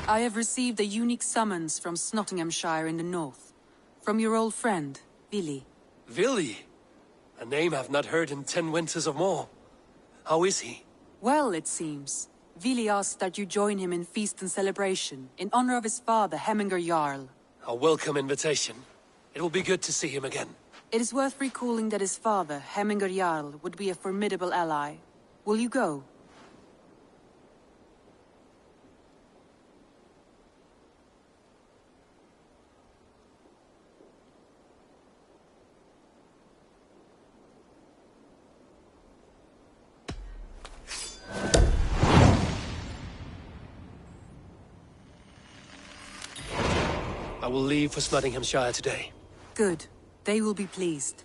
I have received a unique summons from Nottinghamshire in the north. From your old friend, Vili. Vili? A name I've not heard in 10 winters or more. How is he? Well, it seems. Vili asked that you join him in feast and celebration, in honor of his father, Hemminger Jarl. A welcome invitation. It will be good to see him again. It is worth recalling that his father, Hemminger Jarl, would be a formidable ally. Will you go? I will leave for Nottinghamshire today. Good. They will be pleased.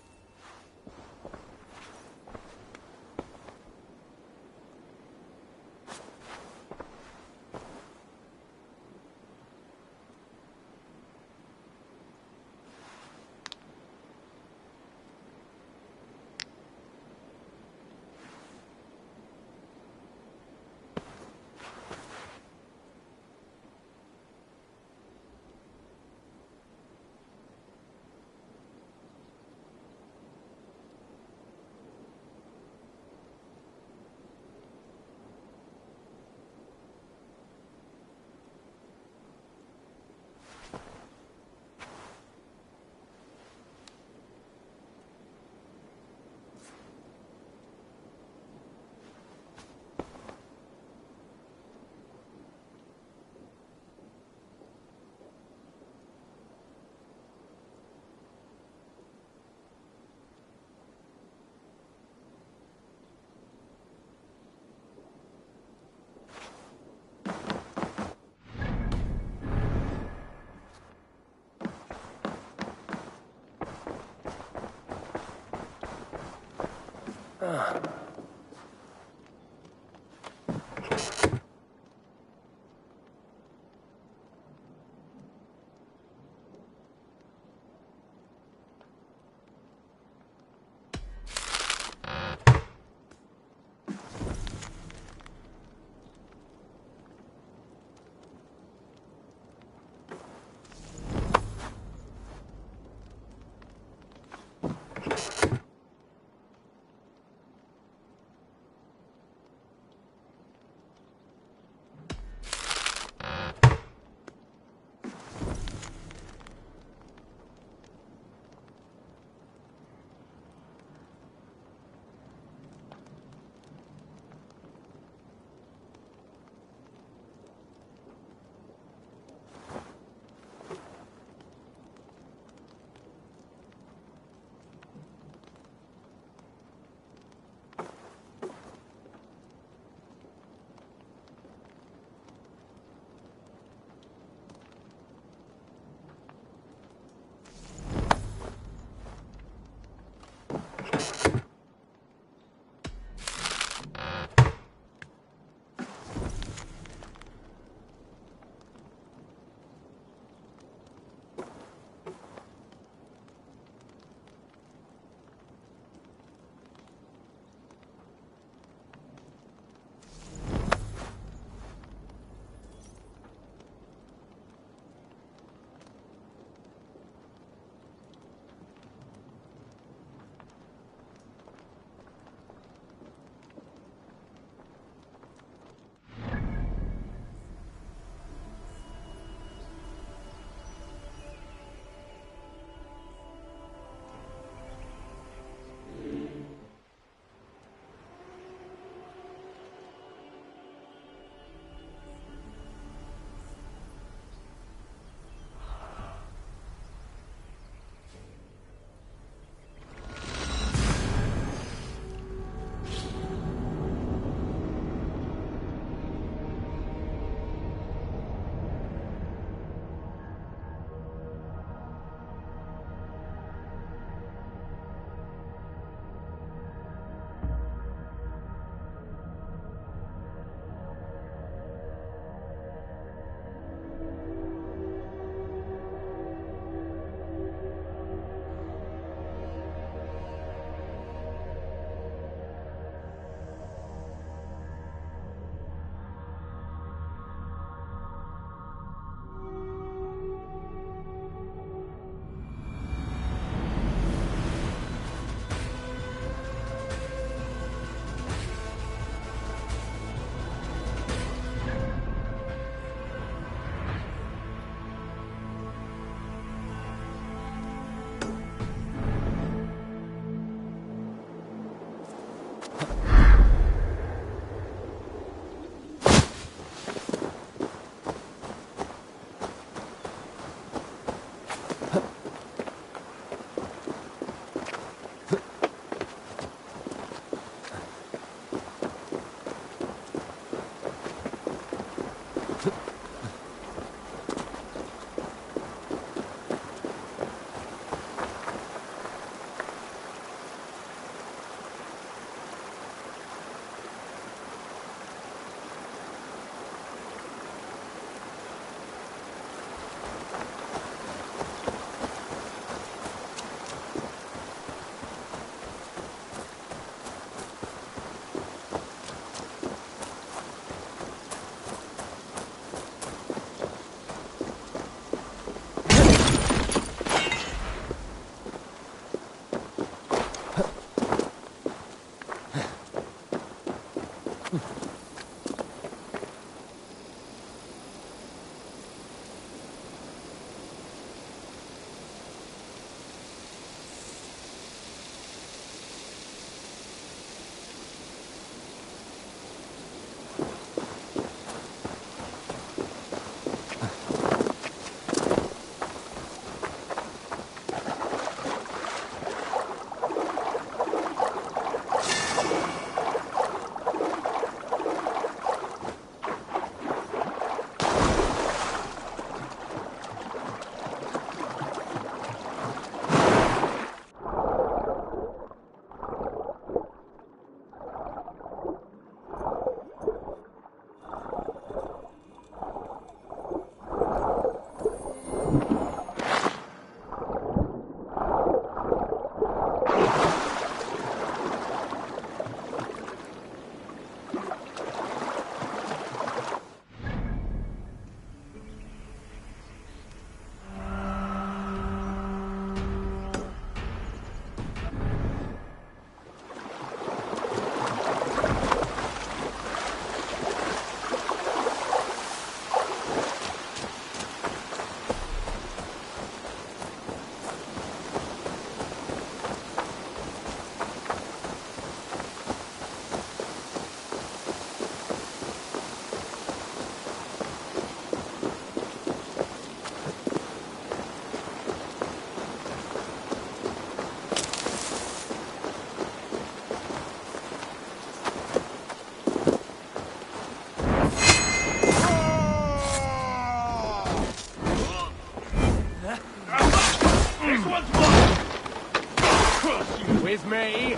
Tis me.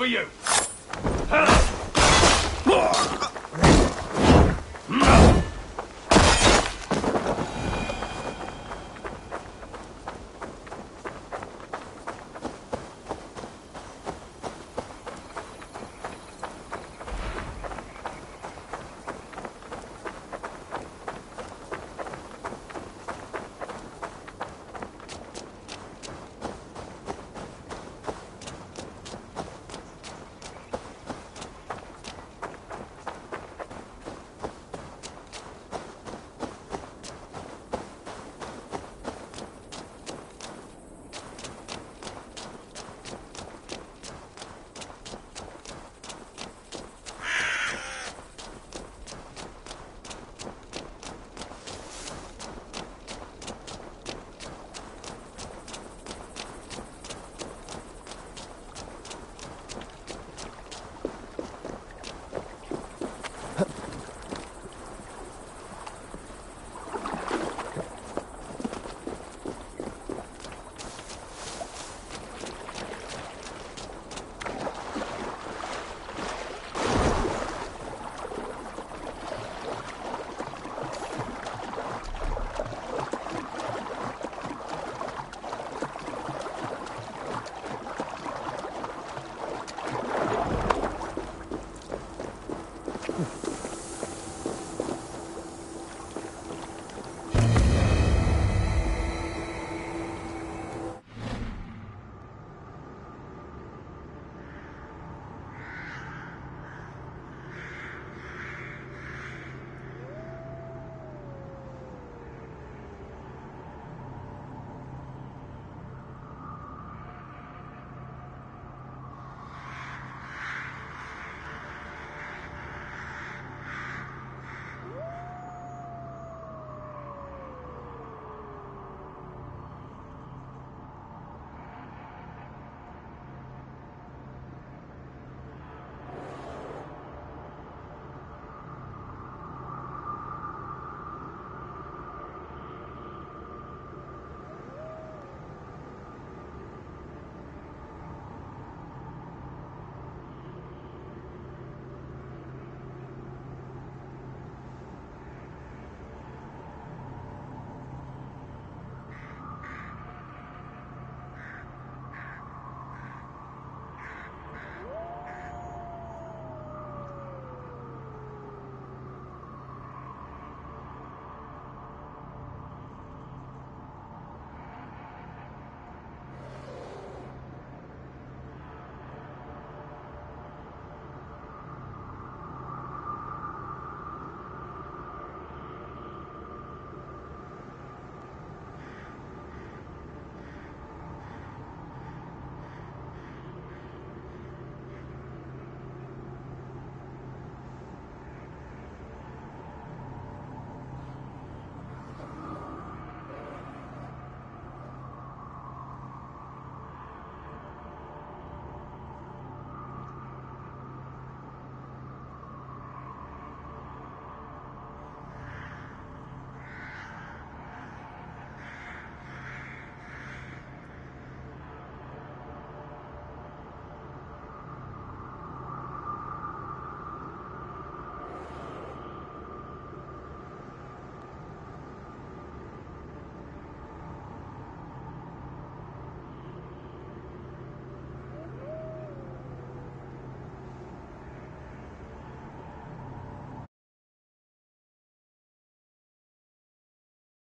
you!